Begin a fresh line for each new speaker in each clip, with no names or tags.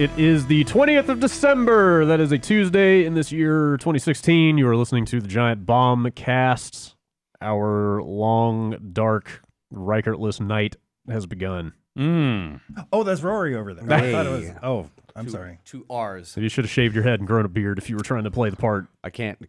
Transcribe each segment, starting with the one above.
It is the 20th of December. That is a Tuesday in this year, 2016. You are listening to the Giant Bombcast. Our long, dark, Reichertless night has begun.
Oh, that's Rory over there.
Hey.
I thought it was. Oh, I'm sorry.
Two R's.
So you should have shaved your head and grown a beard if you were trying to play the part.
I can't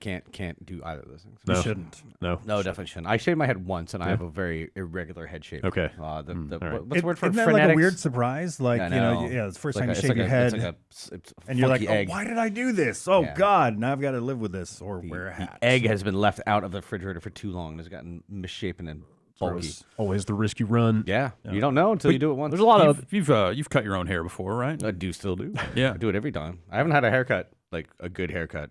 do either of those things.
No.
You shouldn't.
No.
No, definitely shouldn't. I shaved my head once, and I have a very irregular head shape.
Okay.
What's
right.
the word for
Isn't that
frenetics?
like a weird surprise? Like,
Yeah, I
you know,
know.
yeah, it's the first
It's
time
like
you
a-
shave
it's
your
like
head.
it's a
and you're like,
funky egg.
oh, why did I do this? Oh,
Yeah.
God. Now I've got to live with this or wear a
The
hat.
egg has been left out of the refrigerator for too long. It's gotten misshapen and bulky.
Always the risk you run.
Yeah, you don't know until you do it once.
There's a lot of...
You've cut your own hair before, right?
I do still do.
Yeah.
I do it every time. I haven't had a haircut, like a good haircut.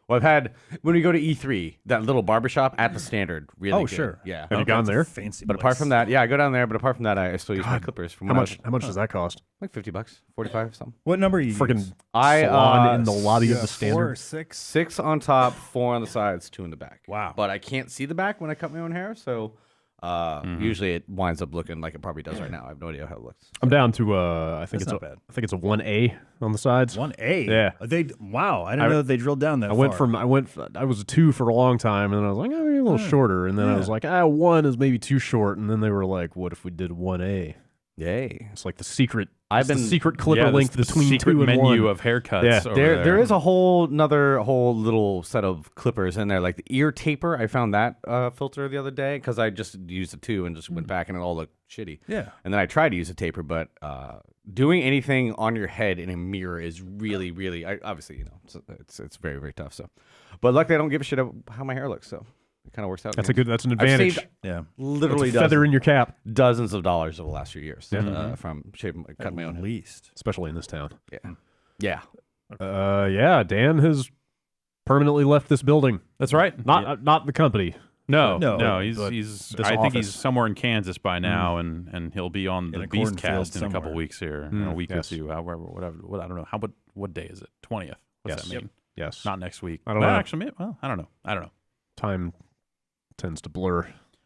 Well, I've had, when we go to E3, that little barbershop at the Standard. Really
Oh,
good.
sure.
Yeah.
Have you gone there?
Fancy
But apart from that, yeah, I go down there, but apart from that, I still use my clippers. From
How
when I
much?
was-
How much does that cost?
Like $50, 45 something.
What number are you
Freaking
use?
salon in the lobby of
Yeah,
the
4 or
Standard.
6?
6 on top, 4 on the sides, 2 in the back.
Wow.
But I can't see the back when I cut my own hair, so usually it winds up looking like it probably does right now. I have no idea how it looks.
I'm down to I think
That's
it's
not bad.
I think it's a 1A on the sides.
1A?
Yeah.
Wow. I didn't know that they drilled down that
I was a 2 for a long time, and then I was like, oh, maybe a little shorter, and then I was like, 1 is maybe too short, and then they were like, what if we did 1A?
Yay.
It's like the secret.
I've
it's the
been-
secret clipper length
the
between
secret
2 and
menu
1.
of haircuts.
Yeah.
over
There is a whole little set of clippers in there, like the ear taper. I found that filter the other day because I just used the 2 and just went back and it all looked shitty.
Yeah.
And then I tried to use a taper, but doing anything on your head in a mirror is really, really, obviously, you know, it's very, very tough. So, but luckily I don't give a shit about how my hair looks, so it kind of works out.
That's
for me.
that's an
I've
advantage.
saved
Yeah.
literally
It's a feather in your cap,
dozens of dollars over the last few years from cutting my own
At
hair.
least.
especially in this town.
Yeah.
Yeah, Dan has permanently left this building.
That's right.
Not the company.
No.
No,
He's.
but
He's.
this
I think he's
office.
somewhere in Kansas by now, and he'll be on the
a cornfield
Beastcast in a couple
somewhere.
weeks here, in a week
yes.
or two, however, whatever. I don't know. What day is it? 20th. What's
Yes.
that mean?
Yes.
Not next week.
I don't
Well,
know.
Actually, well, I don't know.
Time tends to blur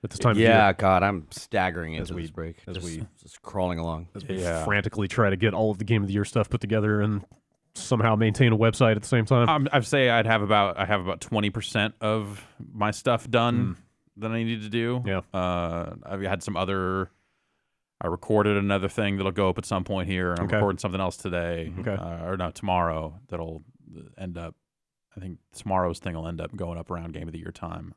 at this time of
Yeah,
year.
God, I'm staggering
As
into
we-
this break.
as
Just crawling along.
We
Yeah.
frantically try to get all of the Game of the Year stuff put together and somehow maintain a website at the same time.
I'd say I have about 20% of my stuff done that I need to do.
Yeah.
I've had some other. I recorded another thing that'll go up at some point here. And I'm
Okay.
recording something else today,
Okay.
or no, tomorrow. That'll end up. I think tomorrow's thing will end up going up around Game of the Year time.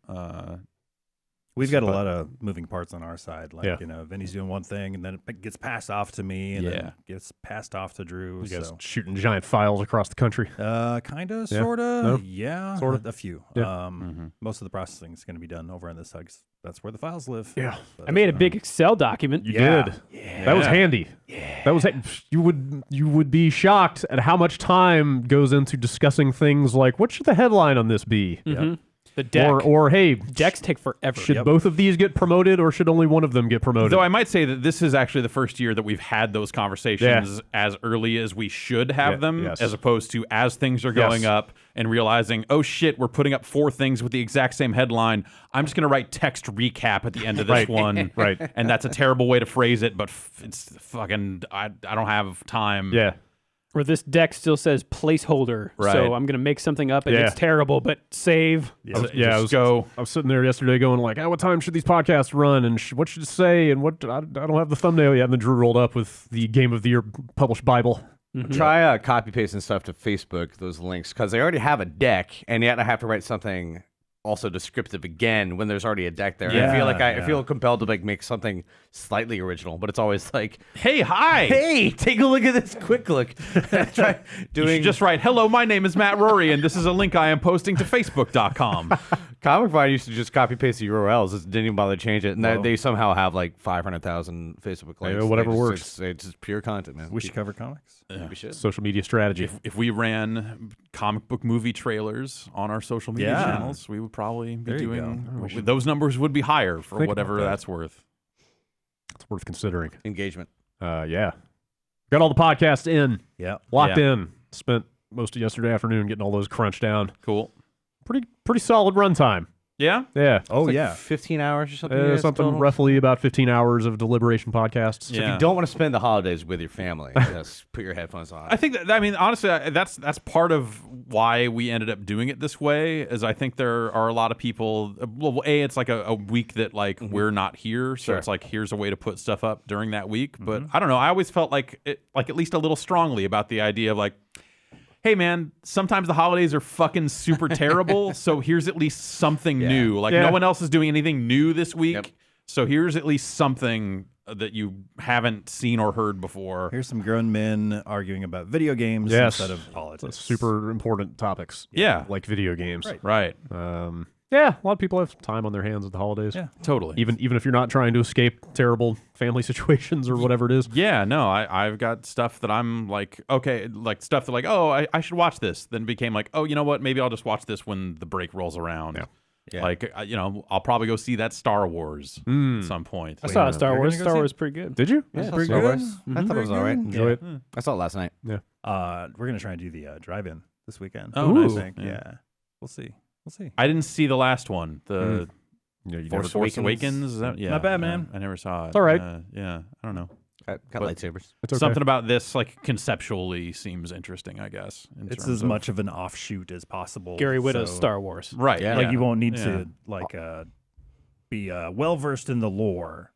We've got a lot of moving parts on our side. Like,
Yeah.
you know, Vinny's doing one thing, and then it gets passed off to me, and then gets passed off to Drew.
You guys
So,
shooting giant files across the country.
kind of,
Yeah.
sort of,
No?
yeah,
Sorta?
a few.
Yeah.
Most of the processing is going to be done over on this side. 'Cause that's where the files live.
Yeah.
So,
I made a big Excel document.
You
Yeah.
did. That was handy. That was you would be shocked at how much time goes into discussing things like what should the headline on this be?
The deck.
Or hey,
Decks take forever.
should both of these get promoted or should only one of them get promoted?
Though I might say that this is actually the first year that we've had those conversations as early as we should have them,
yes.
as opposed to as things are going
Yes.
up and realizing, oh shit, we're putting up 4 things with the exact same headline. I'm just going to write text recap at the end of this one.
Right.
And that's a terrible way to phrase it, but it's fucking, I don't have time.
Yeah.
Where this deck still says placeholder.
Right.
So I'm going to make something up and
Yeah.
it's terrible, but save.
I was sitting there yesterday going like, what time should these podcasts run and what should it say and what I don't have the thumbnail yet. And then Drew rolled up with the Game of the Year published Bible.
Try copy pasting stuff to Facebook, those links, because they already have a deck, and yet I have to write something also descriptive again when there's already a deck there. And I feel like I feel compelled to make something slightly original, but it's always like,
Hey, hi.
hey, take a look at this quick look. Try
You
doing
should just write, hello, my name is Matt Rory, and this is a link I am posting to Facebook.com.
Comic Vine used to just copy paste the URLs, just didn't even bother to change it, and they somehow have like 500,000 Facebook likes.
whatever
They just-
works.
It's just pure content, man.
We should cover comics.
We should.
Social media strategy.
If we ran comic book movie trailers on our social media
Yeah.
channels, we would probably be
There you
doing
go.
those numbers would be higher for
Think
whatever
about that.
that's worth.
It's worth considering.
Engagement.
Yeah. Got all the podcasts in,
Yeah.
locked in. Spent most of yesterday afternoon getting all those crunched down.
Cool.
Pretty solid runtime.
Yeah?
Yeah.
Oh,
It's like
yeah.
15 hours or something.
Something
total?
roughly about 15 hours of deliberation podcasts.
So if you don't want to spend the holidays with your family, just put your headphones on.
I think that, I mean, honestly, that's part of why we ended up doing it this way. Is I think there are a lot of people. Well, it's like a week that like we're not here, so it's like here's a way to put stuff up during that week. But I don't know. I always felt like at least a little strongly about the idea of like, hey man, sometimes the holidays are fucking super terrible, so here's at least something new. Like no one else is doing anything new this week, so here's at least something that you haven't seen or heard before.
Here's some grown men arguing about video games instead of politics.
That's super important topics.
Yeah.
Like video games.
Right.
Yeah, a lot of people have time on their hands at the holidays.
Yeah.
Totally.
Even if you're not trying to escape terrible family situations or whatever it is.
Yeah, no, I've got stuff that I'm like, okay, like stuff that like, oh, I should watch this. Then became like, oh, you know what? Maybe I'll just watch this when the break rolls around.
Yeah.
Like, I'll probably go see that Star Wars at some point.
I saw Star Wars.
gonna go
Star
see
Wars pretty good.
Did you?
Yeah,
pretty
Star
good.
Wars. I thought it was all right.
Enjoy it.
I saw it last night.
Yeah.
We're gonna try and do the drive-in this weekend.
Oh,
I
nice.
think.
Yeah.
Yeah. We'll see.
I didn't see the last one. The
Yeah, you
Force
never,
Awakens.
Awakens. Is that, yeah,
Not bad, man.
I never saw it.
It's all right.
Yeah, I don't know.
Got
But-
lightsabers.
it's okay.
Something about this, like conceptually, seems interesting. I guess
It's
terms
as
of-
much of an offshoot as possible.
Gary Whitta's
so,
Star Wars.
right?
Yeah.
Like you won't need
Yeah.
to like be well versed in the lore.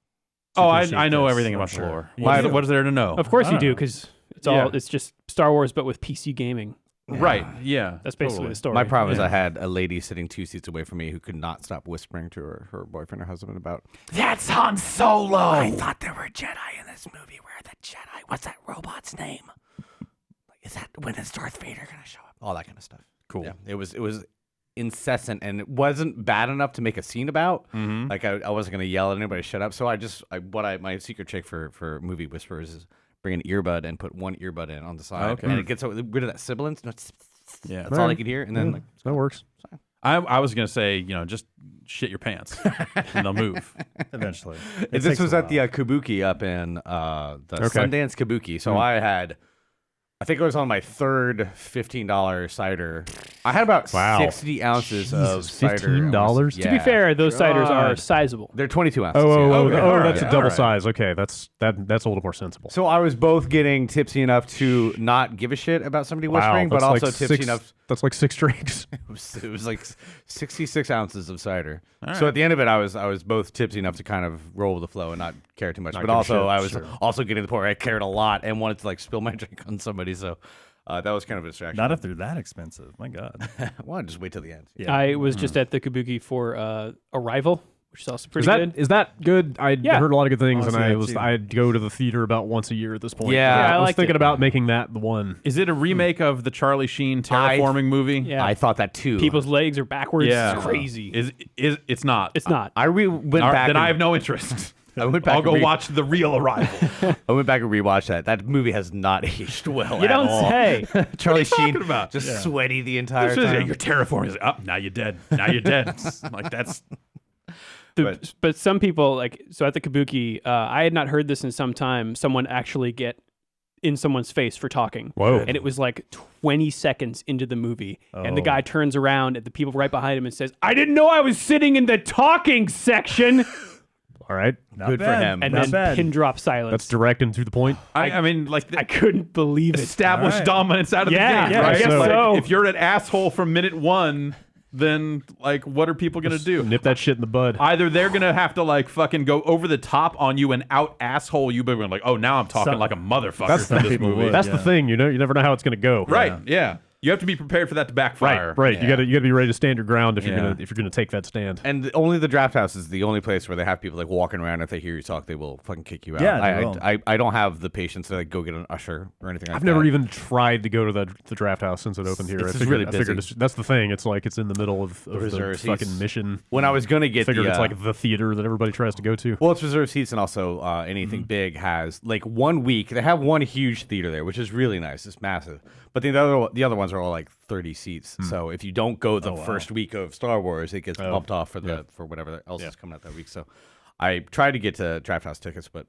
Oh,
to
I
appreciate
know
this,
everything
I'm
about
sure.
the lore.
You
What
do.
is there to know?
Of course
I
you
don't
do,
know.
because
Yeah.
it's just Star Wars, but with PC gaming.
Right? Yeah,
That's basically
totally.
the story.
My problem is
Yeah.
I had a lady sitting 2 seats away from me who could not stop whispering to her boyfriend or husband about,
That's Han Solo.
I thought there were Jedi in this movie. Where are the Jedi? What's that robot's name? Like, is that when is Darth Vader going to show up? All that kind of stuff.
Cool.
Yeah, it was incessant, and it wasn't bad enough to make a scene about. Like I wasn't going to yell at anybody, shut up. So my secret trick for movie whisperers is bring an earbud and put one earbud in on the side,
Okay.
and it gets rid of that sibilance.
Yeah.
That's all I could hear, and then like,
that works.
I was gonna say, just shit your pants, and they'll move.
Eventually.
this was at the Kabuki up in the Sundance Kabuki. So I think it was on my third $15 cider. I had about 60 ounces of cider.
$15?
To be fair, those ciders are
God.
sizable.
They're 22 ounces.
Oh,
yeah.
that's a
Yeah.
double
Alright.
size. Okay, that's a little more sensible.
So I was both getting tipsy enough to not give a shit about somebody whispering, but
that's
also
like
tipsy
six,
enough.
That's like 6 drinks.
It was like 66 ounces of cider.
All
So
right.
at the end of it, I was both tipsy enough to kind of roll with the flow and not care too much,
Not
but
give a
also
shit,
I was
sure.
also getting to the point where I cared a lot and wanted to like spill my drink on somebody. So that was kind of a distraction.
Not if they're that expensive. My God.
Well, just wait till the end.
Yeah.
I was just at the Kabuki for Arrival, which is also pretty good.
Is that good? I
Yeah.
heard a lot of good things,
Oh,
and
I see that too.
I'd go to the theater about once a year at this point.
Yeah.
Yeah, I
I was
liked
thinking
it.
about making that the one.
Is it a remake of the Charlie Sheen terraforming movie?
Yeah.
I thought that too.
People's legs are backwards.
Yeah.
It's crazy.
Is it's not?
It's not.
I went
All right,
back.
then
and,
I have no interest.
I went back
I'll
and
go watch the real Arrival.
I went back and rewatched that. That movie has not aged well.
You
at
don't
all.
say.
Charlie Sheen
about?
just sweaty the entire
You're
time.
terraforming. He's like, oh, now you're dead. Now you're dead. Like that's
But some people, so at the Kabuki, I had not heard this in some time, someone actually get in someone's face for talking.
Whoa.
And it was like 20 seconds into the movie. And the
Oh.
guy turns around at the people right behind him and says, I didn't know I was sitting in the talking section.
All right,
Not
Good for
bad.
him.
And
Not
then
bad.
pin drop silence.
that's direct and to the point.
I mean, like
I couldn't believe it.
established
All right.
dominance out of
Yeah,
the gate,
yeah,
right?
I guess
Like,
so.
if you're an asshole from minute one, then like, what are people gonna do?
Nip that shit in the bud.
Either they're gonna have to like fucking go over the top on you and out asshole you, but we're like, oh, now I'm talking
Some-
like a motherfucker
That's
for this
people
movie.
would.
That's
Yeah.
the thing. You never know how it's going to go.
Right? Yeah. You have to be prepared for that to backfire.
Right.
Yeah.
You got to be ready to stand your ground if
Yeah.
you're gonna take that stand.
And only the draft house is the only place where they have people like walking around. If they hear you talk, they will fucking kick you out.
Yeah, they
I,
will.
I don't have the patience to like go get an usher or anything like
I've
that.
never even tried to go to the draft house since it opened here.
It's
I
just
figured,
really
I figured
busy.
that's the thing. It's like it's in the middle of the
reserve
fucking
seats.
mission.
When I was gonna
I
get
figured
the,
it's like the theater that everybody tries to go to.
well, it's reserved seats, and also anything big has like 1 week. They have one huge theater there, which is really nice. It's massive. But the other ones are all like 30 seats. So if you don't go the first week of Star Wars, it gets bumped off for whatever else is coming out that week. So I tried to get to draft house tickets, but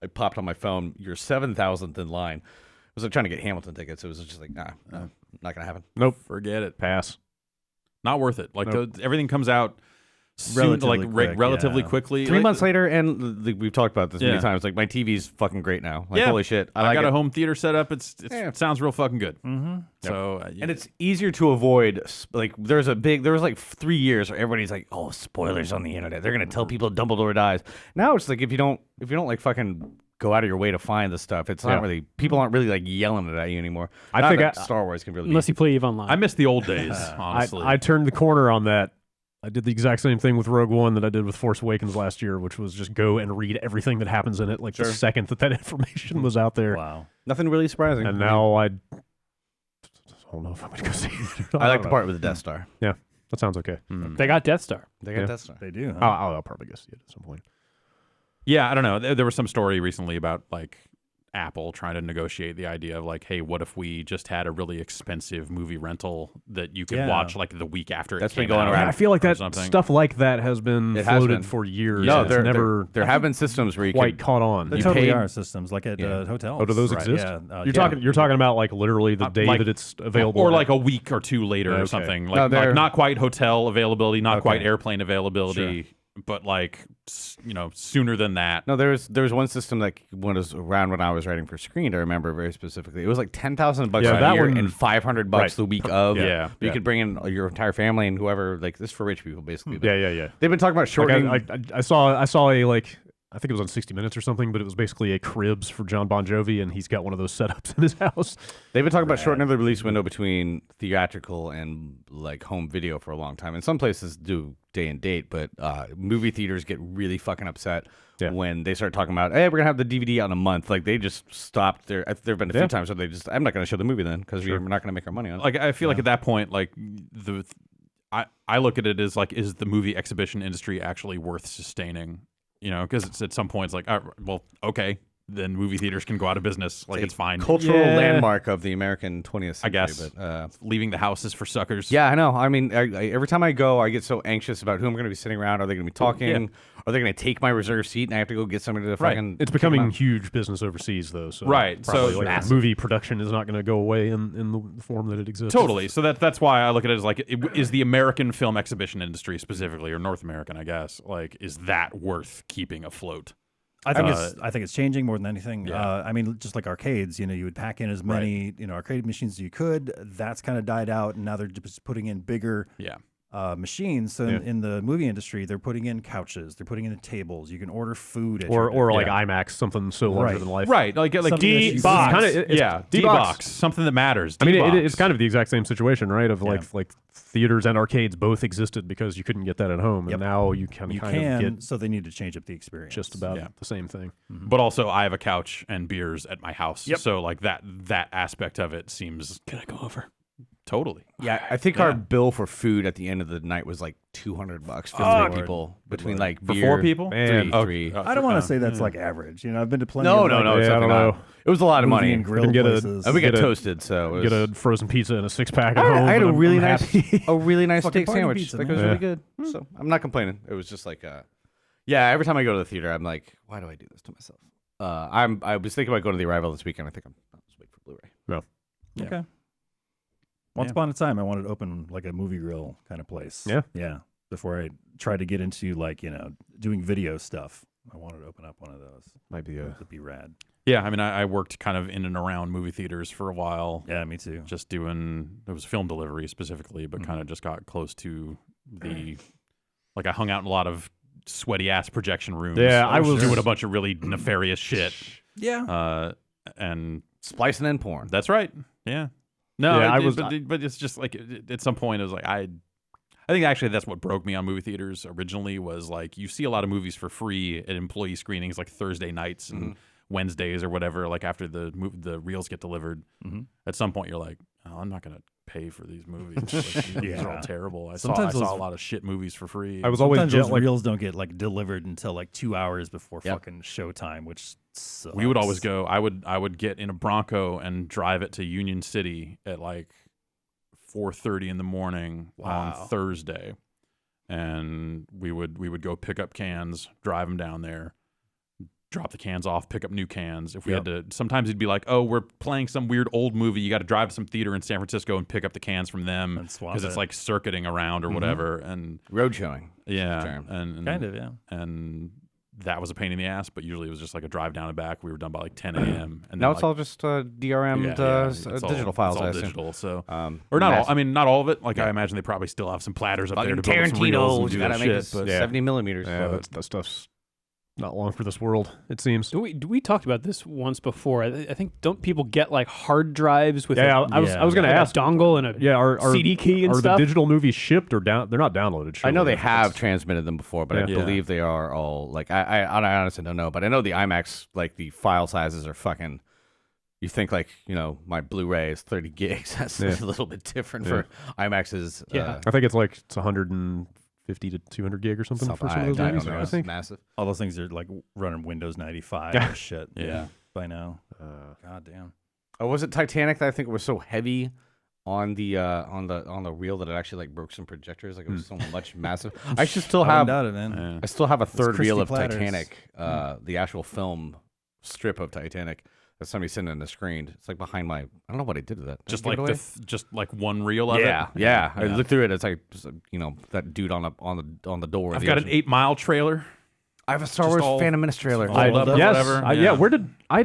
I popped on my phone. You're 7,000th in line. I was like trying to get Hamilton tickets. It was just like, nah, not gonna happen.
Nope.
Forget it.
Pass.
Not worth it. Like everything comes out soon,
relatively quick,
quickly.
3 months later, and we've talked about this many times. Like my TV's fucking great now. Like holy shit,
I got a home theater set up. It sounds real fucking good.
Mm-hmm.
So
and it's easier to avoid. Like there was like 3 years where everybody's like, oh, spoilers on the internet. They're gonna tell people Dumbledore dies. Now it's like if you don't like fucking go out of your way to find the stuff, it's not really, people aren't really like yelling it at you anymore.
I think
Star Wars can really
unless you play EVE Online.
I miss the old days. Honestly,
I turned the corner on that. I did the exact same thing with Rogue One that I did with Force Awakens last year, which was just go and read everything that happens in it, like the second that information was out there.
Wow.
Nothing really surprising.
And now I don't know if I'm going to go see it.
I like the part with the Death Star.
Yeah, that sounds okay.
They got Death Star.
They got Death Star.
They do. Huh?
I'll probably go see it at some point.
Yeah, I don't know. There was some story recently about like Apple trying to negotiate the idea of like, hey, what if we just had a really expensive movie rental that you could watch like the week after
That's
it came
been going
out?
around.
I feel like that
something.
stuff like that has been floated for years.
No,
there
have been systems where you
quite caught on.
There totally are systems like at hotels.
Oh, do those exist?
Yeah.
You're talking about like literally the day that it's available,
or like a week or two later or something. Like, not quite hotel availability, not quite airplane availability. But like, sooner than that.
No, there was one system that was around when I was writing for Screened. I remember very specifically. It was like $10,000 a year and $500 the week of. You could bring in your entire family and whoever. Like this is for rich people, basically. But
yeah.
They've been talking about shortening.
I saw a like. I think it was on 60 Minutes or something, but it was basically a Cribs for John Bon Jovi, and he's got one of those setups in his house.
They've been talking about shortening the release window between theatrical and like home video for a long time. And some places do day and date, but movie theaters get really fucking upset when they start talking about, hey, we're gonna have the DVD out in a month. Like they just stopped. There've been a few times where they just, I'm not gonna show the movie then because we're not gonna make our money on it.
Like I feel like at that point, like I look at it as like, is the movie exhibition industry actually worth sustaining? Because it's at some point it's like, well, okay, then movie theaters can go out of business. Like it's fine.
Cultural landmark of the American 20th century.
I guess.
But,
leaving the house is for suckers.
Yeah, I know. I mean, every time I go, I get so anxious about who I'm going to be sitting around. Are they going to be talking? Are they going to take my reserved seat and I have to go get somebody to fucking...
It's becoming huge business overseas, though. So
right. So
like, movie production is not going to go away in the form that it exists.
Totally. So that's why I look at it as like, is the American film exhibition industry specifically, or North American, I guess, like, is that worth keeping afloat?
I think it's changing more than anything. Yeah. I mean, just like arcades, you would pack in as many arcade machines as you could. That's kind of died out, and now they're just putting in bigger machines. So in the movie industry, they're putting in couches, they're putting in tables. You can order food at
or like IMAX, something so larger than life.
Right, like
D box.
D box, something that matters.
I mean, it's kind of the exact same situation, right? Of like theaters and arcades both existed because you couldn't get that at home, and now you can kind of get.
So they need to change up the experience.
Just about the same thing.
Mm-hmm. But also, I have a couch and beers at my house, so like that aspect of it seems.
Can I go over?
Totally.
Yeah, I think our bill for food at the end of the night was like $200 for 3 people between like
for
beer,
4 people.
Three.
I don't want to say that's like average. I've been to plenty.
No,
of
it's
I don't know.
It was a lot of money.
And grill places.
We got toasted, so it was,
get a frozen pizza and a 6-pack at home.
I had a really nice
Fucking
steak
party
sandwich.
pizza,
Like, it
man.
was really good. So I'm not complaining. It was just like, every time I go to the theater, I'm like, why do I do this to myself? I was thinking about going to the Arrival this weekend. I think I'll just wait for Blu-ray.
No.
Yeah. Okay. Once upon a time, I wanted to open like a movie grill kind of place.
Yeah.
Yeah. Before I tried to get into like, doing video stuff, I wanted to open up one of those.
Might be
That'd be rad.
Yeah, I mean, I worked kind of in and around movie theaters for a while.
Yeah, me too.
Just doing, it was film delivery specifically, but kind of just got close to like I hung out in a lot of sweaty ass projection rooms.
Yeah, I was
doing a bunch of really nefarious shit.
Yeah.
And
splicing in porn.
That's right. Yeah. No,
yeah,
but it's just like at some point it was like I think actually that's what broke me on movie theaters originally was like you see a lot of movies for free at employee screenings like Thursday nights and Wednesdays or whatever, like after the reels get delivered. At some point you're like, oh, I'm not gonna pay for these movies. Like, these are all terrible. I saw a lot of shit movies for free.
I was always
Sometimes those reels don't get like delivered until like 2 hours before fucking showtime, which sucks.
We would always go. I would get in a Bronco and drive it to Union City at like 4:30 in the morning on Thursday, and we would go pick up cans, drive them down there, drop the cans off, pick up new cans. If we had to, sometimes it'd be like, oh, we're playing some weird old movie. You got to drive to some theater in San Francisco and pick up the cans from them because it's like circuiting around or whatever. And
road showing.
Yeah, and
kind of, yeah.
And that was a pain in the ass, but usually it was just like a drive down and back. We were done by like 10 a.m. And
now it's all just DRM digital files.
It's all
I assume.
digital, so or not all. I mean, not all of it. Like I imagine they probably still have some platters up there to build some reels and do
gotta
that
make
shit.
this
But
70 millimeters.
Yeah, that stuff's not long for this world, it seems.
We talked about this once before. I think don't people get like hard drives with
I was going to ask
a dongle and a
are
CD key and
are
stuff?
the digital movies shipped or down? They're not downloaded. Surely.
I know they have transmitted them before, but I
Yeah.
believe they are all like I honestly don't know, but I know the IMAX like the file sizes are fucking. You think like my Blu-ray is 30 gigs. That's a little bit different for IMAX's.
I think it's 150 to 200 gig or something for some of those movies. I think
massive.
All those things are like running Windows 95 or shit.
Yeah.
By now. God damn.
Oh, was it Titanic that I think it was so heavy on the reel that it actually like broke some projectors? Like it was so much massive. I should still have.
Doubt it, man.
I still have a third
Christy
reel of
Platters.
Titanic, the actual film strip of Titanic. That's somebody sitting in the screen. It's like behind my. I don't know what I did to that.
just
Did I
like
give it away?
just like one reel of
Yeah,
it.
yeah. I looked through it. It's like that dude on the door.
I've got an 8 Mile trailer.
I have a Star
just
Wars
all-
Phantom Menace trailer.
all up,
yes,
whatever.
yeah. Where did I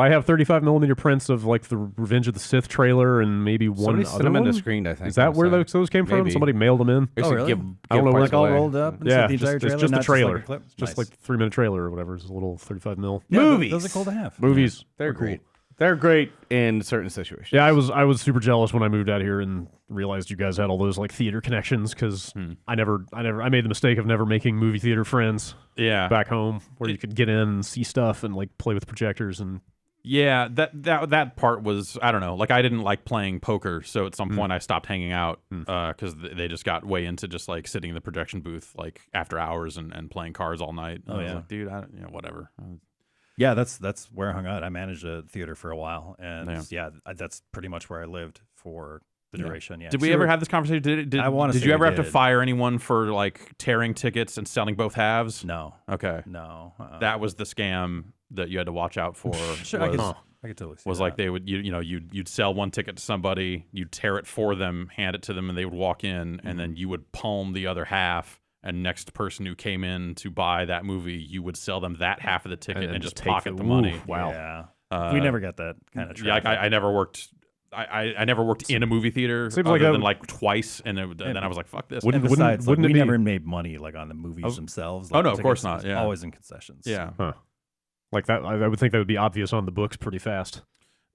have 35 millimeter prints of like the Revenge of the Sith trailer and maybe one
Somebody
other
sent them in
one?
the screen, I think.
Is that where those came from?
Maybe.
Somebody mailed them in.
I should
really?
give
I don't know where
parts
it's
All
away.
rolled up. And
Yeah,
the entire trailer,
it's just
not
a trailer.
Like a clip?
Just
Nice.
like 3-minute trailer or whatever. It's a little 35 mil.
Yeah,
movies.
Those are cool to have.
Movies.
They're
are cool.
great. They're great in certain situations.
Yeah, I was super jealous when I moved out here and realized you guys had all those like theater connections because I made the mistake of never making movie theater friends
Yeah.
back home where you could get in and see stuff and like play with projectors and
Yeah, that part was, I don't know, like I didn't like playing poker, so at some point I stopped hanging out because they just got way into just like sitting in the projection booth like after hours and playing cards all night. And I was like, dude, whatever.
Yeah, that's where I hung out. I managed a theater for a while, and that's pretty much where I lived for the duration. Yeah.
Did we ever have this conversation? Did you ever have to fire anyone for like tearing tickets and selling both halves?
No.
Okay.
No.
That was the scam that you had to watch out for.
Sure, I could totally see
was
that.
like they would you'd sell one ticket to somebody, you'd tear it for them, hand it to them, and they would walk in, and then you would palm the other half. And next person who came in to buy that movie, you would sell them that half of the ticket and just pocket the money.
Wow.
Yeah. We never got that kind of traffic.
Yeah, I never worked. I never worked in a movie theater
Seems
other
like
than like twice, and then I was like, "Fuck this."
And besides,
wouldn't
we
it be-
never made money like on the movies themselves.
Oh,
Like,
no,
the
of course
tickets
not, yeah.
always in concessions.
Yeah.
like that. I would think that would be obvious on the books pretty fast.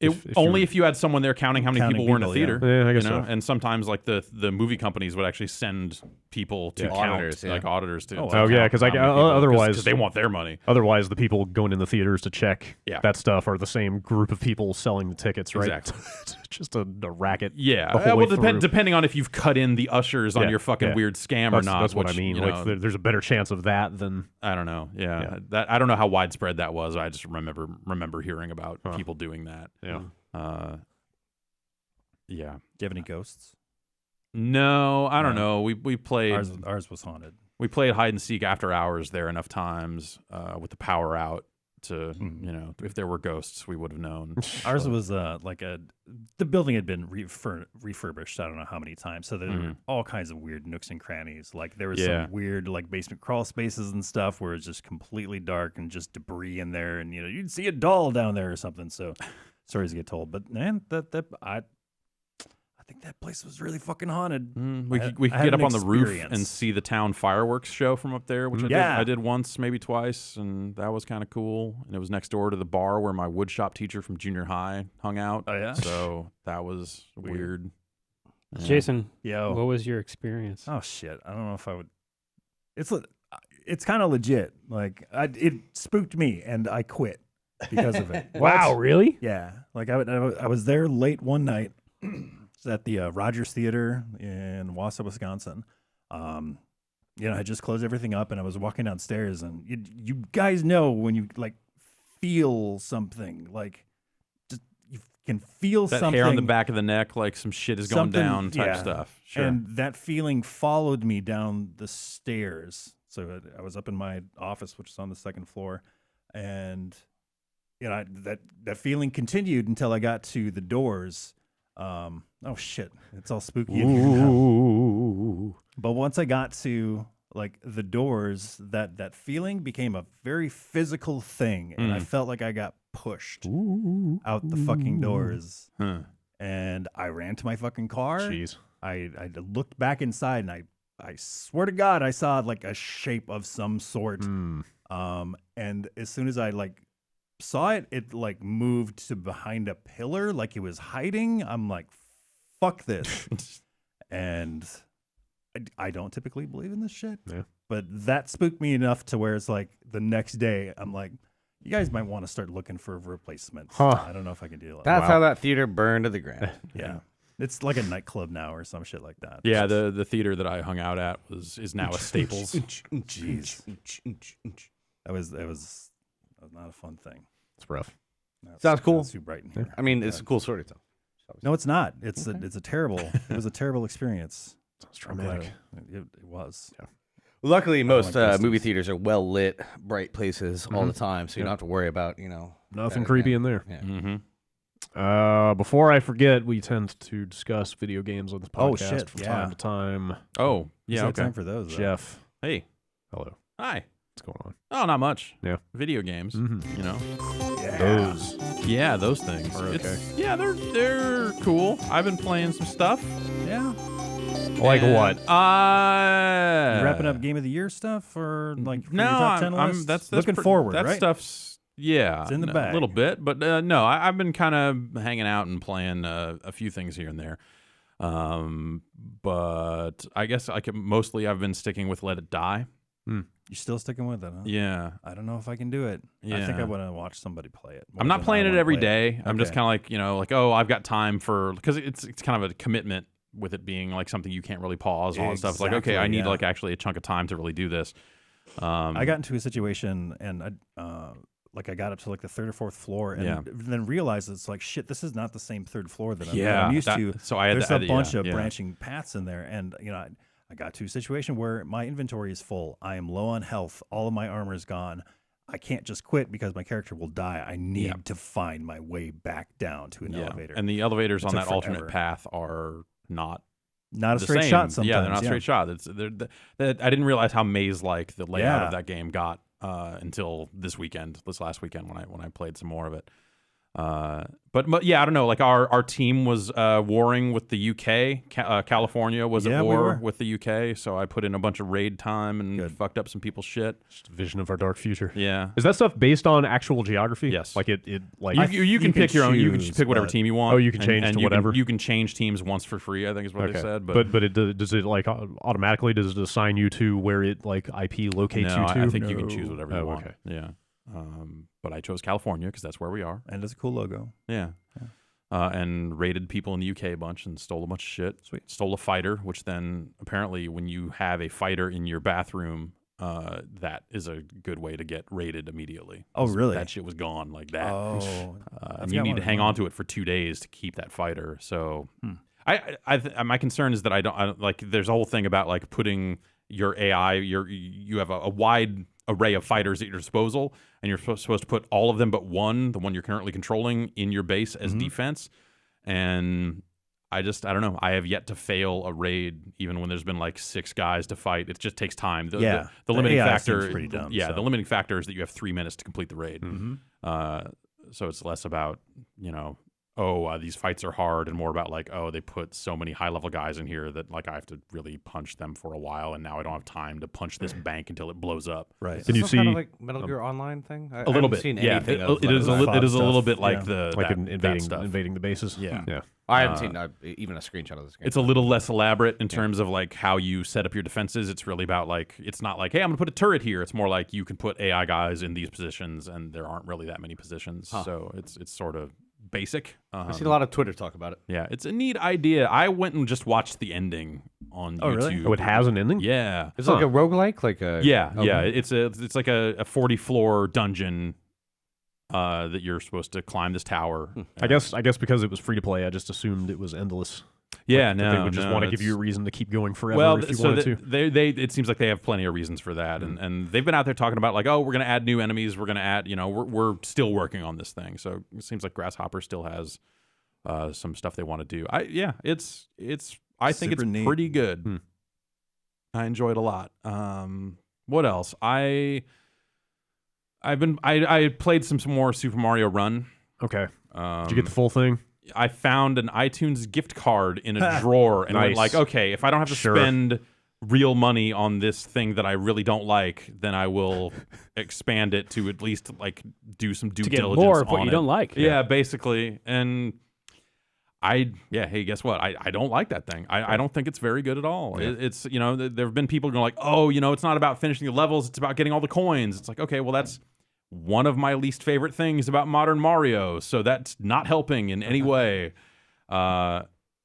If you had someone there counting how many
Counting
people were in the
people,
theater.
Yeah, I guess so.
And sometimes like the movie companies would actually send people to count,
auditors,
like auditors to.
Oh, yeah, because otherwise
they want their money.
Otherwise, the people going in the theaters to check
Yeah.
that stuff are the same group of people selling the tickets, right?
Exactly.
It's just a racket.
Yeah,
the whole way through.
depending on if you've cut in the ushers on your fucking weird scam or not.
That's what
which,
I mean.
you
Like,
know,
there's a better chance of that than
I don't know. Yeah, that I don't know how widespread that was. I just remember hearing about people doing that.
yeah.
Yeah.
Do you have any ghosts?
No, I don't know. We played
Ours was haunted.
we played hide and seek after hours there enough times with the power out to if there were ghosts we would have known.
Ours was the building had been refurbished. I don't know how many times. So there were all kinds of weird nooks and crannies. Like there was some weird like basement crawl spaces and stuff where it's just completely dark and just debris in there, and you'd see a doll down there or something. So stories get told, but man, I think that place was really fucking haunted.
We could get up on the roof and see the town fireworks show from up there, which I did once, maybe twice, and that was kind of cool. And it was next door to the bar where my woodshop teacher from junior high hung out.
Oh, yeah?
So that was weird.
Jason,
Yo.
what was your experience?
Oh shit! I don't know if I would. It's kind of legit. Like it spooked me, and I quit because of it.
Wow, really?
Yeah. Like I was there late one night. It's at the Rogers Theater in Wausau, Wisconsin. I just closed everything up, and I was walking downstairs, and you guys know when you like feel something, like just you can feel
that
something.
Hair on the back of the neck, like some shit is going down type stuff. Sure.
And that feeling followed me down the stairs. So I was up in my office, which is on the second floor, and that feeling continued until I got to the doors. Oh shit, it's all spooky in here now. But once I got to like the doors, that feeling became a very physical thing, and I felt like I got pushed out the fucking doors. And I ran to my fucking car.
Jeez.
I looked back inside, and I swear to God, I saw like a shape of some sort. And as soon as I like saw it, it like moved to behind a pillar, like it was hiding. I'm like, fuck this. And I don't typically believe in this shit.
Yeah.
But that spooked me enough to where it's like the next day, I'm like, you guys might want to start looking for replacements. I don't know if I can deal with
That's how that theater burned to the ground.
Yeah. It's like a nightclub now or some shit like that.
Yeah, the theater that I hung out at is now a Staples.
Jeez. That was not a fun thing.
It's rough.
Sounds cool.
Too bright in here.
I mean, it's a cool story to tell.
No, it's not. It's a terrible. It was a terrible experience.
Sounds traumatic.
It was. Yeah.
Luckily, most
like
movie theaters are well lit, bright places all the time, so you don't have to worry about
Nothing creepy in there.
Yeah.
Before I forget, we tend to discuss video games on this podcast from time to time.
Oh, yeah, okay.
Time for those.
Jeff,
Hey,
hello.
hi.
What's going on?
Oh, not much.
Yeah.
Video games, you know.
Those.
Yeah, those things.
Are okay.
Yeah, they're cool. I've been playing some stuff.
Yeah.
Like what?
You wrapping up Game of the Year stuff or like for
no,
your top 10 list?
that's
looking forward,
that
right?
stuff's it's
in the bag.
a little bit, but no, I've been kind of hanging out and playing a few things here and there. But I guess mostly I've been sticking with Let It Die.
You're still sticking with it, huh?
Yeah.
I don't know if I can do it. I think I
Yeah.
want to watch somebody play it.
I'm not playing it every day. I'm just
Okay.
kind of like, oh, I've got time because it's kind of a commitment with it being like something you can't really pause and all that stuff. It's like, okay, I need like actually a chunk of time to really do this.
I got into a situation and I got up to like the third or fourth floor and then realized it's like, shit, this is not the same third floor that I'm used to.
So I had
There's a bunch of branching paths in there. And, I got to a situation where my inventory is full. I am low on health. All of my armor is gone. I can't just quit because my character will die. I need to find my way back down to an elevator.
And the elevators
It
on
took
that alternate path are not
a
the
straight
same.
shot sometimes.
Yeah, they're not straight shot. I didn't realize how maze-like the layout of that game got until this last weekend when I played some more of it. But yeah, I don't know. Like our team was warring with the UK. California was at war with the UK, so I put in a bunch of raid time and fucked up some people's shit.
Just a vision of our dark future.
Yeah.
Is that stuff based on actual geography?
Yes.
Like it like
you can pick your own. You can pick whatever team you want.
Oh, you can change to whatever.
You can change teams once for free, I think is what they said.
But it does it like automatically does it assign you to where it like IP locates you to?
I think you can choose whatever you want.
Okay.
Yeah. But I chose California because that's where we are.
And it's a cool logo.
Yeah. And raided people in the UK a bunch and stole a bunch of shit.
Sweet.
Stole a fighter, which then apparently when you have a fighter in your bathroom, that is a good way to get raided immediately.
Oh, really?
That shit was gone like that.
Oh.
And you need to hang on to it for 2 days to keep that fighter. So my concern is that I don't like there's a whole thing about like putting your AI, you have a wide array of fighters at your disposal, and you're supposed to put all of them but one, the one you're currently controlling, in your base as defense. And I don't know. I have yet to fail a raid, even when there's been like 6 guys to fight. It just takes time. The limiting
AI
factor,
seems pretty dumb,
the limiting factor is that you have 3 minutes to complete the raid. So it's less about these fights are hard, and more about like, they put so many high-level guys in here that like I have to really punch them for a while, and now I don't have time to punch this bank until it blows up.
Right.
Can you see
kind of like Metal Gear Online thing?
A little bit.
Seen
Yeah,
anything
it is a little bit like
invading the bases.
Yeah.
I haven't seen even a screenshot of this game.
It's a little less elaborate in terms of like how you set up your defenses. It's really about like, it's not like, hey, I'm gonna put a turret here. It's more like you can put AI guys in these positions, and there aren't really that many positions. So it's sort of basic.
I've seen a lot of Twitter talk about it.
Yeah, it's a neat idea. I went and just watched the ending on YouTube.
Really?
Oh, it has an ending?
Yeah.
It's like a roguelike? Like a
Yeah. It's like a 40-floor dungeon that you're supposed to climb this tower.
I guess because it was free to play, I just assumed it was endless.
Yeah,
they would just want to give you a reason to keep going forever if you wanted to.
They it seems like they have plenty of reasons for that, and they've been out there talking about like, oh, we're going to add new enemies, we're going to add, we're still working on this thing. So it seems like Grasshopper still has some stuff they want to do. I think it's neat. Pretty good. I enjoy it a lot. What else? I played some more Super Mario Run.
Okay. Did you get the full thing?
I found an iTunes gift card in a drawer and went like, okay, if I don't have to spend real money on this thing that I really don't like, then I will expand it to at least like do some due diligence
more of what
on
you
it.
don't like.
Yeah, basically. And hey, guess what? I don't like that thing. I don't think it's very good at all. Yeah. It's there have been people going like, oh, it's not about finishing the levels, it's about getting all the coins. It's like, okay, well that's one of my least favorite things about modern Mario, so that's not helping in any way. And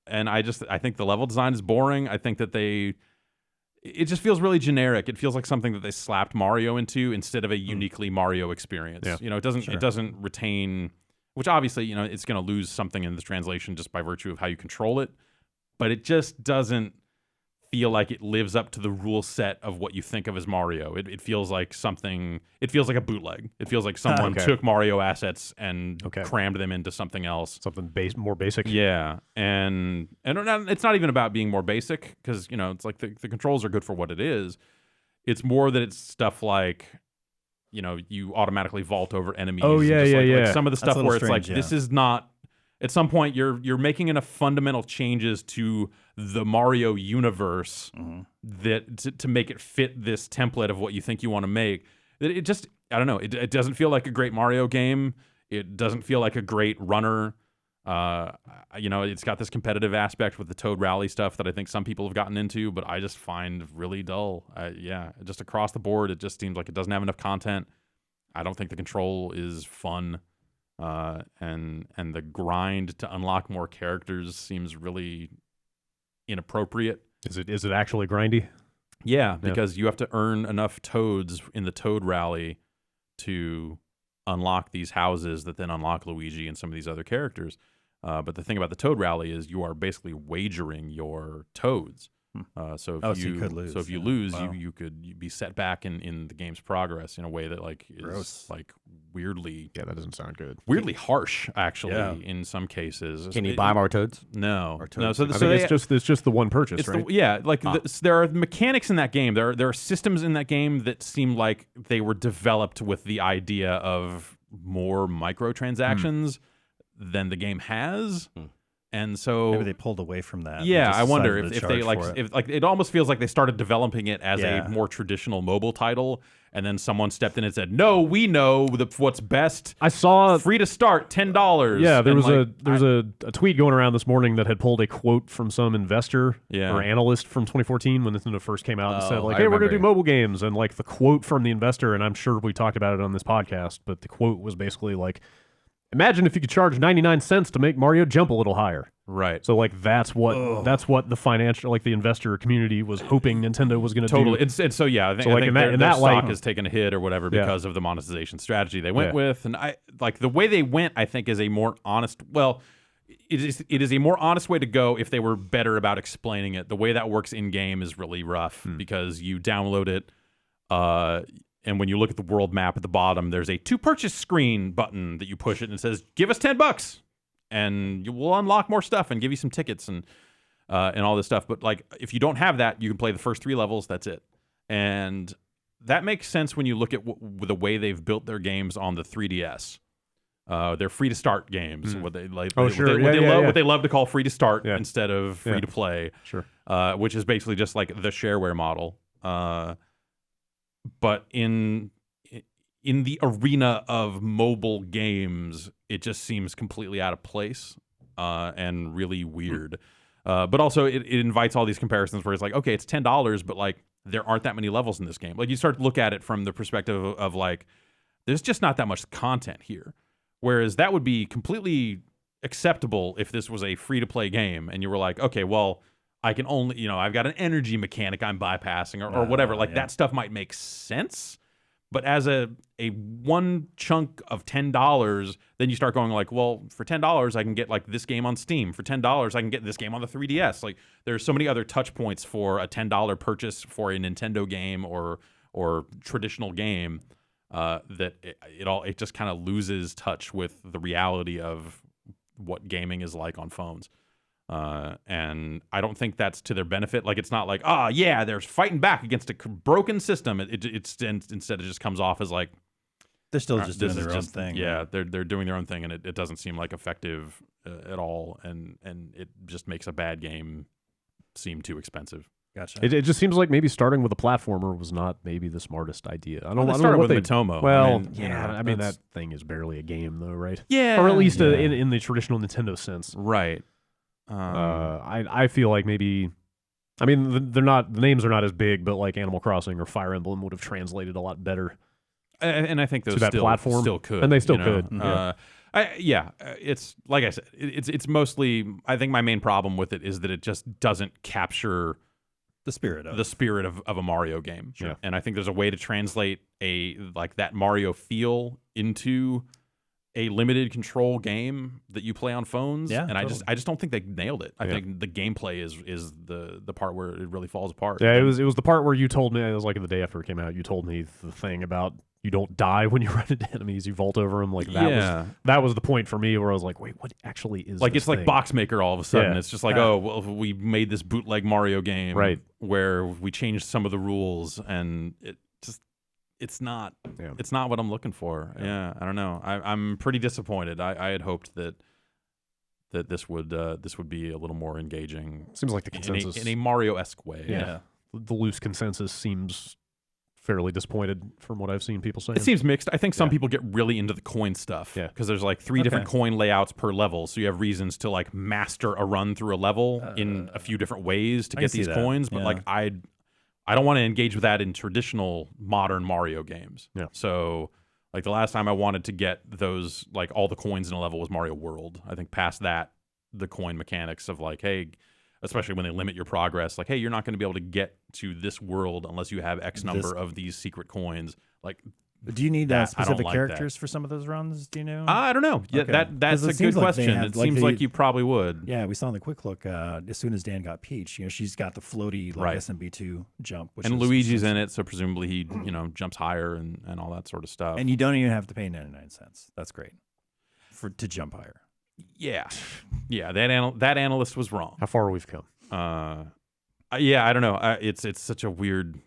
I think the level design is boring. I think that it just feels really generic. It feels like something that they slapped Mario into instead of a uniquely Mario experience. Yeah. It doesn't retain, which obviously, it's going to lose something in the translation just by virtue of how you control it, but it just doesn't feel like it lives up to the rule set of what you think of as Mario. It feels like something. It feels like a bootleg. It feels like someone took Mario assets and crammed them into something else,
something more basic.
Yeah, and it's not even about being more basic because it's like the controls are good for what it is. It's more that it's stuff like you automatically vault over enemies.
Oh yeah,
like some of the stuff where it's like this is not. At some point, you're making enough fundamental changes to the Mario universe that to make it fit this template of what you think you want to make. It just, I don't know. It doesn't feel like a great Mario game. It doesn't feel like a great runner. It's got this competitive aspect with the Toad Rally stuff that I think some people have gotten into, but I just find really dull. Just across the board, it just seems like it doesn't have enough content. I don't think the control is fun. And the grind to unlock more characters seems really inappropriate.
Is it actually grindy?
Yeah, because you have to earn enough toads in the Toad Rally to unlock these houses that then unlock Luigi and some of these other characters. But the thing about the Toad Rally is you are basically wagering your toads. So you could lose. So if you lose, you could be set back in the game's progress in a way that is like weirdly.
Yeah, that doesn't sound good.
Weirdly harsh, actually, in some cases.
Can you buy more toads?
No, no.
So it's just the one purchase, right?
There are mechanics in that game. There are systems in that game that seem like they were developed with the idea of more microtransactions than the game has. And so
maybe they pulled away from that.
Yeah, I wonder if they if it almost feels like they started developing it as a more traditional mobile title, and then someone stepped in and said, "No, we know what's best."
I saw
free to start $10.
Yeah, there was a tweet going around this morning that had pulled a quote from some investor or analyst from 2014 when Nintendo first came out and said like, "Hey, we're gonna do mobile games," and like the quote from the investor, and I'm sure we talked about it on this podcast, but the quote was basically like, imagine if you could charge 99 cents to make Mario jump a little higher.
Right.
So like that's what the financial the investor community was hoping Nintendo was going to do.
Totally. And so I think, I think their stock has taken a hit or whatever because of the monetization strategy they went with. And I like the way they went, I think, is a more honest. Well, it is a more honest way to go if they were better about explaining it. The way that works in game is really rough because you download it. And when you look at the world map at the bottom, there's a to purchase screen button that you push it and it says, give us $10 and you will unlock more stuff and give you some tickets and all this stuff. But like, if you don't have that, you can play the first 3 levels. That's it. And that makes sense when you look at the way they've built their games on the 3DS. They're free to start games. What they like, what they love to call free to start instead of free to play.
Sure.
Which is basically just like the shareware model. But in the arena of mobile games, it just seems completely out of place and really weird. But also, it invites all these comparisons where it's like, okay, it's $10, but like there aren't that many levels in this game. Like you start to look at it from the perspective of like, there's just not that much content here. Whereas that would be completely acceptable if this was a free-to-play game and you were like, okay, well, I can only, I've got an energy mechanic I'm bypassing or whatever. Like that stuff might make sense, But as a one chunk of $10, then you start going like, well, for $10 I can get like this game on Steam. For $10 I can get this game on the 3DS. Like there's so many other touch points for a $10 purchase for a Nintendo game or traditional game that it just kind of loses touch with the reality of what gaming is like on phones. And I don't think that's to their benefit. Like, it's not like, yeah, they're fighting back against a broken system. Instead, it just comes off as like
they're still just doing their own thing.
Yeah, they're doing their own thing, and it doesn't seem like effective at all. And it just makes a bad game seem too expensive.
Gotcha.
It just seems like maybe starting with a platformer was not maybe the smartest idea. I don't know
what
what
with Matomo.
Well, I mean that thing is barely a game though, right?
Yeah,
or at least in the traditional Nintendo sense,
right?
I feel like maybe, I mean, the names are not as big, but like Animal Crossing or Fire Emblem would have translated a lot better.
And I think those
to that platform
still could,
and they still could.
It's like I said, it's mostly. I think my main problem with it is that it just doesn't capture
the spirit
of a Mario game.
Sure. Yeah.
And I think there's a way to translate that Mario feel into a limited control game that you play on phones.
Yeah,
and
totally.
I just don't think they nailed it. I think the gameplay is the part where it really falls apart.
Yeah, it was the part where you told me, it was like the day after it came out, you told me the thing about you don't die when you run into enemies, you vault over them. Like that was the point for me where I was like, wait, what actually is
like
this
it's
thing?
like Box Maker all of a sudden.
Yeah.
It's just like, we made this bootleg Mario game where we changed some of the rules, and it's not what I'm looking for. Yeah, I don't know. I'm pretty disappointed. I had hoped that this would be a little more engaging.
Seems like the consensus
in a Mario-esque way.
Yeah. The loose consensus seems fairly disappointed from what I've seen people saying.
It seems mixed. I think some people get really into the coin stuff because there's like 3 different coin layouts per level, so you have reasons to like master a run through a level in a few different ways to get these coins. But like I don't want to engage with that in traditional modern Mario games. Yeah. So like the last time I wanted to get those, like all the coins in a level was Mario World. I think past that, the coin mechanics of like, hey, especially when they limit your progress, like, hey, you're not going to be able to get to this world unless you have X number of these secret coins. Like,
do you need specific characters for some of those runs? Do you know?
I don't know. Yeah, that's a good question. It seems like you probably would.
Yeah, we saw in the quick look as soon as Dan got Peach, she's got the floaty SMB2 jump,
and Luigi's in it, so presumably he jumps higher and all that sort of stuff.
And you don't even have to pay 99 cents. That's great to jump higher.
Yeah. That analyst was wrong.
How far we've come.
I don't know. It's such a weird.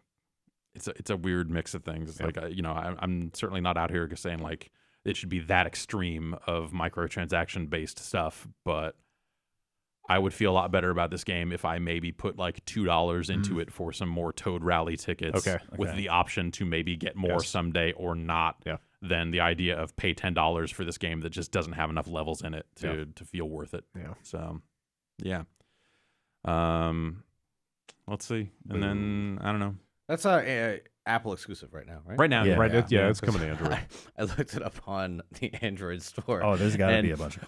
It's a weird mix of things. It's like I'm certainly not out here saying like it should be that extreme of microtransaction based stuff, but I would feel a lot better about this game if I maybe put like $2 into it for some more Toad Rally tickets with the option to maybe get more someday or not. Yeah. Than the idea of pay $10 for this game that just doesn't have enough levels in it to feel worth it. Yeah. So, yeah. Let's see, and then I don't know.
That's Apple exclusive right now, right?
Right now,
it's coming to Android.
I looked it up on the Android store.
Oh, there's got to be a bunch of.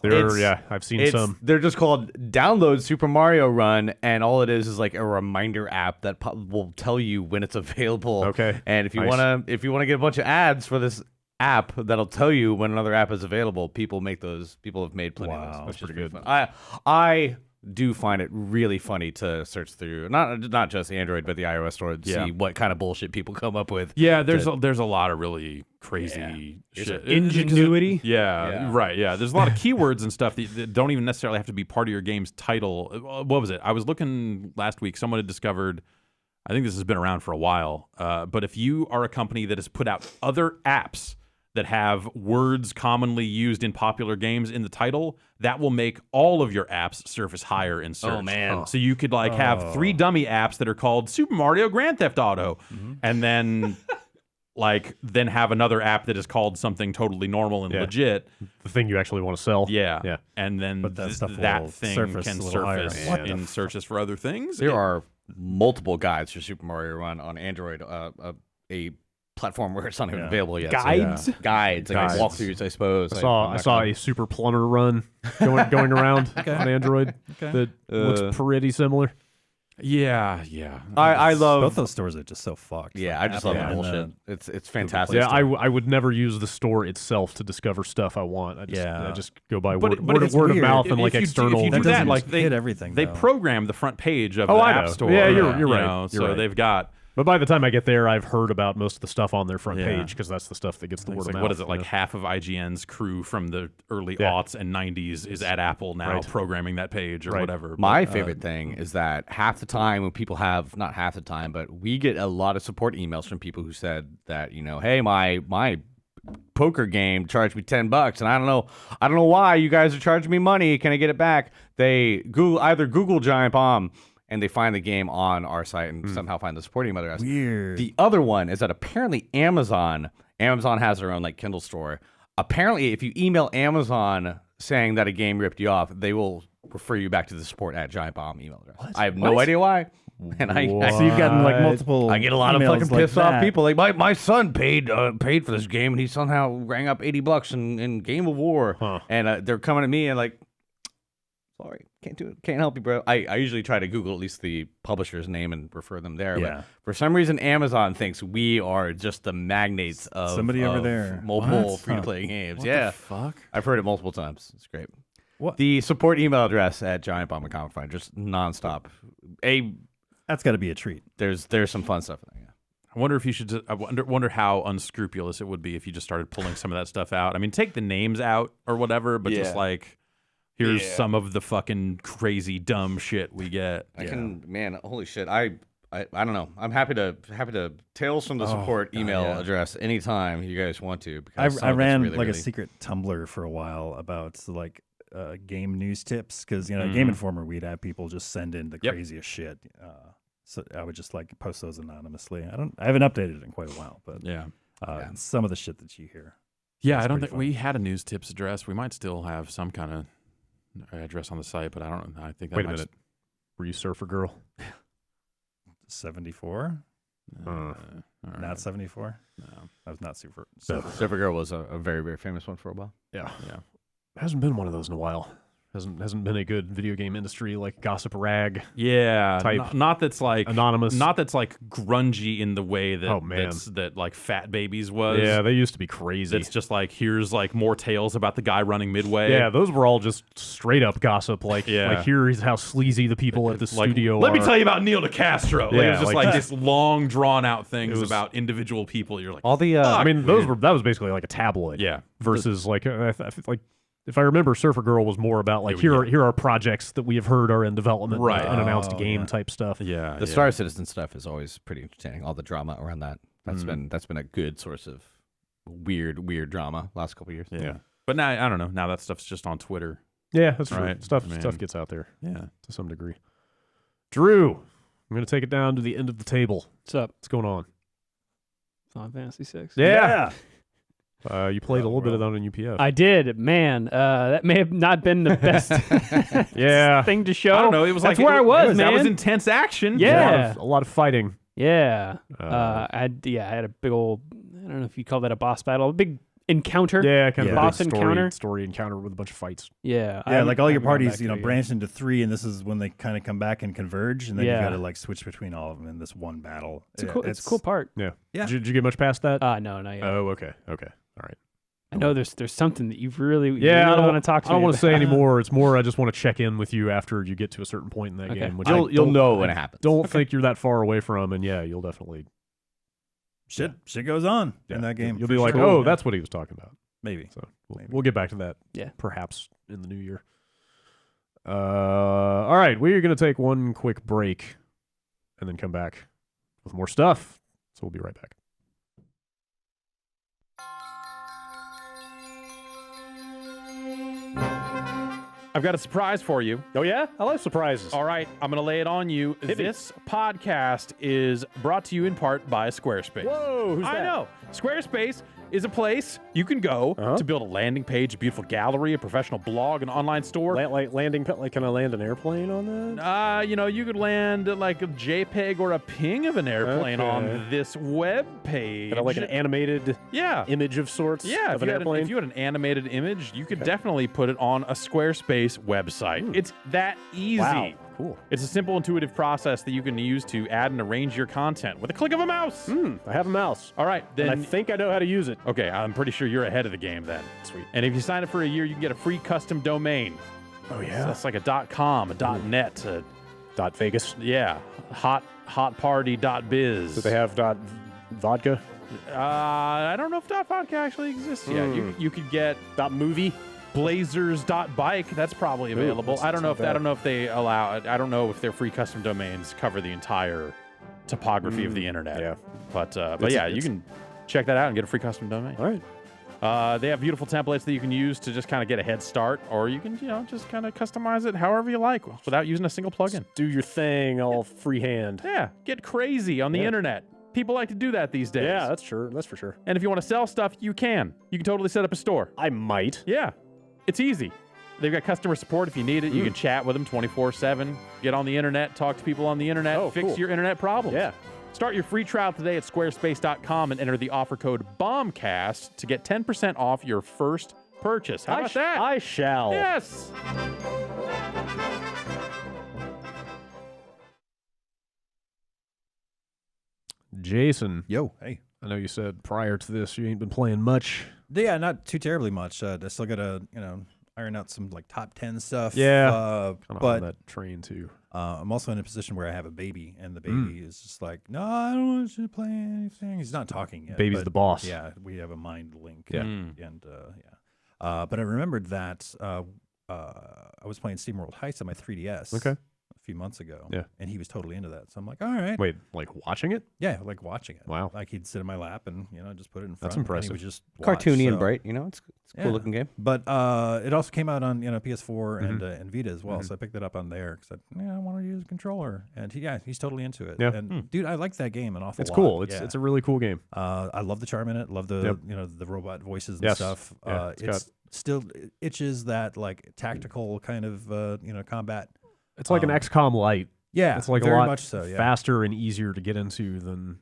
I've seen some.
They're just called Download Super Mario Run, and all it is like a reminder app that will tell you when it's available.
Okay,
and if you wanna get a bunch of ads for this app that'll tell you when another app is available, people have made plenty of those.
That's pretty good.
I do find it really funny to search through not just Android but the iOS store to see what kind of bullshit people come up with.
Yeah, there's a lot of really crazy shit.
Ingenuity.
Right. Yeah, there's a lot of keywords and stuff that don't even necessarily have to be part of your game's title. What was it? I was looking last week. Someone had discovered. I think this has been around for a while. But if you are a company that has put out other apps that have words commonly used in popular games in the title, that will make all of your apps surface higher in search.
Oh, man.
So you could have 3 dummy apps that are called Super Mario Grand Theft Auto, and then then have another app that is called something totally normal and legit.
The thing you actually want to sell.
Yeah. And then that thing can surface in searches for other things.
There are multiple guides for Super Mario Run on Android, a platform where it's not even available yet.
Guides?
So, guides, like walkthroughs, I suppose.
I saw a Super Plumber Run going around on Android that looks pretty similar.
Yeah.
I love
both those stores are just so fucked.
Yeah,
Like
I just love
Apple
that
and,
bullshit. It's fantastic.
Yeah, I would never use the store itself to discover stuff I want. I just go by
But
word
it's
of
weird.
mouth and like
If you
external.
do
That
that,
doesn't
like they
hit everything,
They
though.
program the front page of
Oh,
the
I
App
know.
Store.
Yeah, you're
you
right.
know,
You're
so
right.
they've got.
But by the time I get there, I've heard about most of the stuff on their front
Yeah.
page because that's the stuff that gets the word
It's
of
like,
mouth.
what is it?
you
Like
know?
half of IGN's crew from the early
Yeah.
aughts and 90s is at Apple now,
Right.
programming that page or
Right.
whatever.
My favorite thing is that half the time when people have, not half the time, but we get a lot of support emails from people who said that, hey, my poker game charged me $10 and I don't know why you guys are charging me money. Can I get it back? They either Google Giant Bomb and they find the game on our site and somehow find the support email address.
Weird.
The other one is that apparently Amazon has their own like Kindle store. Apparently, if you email Amazon saying that a game ripped you off, they will refer you back to the support at Giant Bomb email address. I have no idea why. And
So you've gotten like multiple.
I get a lot of
emails
fucking
like
pissed off
that.
people. Like my son paid for this game and he somehow rang up $80 in Game of War.
Huh.
And they're coming to me and like, sorry, can't do it. Can't help you, bro. I usually try to Google at least the publisher's name and refer them there.
Yeah.
But for some reason, Amazon thinks we are just the magnates of
Somebody over
of
there.
mobile
What?
free-to-play games.
What
yeah.
the fuck?
I've heard it multiple times. It's great.
What?
The support email address at Giant Bomb and Comic Find, just nonstop.
That's got to be a treat.
There's some fun stuff in there.
I wonder if you should. I wonder how unscrupulous it would be if you just started pulling some of that stuff out. I mean, take the names out or whatever, but just
Yeah.
like, here's some of the fucking crazy dumb shit we get.
Man, holy shit. I don't know. I'm happy to tales from the support email address anytime you guys want to. Because some
I
of it's
ran
really,
like
really...
a secret Tumblr for a while about like game news tips because Game Informer we'd have people just send in the craziest shit. So I would just like post those anonymously. I haven't updated it in quite a while, but some of the shit that you hear.
Yeah,
That's
I don't
pretty
think
fun.
we had a news tips address. We might still have some kind of address on the site, but I don't know. I think that
Wait a
might
minute. Were you Surfer Girl?
74?
all
Not
right.
74?
No.
I was not super.
Supergirl was a very, very famous one for a while.
Yeah.
Yeah.
Hasn't been one of those in a while. Hasn't been a good video game industry like gossip rag
Yeah,
type
not that's like
anonymous.
not that's like grungy in the way that
Oh, man.
that like Fat Babies was.
Yeah, they used to be crazy.
That's just like here's like more tales about the guy running Midway.
Yeah, those were all just straight up gossip. Like here is how sleazy the people at the studio
Let
are.
me tell you about Neil DeCastro. Like,
Yeah,
it was just
like
like
that.
this long drawn out things
was-
about individual people. You're like,
All the
I mean, that was basically like a tabloid.
yeah,
Versus like like if I remember, Surfer Girl was more about like
Yeah.
here are projects that we have heard are in development,
Right.
unannounced
Oh,
game
yeah.
type stuff.
yeah,
The Star Citizen stuff is always pretty entertaining. All the drama around that. That's been a good source of weird drama last couple of years.
yeah. But now I don't know. Now that stuff's just on Twitter.
Yeah, that's true.
Right.
Stuff
I mean-
stuff gets out there
Yeah.
to some degree. Drew, I'm gonna take it down to the end of the table.
What's up?
What's going on?
Final Fantasy 6.
Yeah. You played a little bit of that on UPF.
I did, man. That may have not been the best
yeah.
thing to show.
I don't know. It was
That's
like
where I was,
That was
man.
intense action.
Yeah.
A lot of fighting.
Yeah.
Uh,
I had a big old, I don't know if you call that a boss battle, a big encounter.
Yeah, kind of
Yeah.
a big
Boss encounter.
story encounter with a bunch of fights.
Yeah.
Yeah, like all your
I haven't gone back
parties,
to it yet.
branch into three, and this is when they kind of come back and converge, and then
Yeah.
you got to like switch between all of them in this one battle.
It's a cool part.
Yeah.
Yeah.
Did you get much past that?
No, not yet.
Oh, okay. All right.
I know there's something that you really
Yeah,
want to talk to
I don't
me
want to say
about.
anymore. It's more I just want to check in with you after you get to a certain point in that
Okay.
game. Which
You'll
I don't-
know when it happens.
Don't think you're that far away from, and yeah, you'll definitely
Shit goes on in that game.
You'll
for
be like,
sure.
oh, that's what he was talking about.
maybe.
So
Maybe.
we'll get back to that.
Yeah.
Perhaps in the new year. All right, we're gonna take one quick break, and then come back with more stuff. So we'll be right back.
I've got a surprise for you.
Oh yeah, I love surprises.
All right, I'm going to lay it on you.
Hit me.
This podcast is brought to you in part by Squarespace.
Whoa, who's
I
that?
know. Squarespace is a place you can go to build a landing page, a beautiful gallery, a professional blog, an online store.
Like landing, like can I land an airplane on that?
You could land like a JPEG or a ping of an airplane
Okay.
on this web page.
Kind of like an animated
yeah.
image of sorts.
Yeah,
of
if
an
you, had
airplane.
if you had an animated image, you could definitely put it on a Squarespace website. It's that easy.
Wow. cool.
It's a simple, intuitive process that you can use to add and arrange your content with a click of a mouse.
I have a mouse.
All right, then.
And I think I know how to use it.
Okay, I'm pretty sure you're ahead of the game then.
Sweet.
And if you sign up for a year, you can get a free custom domain.
Oh,
So
yeah.
that's like a .com, a .net,
.Vegas.
yeah, hotparty.biz.
Do they have .vodka?
I don't know if .vodka actually exists yet. You could get
.movie?
blazers.bike. That's probably available.
that's
I don't know
not
if I
bad.
don't know if they allow it. I don't know if their free custom domains cover the entire topography of the internet.
Yeah.
But yeah, you can check that out and get a free custom domain.
All right.
They have beautiful templates that you can use to just kind of get a head start, or you can, just kind of customize it however you like without using a single plugin.
Do your thing all freehand.
Yeah, get crazy on the internet. People like to do that these days.
Yeah, that's for sure.
And if you want to sell stuff, you can. You can totally set up a store.
I might.
Yeah, it's easy. They've got customer support if you need it. You can chat with them 24/7. Get on the internet, talk to people on the internet, fix
cool.
your internet problems.
Yeah.
Start your free trial today at squarespace.com and enter the offer code BOMBCAST to get 10% off your first purchase. How about that?
I shall.
Yes.
Jason,
Yo, hey.
I know you said prior to this you ain't been playing much.
Yeah, not too terribly much. I still got to, iron out some like top 10 stuff.
Yeah.
Uh,
Kind of
but
on that train too.
I'm also in a position where I have a baby, and the baby is just like, no, I don't want you to play anything. He's not talking yet.
Baby's
but
the boss.
Yeah, we have a mind link.
Yeah.
And but I remembered that I was playing SteamWorld Heist on my 3DS.
Okay.
A few months ago.
Yeah.
And he was totally into that. So I'm like, all right.
Wait, like watching it?
Yeah, like watching it.
Wow.
Like he'd sit in my lap and just put it in front.
That's
And
impressive.
he would just watch.
Cartoony and
So-
bright, it's a cool looking game.
But it also came out on PS4 and Vita as well. So I picked it up on there because I want to use a controller. And he's totally into it.
Yeah.
And dude, I like that game an awful lot.
It's cool.
Yeah.
It's a really cool game.
I love the charm in it. Love the the robot voices and
Yes.
stuff.
Yeah,
It's still itches that like tactical kind of combat.
It's like an XCOM light.
Yeah,
It's like
very
a lot
much so. Yeah.
faster and easier to get into than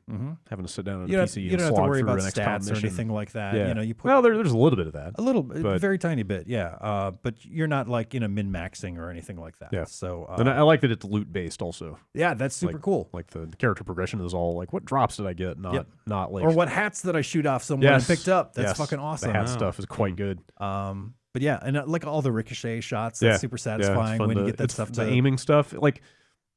having to sit down at a
You
PC
don't
and
have to
slog
worry
through
about
an XCOM
stats or
mission.
anything like that.
Yeah.
You put
Well, there's a little bit of that.
a little,
but-
very tiny bit, yeah. But you're not like min-maxing or anything like that.
Yeah.
So
And I like that it's loot based also.
yeah, that's super cool.
Like the character progression is all like, what drops did I get? Not like
Or what hats did I shoot off someone
Yes.
and picked up? That's
Yes.
fucking awesome.
The hat stuff is quite good.
But yeah, and like all the ricochet shots,
Yeah.
that's super
Yeah, it's
satisfying
fun
when you
to-
get that
it's
stuff.
The aiming stuff, like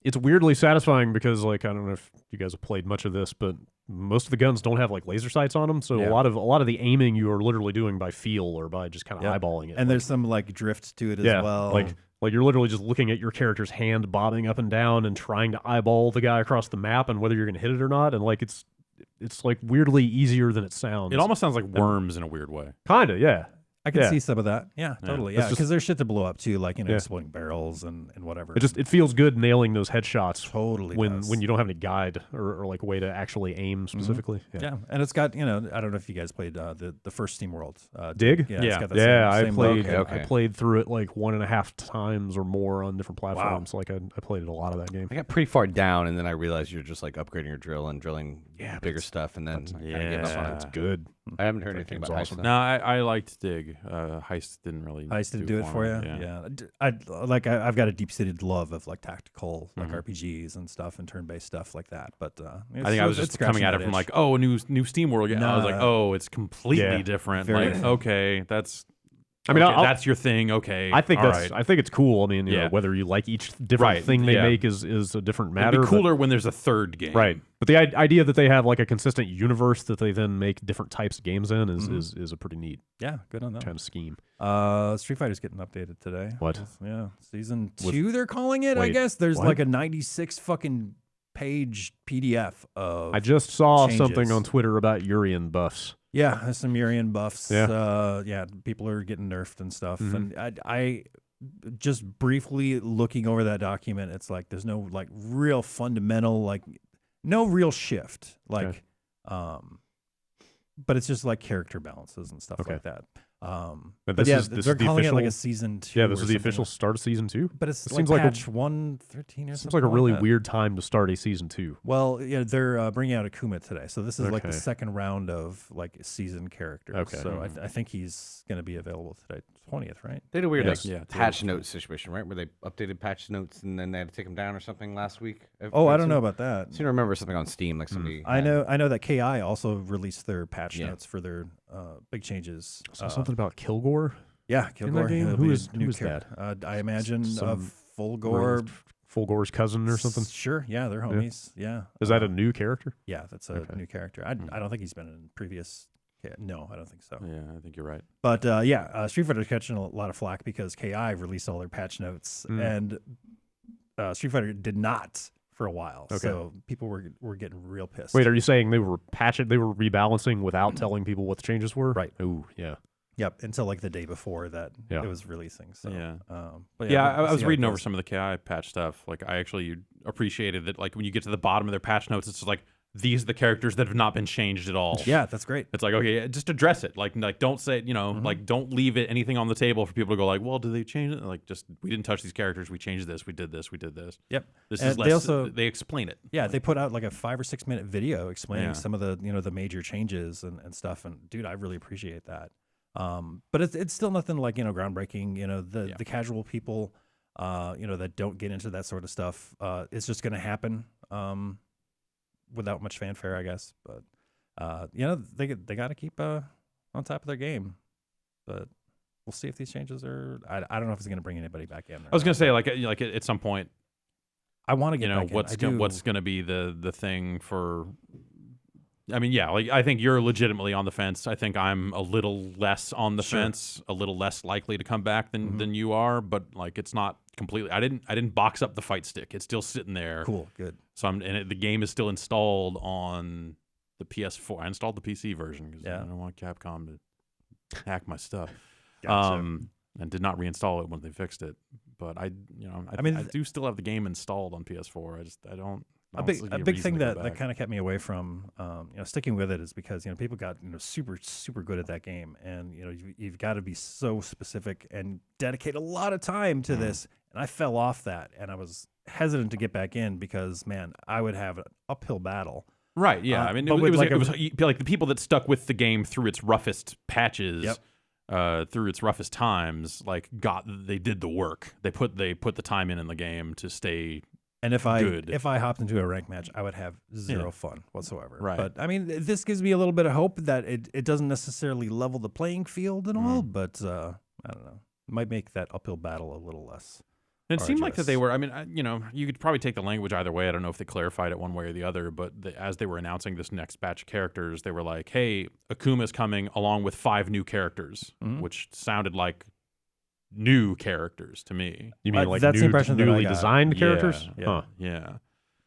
it's weirdly satisfying because like I don't know if you guys have played much of this, but most of the guns don't have like laser sights on them, so
Yeah.
a lot of the aiming you are literally doing by feel or by just kind of eyeballing it.
And there's some like drift to it as
yeah,
well.
like you're literally just looking at your character's hand bobbing up and down and trying to eyeball the guy across the map and whether you're going to hit it or not, and like it's like weirdly easier than it sounds.
It almost sounds like Worms in a weird way.
kind of, yeah.
I can
yeah.
see some of that. Yeah, totally.
It's
Yeah,
just-
because there's shit to blow up too, like
Yeah.
exploding barrels and whatever.
It feels good nailing those headshots
totally
when
does.
you don't have any guide or like a way to actually aim specifically.
Yeah, and it's got I don't know if you guys played the first SteamWorld.
Dig?
Yeah, it's got that
Yeah,
same
I played.
look.
Okay.
I played through it like 1.5 times or more on different platforms. Like I played a lot of that game.
I got pretty far down, and then I realized you're just like upgrading your drill and drilling bigger stuff, and then kinda gave up on it.
It's good.
I haven't heard anything
game's
about
awesome.
Heist.
No, I liked Dig. Heist didn't really.
Heist didn't do it for you.
me.
Yeah, I've got a deep-seated love of like tactical like
Mm-hmm.
RPGs and stuff and turn-based stuff like that. But
I think I was just coming at it from like, oh, a new SteamWorld game. I was like, oh, it's completely
Yeah.
different.
Very
Like,
different.
okay, that's.
I mean,
okay,
I'll-
that's your thing. Okay,
I think
all
that's.
right.
I think it's cool. I mean, you know,
Yeah.
whether you like each different
Right,
thing they
yeah.
make is a different
It'd
matter.
be
but-
cooler when there's a third game.
right? But the idea that they have like a consistent universe that they then make different types of games in is a pretty neat
yeah, good on them.
kind of scheme.
Street Fighter's getting updated today.
What?
Yeah, season 2 they're calling it. I
Wait,
guess there's
what?
like a 96 fucking page PDF of.
I just saw
changes.
something on Twitter about Urian buffs.
Yeah, there's some Urian buffs.
Yeah.
People are getting nerfed and stuff.
Mhm.
And I just briefly looking over that document, it's like there's no like real fundamental, like no real shift. Like,
Okay.
but it's just like character balances and stuff
Okay.
like that. But yeah, they're calling it like a season 2.
Yeah, this is the official start of season 2.
But it
seems
like
like
patch 113 or something.
Seems like a really weird time to start a season 2.
Well, yeah, they're bringing out Akuma today, so this is like the second round of like season characters.
Okay.
So I think he's going to be available today, 20th, right?
They had a weird patch note situation, right? Where they updated patch notes and then they had to take them down or something last week.
I don't know about that.
I seem to remember something on Steam, like somebody.
I know that KI also released their patch notes for their big changes.
Something about Kilgore.
Yeah, Kilgore.
Who is that?
I imagine
Fulgore's cousin or something.
Sure, yeah, they're homies. Yeah.
Is that a new character?
Yeah, that's a new character. I don't think he's been in previous. No, I don't think so.
Yeah, I think you're right.
But Street Fighter's catching a lot of flack because KI released all their patch notes, and Street Fighter did not for a while.
Okay.
So people were getting real pissed.
Wait, are you saying they were rebalancing without telling people what the changes were?
Right.
Ooh, yeah.
Yep, until like the day before that it was releasing. So
I was reading over some of the KI patch stuff. Like I actually appreciated that. Like when you get to the bottom of their patch notes, it's just like these are the characters that have not been changed at all.
Yeah, that's great.
It's like, okay, just address it. Like don't say, like don't leave it anything on the table for people to go like, well, did they change it? Like just we didn't touch these characters. We changed this. We did this. We did this.
Yep.
This is less. They explain it.
Yeah, they put out like a 5 or 6 minute video explaining some of the the major changes and stuff. And dude, I really appreciate that. But it's still nothing like groundbreaking. The casual people, that don't get into that sort of stuff. It's just going to happen without much fanfare, I guess. But they got to keep on top of their game. But we'll see if these changes are. I don't know if it's going to bring anybody back in.
I was going to say like at some point,
I want to get back in.
What's going to be the thing for. I mean, yeah, like I think you're legitimately on the fence. I think I'm a little less on the fence, a little less likely to come back than you are. But like, it's not completely. I didn't box up the fight stick. It's still sitting there.
Cool, good.
So the game is still installed on the PS4. I installed the PC version because I don't want Capcom to hack my stuff.
Gotcha.
And did not reinstall it when they fixed it. But I do still have the game installed on PS4. I don't.
A big thing that kind of kept me away from sticking with it is because people got super good at that game, and you've got to be so specific and dedicate a lot of time to this, and I fell off that, and I was hesitant to get back in because man, I would have an uphill battle.
Right, yeah. I mean, it was like the people that stuck with the game through its roughest patches, through its roughest times, like they did the work. They put the time in the game to stay.
And if I hopped into a ranked match, I would have zero fun whatsoever.
Right.
But I mean, this gives me a little bit of hope that it doesn't necessarily level the playing field and all, but I don't know. It might make that uphill battle a little less.
And it seemed like that they were. I mean, you could probably take the language either way. I don't know if they clarified it one way or the other, but as they were announcing this next batch of characters, they were like, "Hey, Akuma's coming along with 5 new characters," which sounded like new characters to me.
You mean like
that's the impression that
newly designed characters?
Yeah.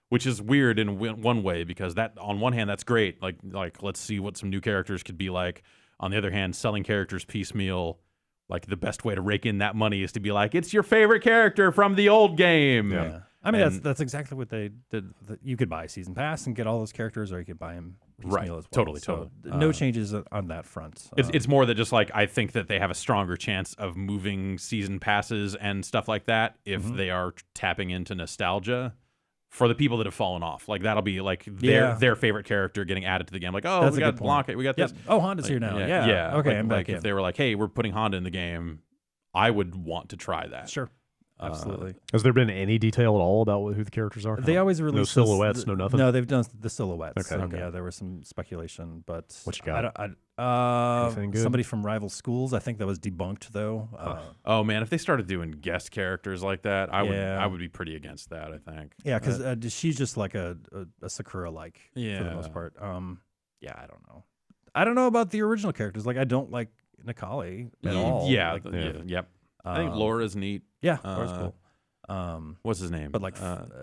Which is weird in one way because that on one hand that's great. Like let's see what some new characters could be like. On the other hand, selling characters piecemeal, like the best way to rake in that money is to be like, it's your favorite character from the old game.
Yeah. I mean, that's exactly what they did. You could buy a season pass and get all those characters, or you could buy them piecemeal as well.
Totally.
No changes on that front.
It's more that just like I think that they have a stronger chance of moving season passes and stuff like that if they are tapping into nostalgia for the people that have fallen off. Like that'll be like their favorite character getting added to the game. Like, oh, we got Blanca, we got this.
Oh, Honda's here now. Yeah. Okay, I'm back in.
If they were like, hey, we're putting Honda in the game, I would want to try that.
Sure. Absolutely.
Has there been any detail at all about who the characters are?
They always release
no silhouettes, no nothing.
No, they've done the silhouettes.
Okay.
Yeah, there was some speculation, but
what you got?
Anything good? Somebody from rival schools. I think that was debunked though.
Oh man, if they started doing guest characters like that, I would be pretty against that. I think.
Yeah, because she's just like a Sakura like for the most part. Yeah, I don't know. I don't know about the original characters. Like I don't like Nikali at all.
Yeah. Yep. I think Laura's neat.
Yeah, Laura's cool.
What's his name?
But like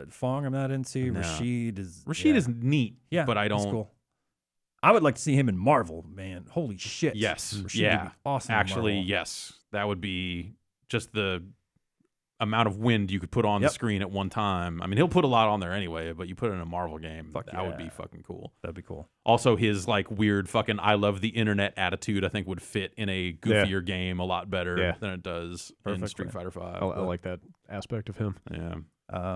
Fong, I'm not into. No. Rashid
is neat.
Yeah,
but I don't.
He's cool. I would like to see him in Marvel, man. Holy shit.
Yes.
Rashid would be awesome.
Actually, yes. That would be just the amount of wind you could put on the screen at one time. I mean, he'll put a lot on there anyway, but you put it in a Marvel game, that would be fucking cool.
That'd be cool.
Also, his like weird fucking I love the internet attitude, I think would fit in a goofier game a lot better than it does in Street Fighter V.
I like that aspect of him.
Yeah.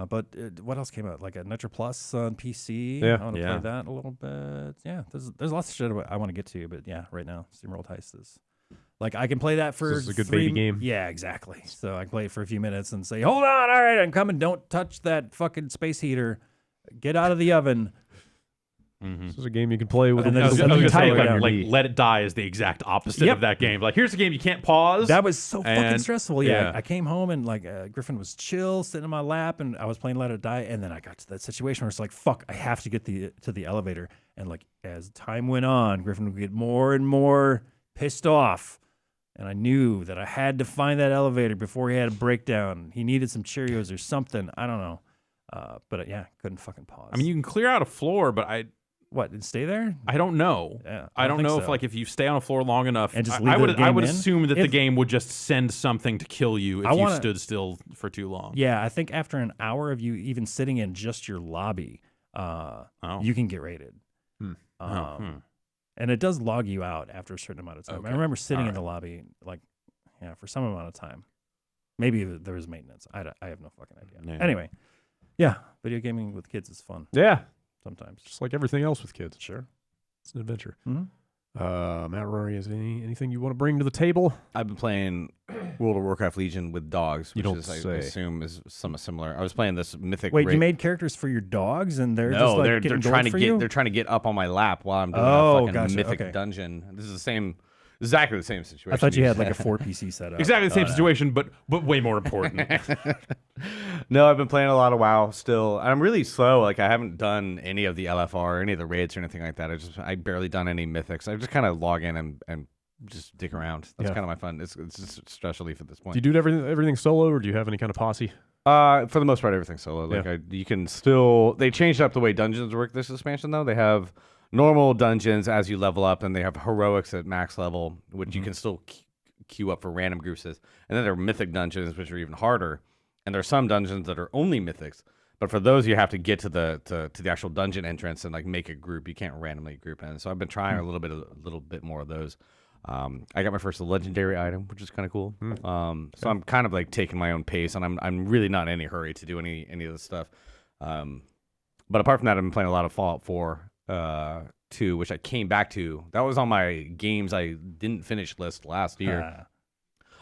But what else came out? Like a Nitro Plus on PC.
Yeah.
I want to play that a little bit. Yeah, there's lots of shit I want to get to, but yeah, right now SteamWorld Heist is like I can play that for
this is a good baby game.
Yeah, exactly. So I can play it for a few minutes and say, "Hold on, all right, I'm coming. Don't touch that fucking space heater. Get out of the oven."
This is a game you can play with
And
a
then just-
little
just
type
like-
on your
like
knee.
Let It Die is the exact opposite of that game. Like, here's a game you can't pause.
That was so fucking
And-
stressful. Yeah.
yeah.
I came home and like Griffin was chill, sitting in my lap, and I was playing Let It Die, and then I got to that situation where it's like, fuck, I have to get to the elevator. And like as time went on, Griffin would get more and more pissed off. And I knew that I had to find that elevator before he had a breakdown. He needed some Cheerios or something. I don't know. But yeah, couldn't fucking pause.
I mean, you can clear out a floor, but
what? And stay there?
I don't know.
Yeah,
I don't
think
know
so.
if like if you stay on a floor long enough,
And just
I
leave the
would
game in?
assume that the
If-
game would just send something to kill you if you stood still for too long.
Yeah, I think after an hour of you even sitting in just your lobby, you can get rated. And it does log you out after a certain amount of time. I remember sitting in the lobby, like, for some amount of time. Maybe there was maintenance. I have no fucking idea.
Yeah.
Anyway, yeah, video gaming with kids is fun
Yeah,
sometimes.
just like everything else with kids.
Sure.
It's an adventure.
Mm-hmm.
Matt Rory, is anything you want to bring to the table?
I've been playing World of Warcraft Legion with dogs,
You
which
don't
is, I
say.
assume is somewhat similar. I was playing this mythic.
Wait, you made characters for your dogs, and they're just like
they're
getting
trying to
gold for
get
you?
they're trying to get up on my lap while I'm doing
Oh,
a fucking
gotcha,
mythic
okay.
dungeon. This is exactly the same situation.
I thought you had like a 4 PC setup.
Exactly the same situation, but way more important.
No, I've been playing a lot of WoW still. I'm really slow. Like I haven't done any of the LFR, or any of the raids or anything like that. I barely done any mythics. I just kind of log in and just dick around. That's kind of my fun. It's just stress relief at this point.
Do you do everything solo, or do you have any kind of posse?
For the most part, everything's solo. Like you can still. They changed up the way dungeons work this expansion though. They have normal dungeons as you level up, and they have heroics at max level, which you can still queue up for random groups. And then there are mythic dungeons, which are even harder. And there are some dungeons that are only mythics, but for those you have to get to the actual dungeon entrance and like make a group. You can't randomly group in. So I've been trying a little bit more of those. I got my first legendary item, which is kind of cool. So I'm kind of like taking my own pace, and I'm really not in any hurry to do any of this stuff. But apart from that, I've been playing a lot of Fallout 4 2, which I came back to. That was on my games I didn't finish list last year.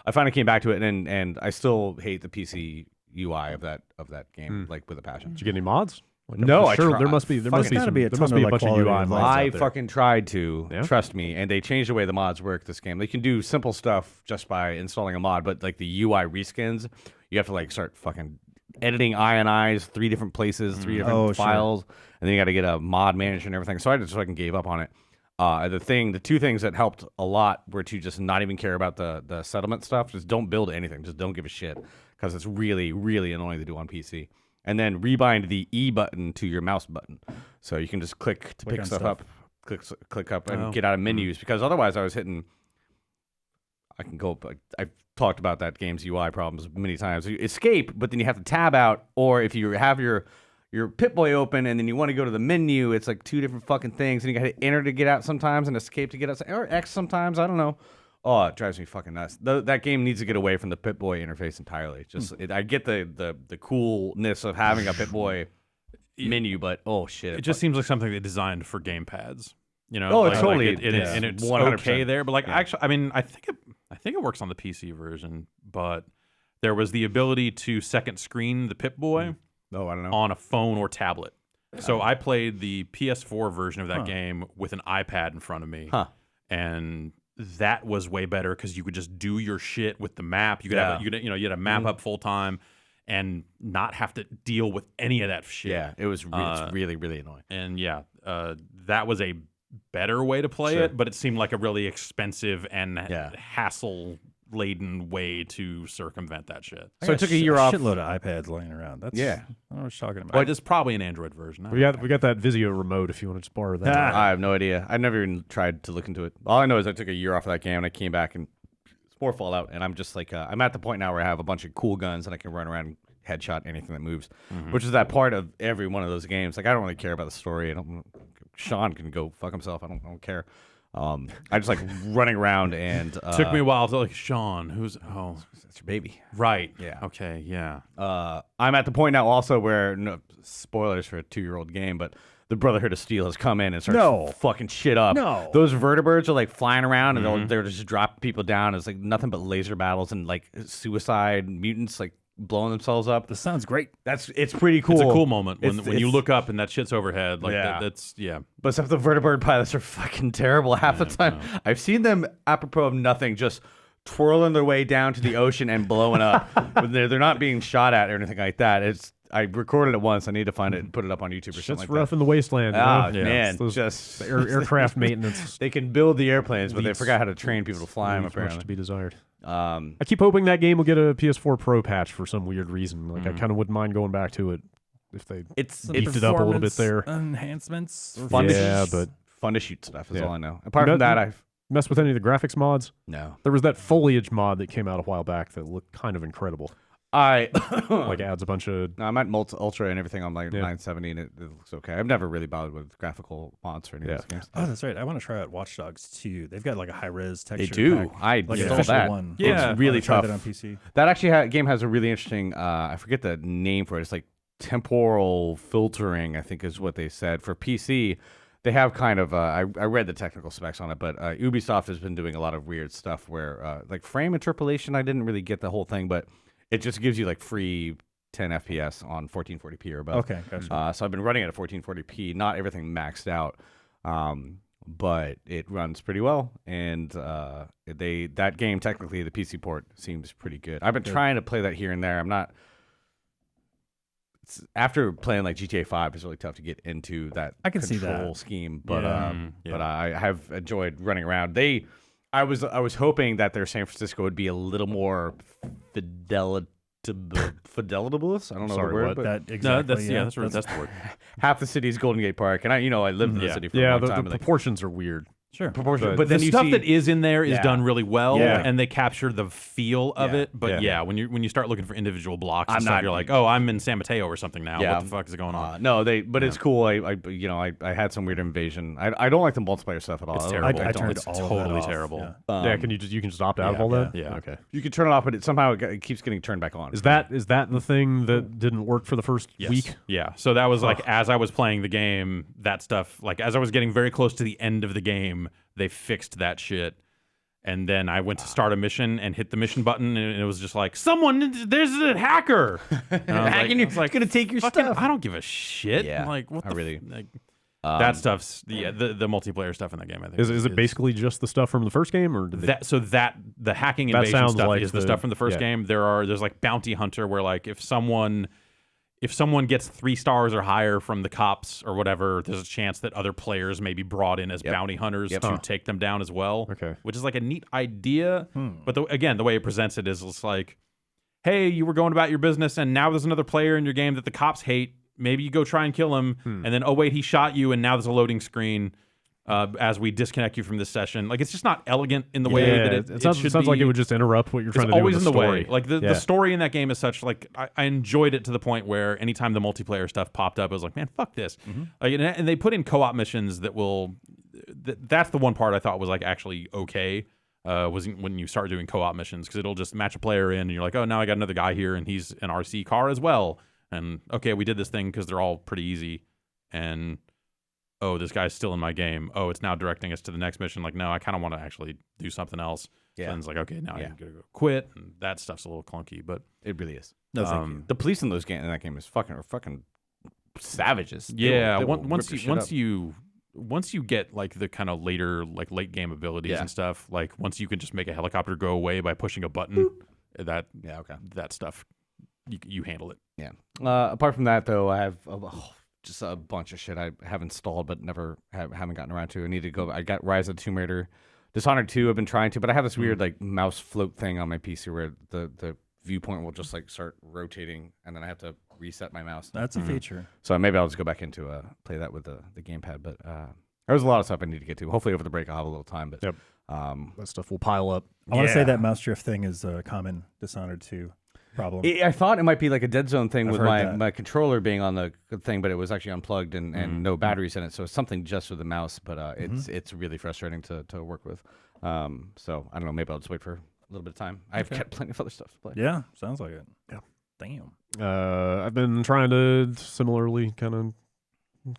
I finally came back to it, and I still hate the PC UI of that game, like with a passion.
Did you get any mods? Like,
No,
I'm sure
I
there must be
gotta
some,
be a
there
ton
must
of,
be a
like,
bunch of
quality
UI
of
mods.
life.
I
out there.
fucking tried to,
Yeah?
trust me, and they changed the way the mods work this game. They can do simple stuff just by installing a mod, but like the UI reskins, you have to like start fucking editing INIs 3 different places, 3 different files, and then you got to get a mod manager and everything. So I just fucking gave up on it. The 2 things that helped a lot were to just not even care about the settlement stuff. Just don't build anything. Just don't give a shit, because it's really, really annoying to do on PC. And then rebind the E button to your mouse button, so you can just click to pick
on
stuff
stuff.
up, click up, and get out of menus. Because otherwise, I was hitting. I can go. I've talked about that game's UI problems many times. You escape, but then you have to tab out, or if you have your Pip-Boy open and then you want to go to the menu, it's like 2 different fucking things, and you got to hit enter to get out sometimes, and escape to get out, or X sometimes. I don't know. Oh, it drives me fucking nuts. That game needs to get away from the Pip-Boy interface entirely. Just I get the coolness of having a Pip-Boy menu, but oh shit,
It just seems like something they designed for gamepads. You know,
Oh,
like,
totally.
and it's
100%.
okay there. But like, actually, I mean, I think it works on the PC version. But there was the ability to second screen the Pip-Boy
Oh, I don't know.
on a phone or tablet. So I played the PS4 version of that game with an iPad in front of me, and that was way better because you could just do your shit with the map. You could have you had a map up full time and not have to deal with any of that shit.
Yeah, it's really, really annoying.
And that was a better way to play it, but it seemed like a really expensive and hassle-laden way to circumvent that shit.
So I took a year off.
Shitload of iPads laying around. That's I don't know what you're talking about.
Well, there's probably an Android version.
We got that Vizio remote if you want to just borrow that.
I have no idea. I never even tried to look into it. All I know is I took a year off of that game, and I came back and It's more Fallout, and I'm just like I'm at the point now where I have a bunch of cool guns and I can run around and headshot anything that moves, which is that part of every one of those games. Like I don't really care about the story. Sean can go fuck himself. I don't care. I just like running around and
took me a while to like Sean, who's
that's your baby,
right?
Yeah.
Okay. Yeah.
I'm at the point now also where no spoilers for a 2-year-old game, but the Brotherhood of Steel has come in and starts fucking shit up.
No.
Those vertibirds are like flying around and they're just dropping people down. It's like nothing but laser battles and like suicide mutants like blowing themselves up.
This sounds great.
It's pretty cool.
It's a cool moment when you look up and that shit's overhead. Like that's
But some of the vertibird pilots are fucking terrible half the time. No. I've seen them apropos of nothing just twirling their way down to the ocean and blowing up. They're not being shot at or anything like that. I recorded it once. I need to find it and put it up on YouTube or something like that.
It's rough in the wasteland.
Man,
just aircraft maintenance.
They can build the airplanes, but they forgot how to train people to fly them. Apparently,
much to be desired. I keep hoping that game will get a PS4 Pro patch for some weird reason. Like I kind of wouldn't mind going back to it if they beefed it up a little bit there.
Enhancements.
Fun
to
shoot stuff is all I know. Apart from that, I've
messed with any of the graphics mods.
No.
There was that foliage mod that came out a while back that looked kind of incredible. Like adds a bunch of.
No, I'm at Ultra and everything on like 970, and it looks okay. I've never really bothered with graphical mods or any of those games.
Oh, that's right. I want to try out Watch Dogs 2. They've got like a high res texture.
They do.
Pack,
I
like
installed that.
One.
Yeah, it's really tough.
That on PC.
That actually game has a really interesting. I forget the name for it. It's like temporal filtering, I think is what they said for PC. They have kind of. I read the technical specs on it, but Ubisoft has been doing a lot of weird stuff where like frame interpolation. I didn't really get the whole thing, but it just gives you like free 10 FPS on 1440p or above.
Okay, gotcha.
So I've been running it at 1440p. Not everything maxed out, but it runs pretty well. And that game technically the PC port seems pretty good. I've been trying to play that here and there. I'm not. After playing like GTA 5, it's really tough to get into that
I can
control
see that.
scheme. But but I have enjoyed running around. I was hoping that their San Francisco would be a little more fidelitable. I don't know the word, but
that exactly.
That's the word.
Half the city's Golden Gate Park, and I lived in the city for a long time.
The proportions are weird.
Sure,
proportion.
But
then
the stuff that is in there is done really well,
Yeah.
and they capture the feel of it. But when you start looking for individual blocks, and
I'm
stuff,
not-
you're like, oh, I'm in San Mateo or something now.
Yeah.
What the fuck is going on?
No, but it's cool. I had some weird invasion. I don't like the multiplayer stuff at all.
It's terrible.
I turned
It's
all of that
totally
off.
terrible.
Yeah.
You can just opt out of all that.
Yeah.
Okay.
You can turn it off, but somehow it keeps getting turned back on.
Is that the thing that didn't work for the first week?
Yeah. So that was like as I was playing the game, that stuff. Like as I was getting very close to the end of the game, they fixed that shit. And then I went to start a mission and hit the mission button, and it was just like, there's a hacker.
Hacking you. It's like, gonna take your stuff.
I don't give a shit.
Yeah.
Like, what
I really.
That stuff's the multiplayer stuff in that game. I think
Is it basically just the stuff from the first game, or
the hacking
That
invasion
sounds
stuff
like
is the stuff from the first game. There's like bounty hunter where like if someone gets 3 stars or higher from the cops or whatever, there's a chance that other players may be brought in as bounty hunters to take them down as well.
Okay.
Which is like a neat idea. But the way it presents it is it's like, hey, you were going about your business and now there's another player in your game that the cops hate. Maybe you go try and kill him. And then, oh, wait, he shot you and now there's a loading screen as we disconnect you from this session. Like, it's just not elegant in the way that it
sounds
should
like
be.
it would just interrupt what you're trying to do.
Always
with
in the
story.
way. Like the story in that game is such. Like I enjoyed it to the point where anytime the multiplayer stuff popped up, I was like, man, fuck this. Like, and they put in co-op missions that will. That's the one part I thought was like actually okay. Was when you start doing co-op missions because it'll just match a player in and you're like, oh, now I got another guy here and he's an RC car as well. And okay, we did this thing because they're all pretty easy. And oh, this guy's still in my game. Oh, it's now directing us to the next mission. Like, no, I kind of want to actually do something else.
Yeah.
And it's like, okay, now I gotta go quit. And that stuff's a little clunky, but
It really is.
No, thank you.
The police in that game is fucking savages.
yeah.
They will
Once
rip your shit up.
once you get like the kind of like late game abilities and stuff, like once you can just make a helicopter go away by pushing a button, that stuff you handle it.
Yeah. Apart from that, though, I have just a bunch of shit I have installed but never haven't gotten around to. I need to go. I got Rise of the Tomb Raider, Dishonored 2. I've been trying to, but I have this weird like mouse float thing on my PC where the viewpoint will just like start rotating, and then I have to reset my mouse.
That's a feature.
So maybe I'll just go back into play that with the gamepad. But There's a lot of stuff I need to get to. Hopefully over the break I'll have a little time, but
that stuff will pile up.
I want to say that mouse drift thing is a common Dishonored 2 problem.
I thought it might be like a dead zone thing
I've
with
heard
my controller being on the thing, but it was actually unplugged and no batteries in it, so it's something just with the mouse. But it's really frustrating to work with. So I don't know. Maybe I'll just wait for a little bit of time. I've got plenty of other stuff to play.
Yeah, sounds like it.
Yeah.
Damn.
I've been trying to similarly kind of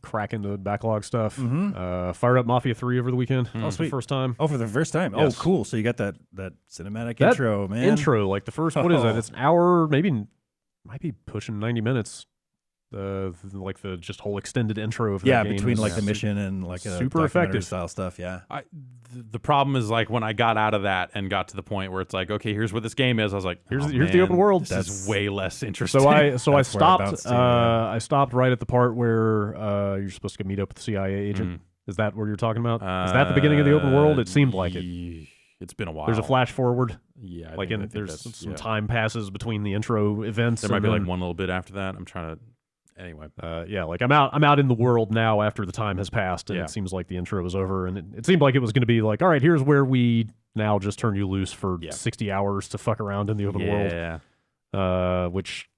crack into backlog stuff. Fired up Mafia 3 over the weekend.
Oh, sweet.
The first time.
Oh, for the first time.
Yes.
Oh, cool. So you got that cinematic
That
intro, man.
Intro, like the first, what is that? It's an hour, might be pushing 90 minutes. The just whole extended intro of that game
between
is
like the mission and like a
super effective
style stuff. Yeah.
The problem is like when I got out of that and got to the point where it's like, okay, here's what this game is. I was like,
here's
oh,
the
man,
open world.
This is way less interesting.
So I
That's where it
stopped.
bounced to, yeah.
I stopped right at the part where you're supposed to meet up with the CIA agent. Is that what you're talking about? Is that the beginning of the open world? It seemed like it.
It's been a while.
There's a flash forward.
Yeah,
like there's some time passes between the intro events.
There might be like one little bit after that. I'm trying to. Anyway,
like I'm out in the world now after the time has passed, and it seems like the intro was over, and it seemed like it was going to be like, all right, here's where we now just turn you loose for 60 hours to fuck around in the open world. Which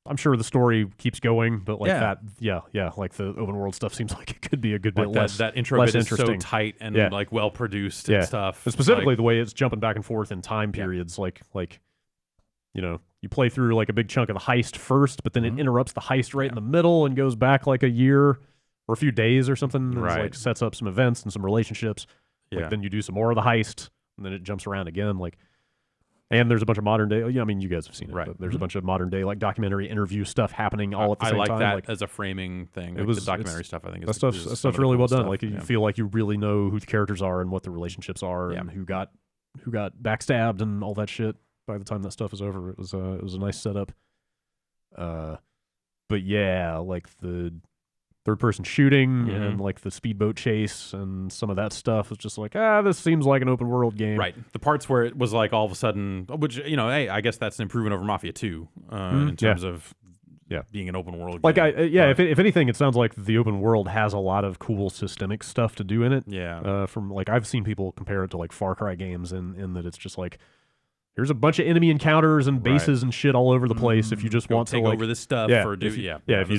I'm sure the story keeps going, but like like the open world stuff seems like it could be a good bit less.
That intro
less
bit is
interesting.
so tight and like well produced and stuff.
And specifically the way it's jumping back and forth in time periods, like you play through like a big chunk of the heist first, but then it interrupts the heist right in the middle and goes back like a year or a few days or something. And like sets up some events and some relationships. Like, then you do some more of the heist, and then it jumps around again. Like, and there's a bunch of modern day. I mean, you guys have seen it. Right. But there's a bunch of modern day like documentary interview stuff happening all at the same time.
I like that
like,
as a framing thing.
It
was the documentary stuff. I think
that stuff's really well done. Like you feel like you really know who the characters are and what the relationships are and who got backstabbed and all that shit. By the time that stuff is over, it was a nice setup. But yeah, like the third-person shooting and like the speedboat chase and some of that stuff was just like, this seems like an open-world game.
Right. The parts where it was like all of a sudden, which hey, I guess that's an improvement over Mafia 2 in terms of being an open-world
like
game.
If anything, it sounds like the open world has a lot of cool systemic stuff to do in it.
Yeah.
From like I've seen people compare it to like Far Cry games in that it's just like, here's a bunch of enemy encounters and bases and shit all over the place. If you just want to
take
like,
over this stuff,
if you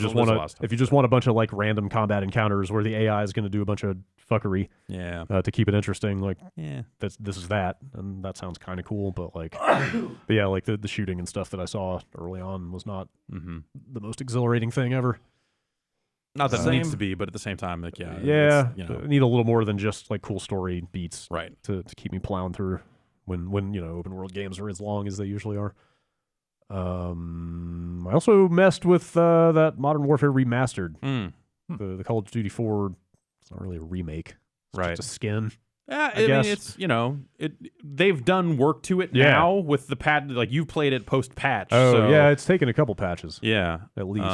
just want a bunch of like random combat encounters where the AI is going to do a bunch of fuckery, to keep it interesting, like this is that, and that sounds kind of cool. But like, like the shooting and stuff that I saw early on was not the most exhilarating thing ever.
Not that it needs to be, but at the same time, like
I need a little more than just like cool story beats, to keep me plowing through. When open world games are as long as they usually are. I also messed with that Modern Warfare Remastered. The Call of Duty 4. It's not really a remake. It's just a skin.
Yeah, I mean, it's they've done work to it now with the patch. Like you've played it post patch.
Oh
so,
yeah, it's taken a couple patches.
Yeah,
at least.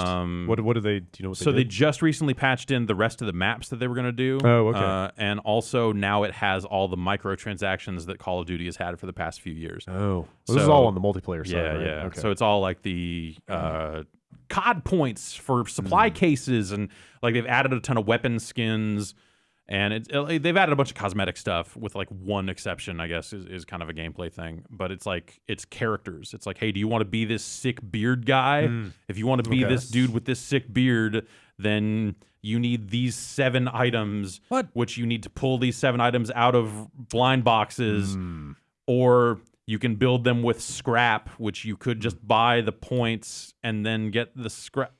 What did they? Do you know what they
so
did?
they just recently patched in the rest of the maps that they were going to do.
Oh, okay.
And also now it has all the microtransactions that Call of Duty has had for the past few years.
Oh, this is all on the multiplayer side.
Yeah,
right?
yeah.
Okay.
So it's all like the COD points for supply cases, and like they've added a ton of weapon skins. And they've added a bunch of cosmetic stuff with like one exception, I guess, is kind of a gameplay thing. But it's like, it's characters. It's like, hey, do you want to be this sick beard guy? If you want to be this dude with this sick beard, then you need these 7 items, which you need to pull these 7 items out of blind boxes, or you can build them with scrap, which you could just buy the points and then get the scrap.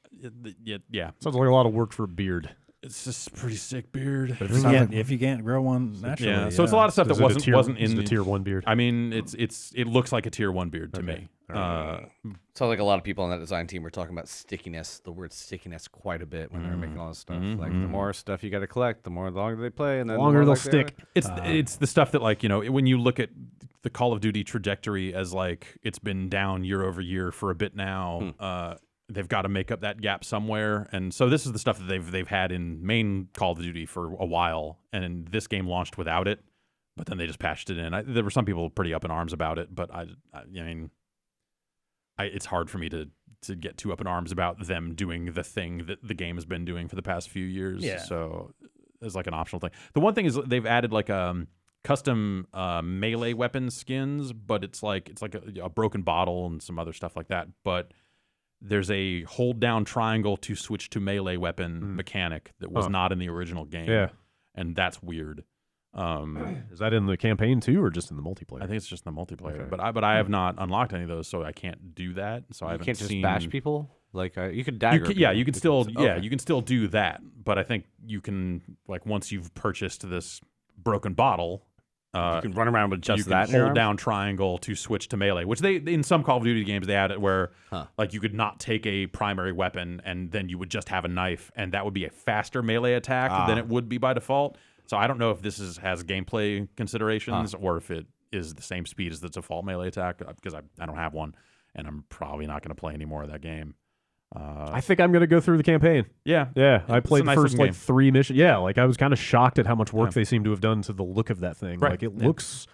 Yeah.
Sounds like a lot of work for a beard.
It's just a pretty sick beard.
If you can't grow one naturally,
so it's a lot of stuff that wasn't in
the tier 1 beard.
I mean, it looks like a tier 1 beard to me.
Sounds like a lot of people on that design team were talking about stickiness, the word stickiness, quite a bit when they were making all this stuff. Like the more stuff you got to collect, the longer they play, and then
the longer they'll
like
stick.
It's the stuff that like when you look at the Call of Duty trajectory as like it's been down year over year for a bit now. They've got to make up that gap somewhere, and so this is the stuff that they've had in main Call of Duty for a while, and this game launched without it, but then they just patched it in. There were some people pretty up in arms about it, but I mean, it's hard for me to get too up in arms about them doing the thing that the game has been doing for the past few years.
Yeah.
So as like an optional thing. The one thing is they've added like custom melee weapon skins, but it's like a broken bottle and some other stuff like that. But there's a hold down triangle to switch to melee weapon mechanic that was not in the original game.
Yeah,
and that's weird.
Is that in the campaign too, or just in the multiplayer?
I think it's just in the multiplayer. Okay. But I have not unlocked any of those, so I can't do that. So I haven't
can't just
seen...
bash people. Like you could dagger.
You can still you can still do that. But I think you can like once you've purchased this broken bottle,
you can run around with just
you
that.
Can hold down triangle to switch to melee, which they in some Call of Duty games they had it where like you could not take a primary weapon and then you would just have a knife, and that would be a faster melee attack than it would be by default. So I don't know if this has gameplay considerations or if it is the same speed as the default melee attack, because I don't have one, and I'm probably not going to play any more of that game.
I think I'm going to go through the campaign.
Yeah.
I played the first like 3 missions. Yeah, like I was kind of shocked at how much work they seem to have done to the look of that thing.
Right.
Like it looks...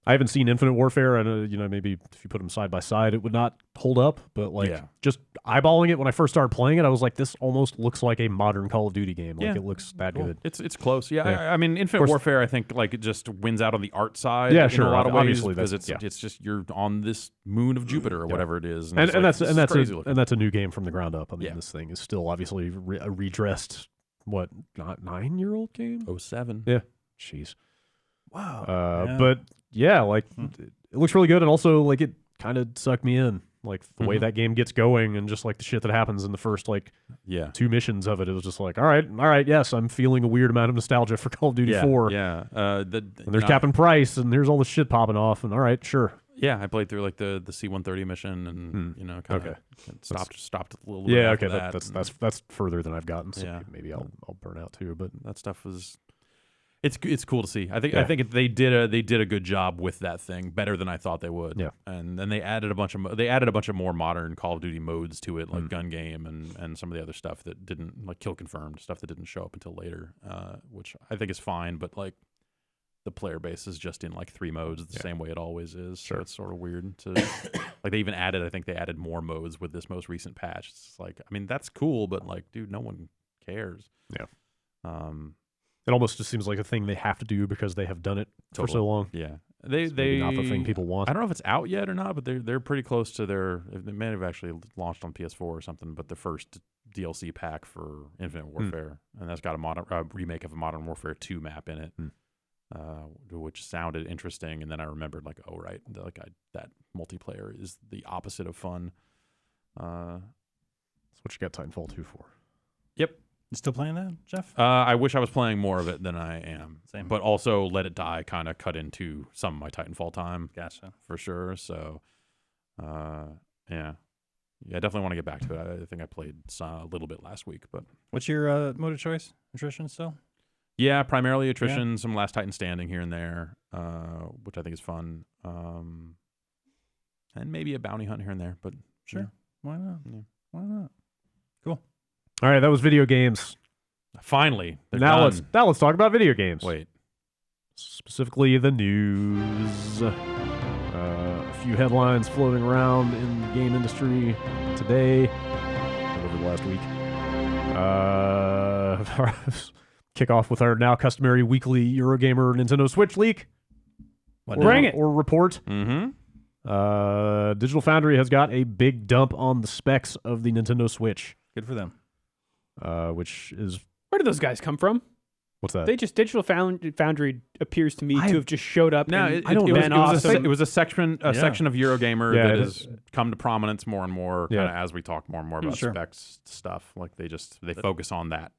I haven't seen Infinite Warfare. I know, maybe if you put them side by side, it would not hold up. But like, just eyeballing it when I first started playing it, I was like, this almost looks like a modern Call of Duty game. Like it looks that good.
It's close. Yeah. I mean, Infinite Warfare, I think like it just wins out on the art side.
Yeah,
in a lot of ways,
obviously,
because it's just you're on this moon of Jupiter or whatever it is,
and that's a new game from the ground up. I mean, this thing is still obviously a redressed 9-year-old game.
07.
Yeah. Jeez.
Wow.
But yeah, like it looks really good, and also like it kind of sucked me in, like the way that game gets going, and just like the shit that happens in the first 2 missions of it. It was just like, all right, yes, I'm feeling a weird amount of nostalgia for Call of Duty 4.
Yeah,
and there's Captain Price, and here's all this shit popping off, and all right, sure.
Yeah, I played through like the C-130 mission, and kind of stopped a little bit.
Yeah, okay,
that,
that's further than I've gotten. So
yeah,
maybe I'll burn out too. But
that stuff was. It's cool to see. I think they did a good job with that thing, better than I thought they would.
Yeah,
and then they added a bunch of more modern Call of Duty modes to it, like gun game and some of the other stuff that didn't, like kill confirmed stuff that didn't show up until later, which I think is fine. But like the player base is just in like 3 modes the same way it always is.
Sure,
so it's sort of weird to like they even added. I think they added more modes with this most recent patch. It's like, I mean, that's cool, but like, dude, no one cares.
Yeah. It almost just seems like a thing they have to do because they have done it for so long.
Yeah,
it's not the thing people want.
I don't know if it's out yet or not, but they're pretty close to they may have actually launched on PS4 or something. But the first DLC pack for Infinite Warfare, and that's got a remake of a Modern Warfare 2 map in it, which sounded interesting. And then I remembered like, oh right, that multiplayer is the opposite of fun.
That's what you got Titanfall 2 for.
Yep.
You still playing that, Jeff?
I wish I was playing more of it than I am.
Same.
But also Let It Die kind of cut into some of my Titanfall time.
Gotcha.
For sure. So, yeah, definitely want to get back to it. I think I played a little bit last week. But
what's your mode of choice? Attrition still?
Yeah, primarily attrition, some Last Titan Standing here and there, which I think is fun. And maybe a bounty hunt here and there, but
sure.
Yeah.
Why not?
Yeah.
Why not? Cool.
All right, that was video games.
Finally,
now let's talk about video games.
Wait,
specifically the news. A few headlines floating around in the game industry today, over the last week. Kick off with our now customary weekly Eurogamer Nintendo Switch leak.
Bring it
or report.
Mm-hmm.
Digital Foundry has got a big dump on the specs of the Nintendo Switch.
Good for them.
Which is...
Where did those guys come from?
What's that?
They just Digital Foundry appears to me to have just showed up.
No,
it
was a section of Eurogamer that has come to prominence more and more kind of as we talk more and more about specs stuff. Like they focus on that.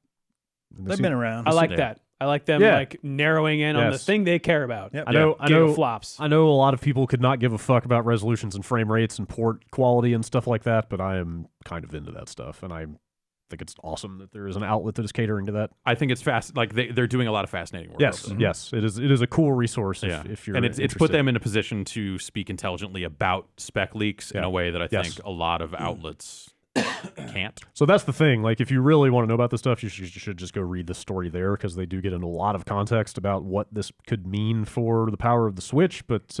They've been around.
I like that. I like them like narrowing in on the thing they care about.
Yep.
I know
flops.
I know a lot of people could not give a fuck about resolutions and frame rates and port quality and stuff like that, but I am kind of into that stuff, and I think it's awesome that there is an outlet that is catering to that.
I think it's fast. Like they're doing a lot of fascinating work.
Yes, it is a cool resource. If you're
it's put them in a position to speak intelligently about spec leaks in a way that I think a lot of outlets can't.
So that's the thing. Like, if you really want to know about this stuff, you should just go read the story there, because they do get into a lot of context about what this could mean for the power of the Switch. But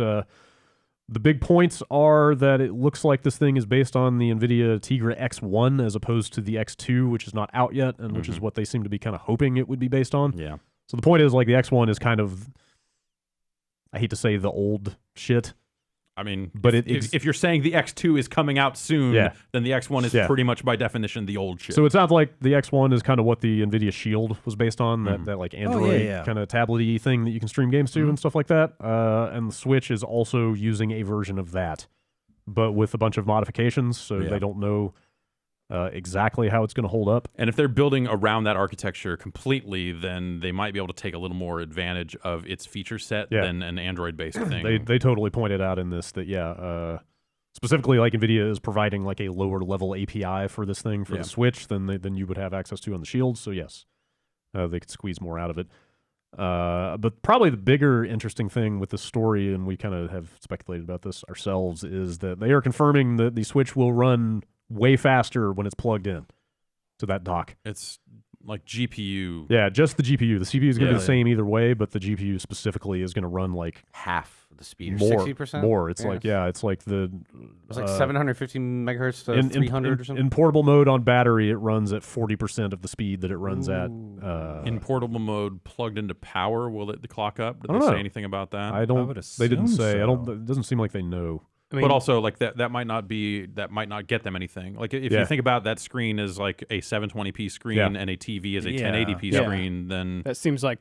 The big points are that it looks like this thing is based on the NVIDIA Tegra X1 as opposed to the X2, which is not out yet, and which is what they seem to be kind of hoping it would be based on.
Yeah.
So the point is, like, the X1 is kind of, I hate to say the old shit.
I mean,
but
if you're saying the X2 is coming out soon, then the X1 is pretty much by definition the old shit.
So it sounds like the X1 is kind of what the NVIDIA Shield was based on, that like Android kind of tablet-y thing that you can stream games to and stuff like that. And the Switch is also using a version of that, but with a bunch of modifications, so they don't know exactly how it's going to hold up.
And if they're building around that architecture completely, then they might be able to take a little more advantage of its feature set than an Android-based thing.
They totally pointed out in this that, specifically like NVIDIA is providing like a lower level API for this thing for the Switch than you would have access to on the Shield. So yes, they could squeeze more out of it. But probably the bigger interesting thing with this story, and we kind of have speculated about this ourselves, is that they are confirming that the Switch will run way faster when it's plugged in to that dock.
It's like GPU.
Yeah, just the GPU. The CPU is going to be the same either way, but the GPU specifically is going to run like
half the speed,
more,
60%?
More. It's like it's like the
it's like 750 megahertz to 300 or something.
In portable mode on battery, it runs at 40% of the speed that it runs at.
In portable mode, plugged into power, will it clock up? Did they say anything about that?
I don't. They didn't say.
So.
I don't. It doesn't seem like they know.
I mean,
but also, like that might not get them anything. Like if you think about that screen as like a 720p screen and a TV as a 1080p screen, then
that seems like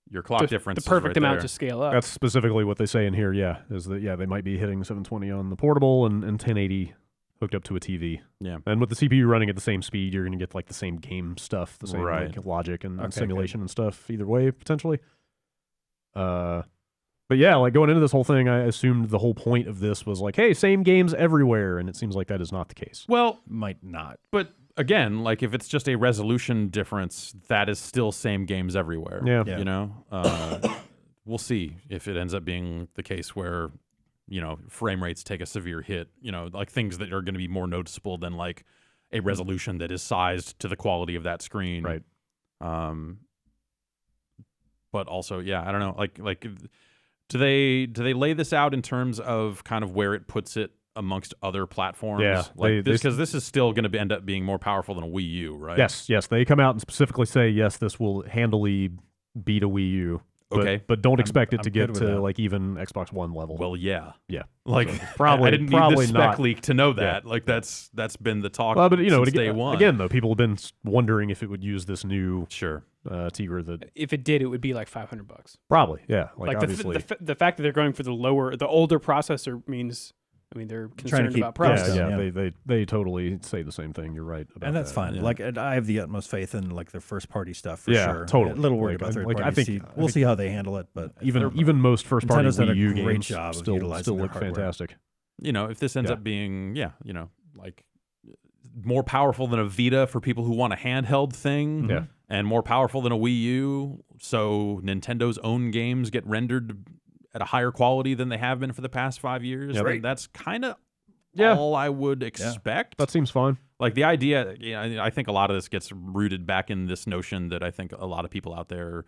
your clock difference.
The perfect
is right
amount
there.
to scale up.
That's specifically what they say in here. Yeah, is that they might be hitting 720 on the portable and 1080 hooked up to a TV.
Yeah,
and with the CPU running at the same speed, you're going to get like the same game stuff, the same like, logic and simulation and stuff. Either way, potentially. But yeah, like going into this whole thing, I assumed the whole point of this was like, hey, same games everywhere, and it seems like that is not the case.
Well,
might not.
But again, like if it's just a resolution difference, that is still same games everywhere.
Yeah.
You know, we'll see if it ends up being the case where, you know, frame rates take a severe hit. You know, like things that are going to be more noticeable than like a resolution that is sized to the quality of that screen.
Right.
But also, I don't know, like. Do they lay this out in terms of kind of where it puts it amongst other platforms?
Yeah,
like because this is still going to end up being more powerful than a Wii U, right?
Yes. They come out and specifically say yes, this will handily beat a Wii U. But don't expect it to get to like even Xbox One level.
Well, yeah.
Like
so
probably,
I didn't
probably
need this spec
not.
leak to know that. Like that's been the talk.
Well, but you know,
since day one.
Again, though, people have been wondering if it would use this new Tegra. That
if it did, it would be like $500.
Probably, yeah. Like
obviously,
obviously,
the fact that they're going for the older processor means. I mean, they're concerned about price.
They totally say the same thing. You're right about
and that's
that.
fine.
Yeah.
Like, I have the utmost faith in like their first party stuff for
Yeah,
sure.
totally.
A little worried about third party. We'll see how they handle it, but
even most first party
Nintendo's done a
Wii U
great
games
job of
still
utilizing their
look
hardware.
fantastic.
You know, if this ends up being you know, like more powerful than a Vita for people who want a handheld thing, and more powerful than a Wii U, so Nintendo's own games get rendered at a higher quality than they have been for the past 5 years.
Yeah,
right? That's kind of all I would expect.
That seems fine.
Like the idea, I think a lot of this gets rooted back in this notion that I think a lot of people out there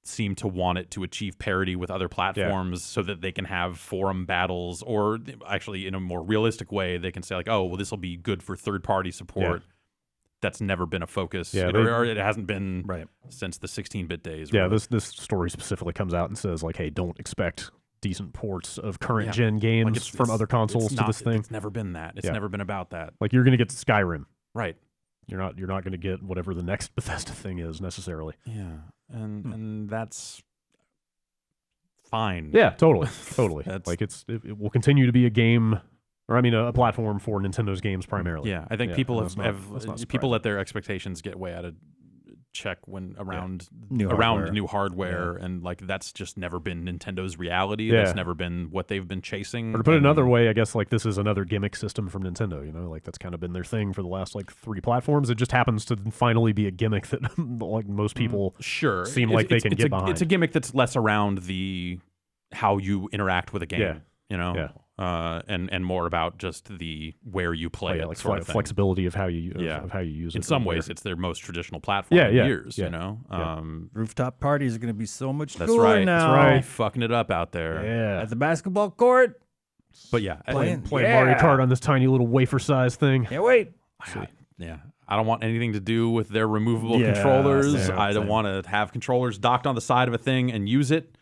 seem to want it to achieve parity with other platforms so that they can have forum battles, or actually in a more realistic way, they can say like, oh, well, this will be good for third-party support.
Yeah.
That's never been a focus,
Yeah,
or it hasn't been since the 16-bit days.
Yeah,
really.
this story specifically comes out and says like, hey, don't expect decent ports of current gen games
Like
from other consoles to this thing.
It's never been that. It's never been about that.
Like you're gonna get Skyrim.
Right.
You're not going to get whatever the next Bethesda thing is necessarily.
Yeah, and that's fine.
Yeah, totally. Like it will continue to be a game, or I mean a platform for Nintendo's games primarily.
Yeah, I think people
that's
have
not
people let their expectations get way out of check when around
New
hardware, and like that's just never been Nintendo's reality. That's never been what they've been chasing.
Or to put it another way, I guess like this is another gimmick system from Nintendo. You know, like that's kind of been their thing for the last like 3 platforms. It just happens to finally be a gimmick that like most people seem like they can get behind.
It's a gimmick that's less around the how you interact with a game. You know, and more about just the where you play it,
like
sort of thing.
flexibility of how you of how you use it.
In some ways, it's their most traditional platform in years. You know,
rooftop parties are going to be so much
that's
cooler
right.
now.
That's right.
Fucking it up out there.
Yeah,
At the basketball court.
But yeah,
Playing Mario Kart on this tiny little wafer-sized thing.
Can't wait.
Yeah. I don't want anything to do with their removable controllers.
Same,
I don't want to have controllers docked on the side of a thing and use it,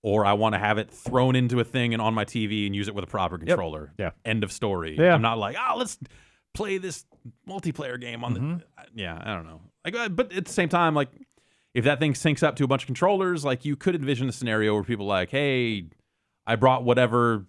or I want to have it thrown into a thing and on my TV and use it with a proper controller.
Yeah.
End of story.
Yeah.
I'm not like, let's play this multiplayer game on the. Yeah, I don't know. Like, but at the same time, like, if that thing syncs up to a bunch of controllers, like, you could envision a scenario where people are like, hey, I brought whatever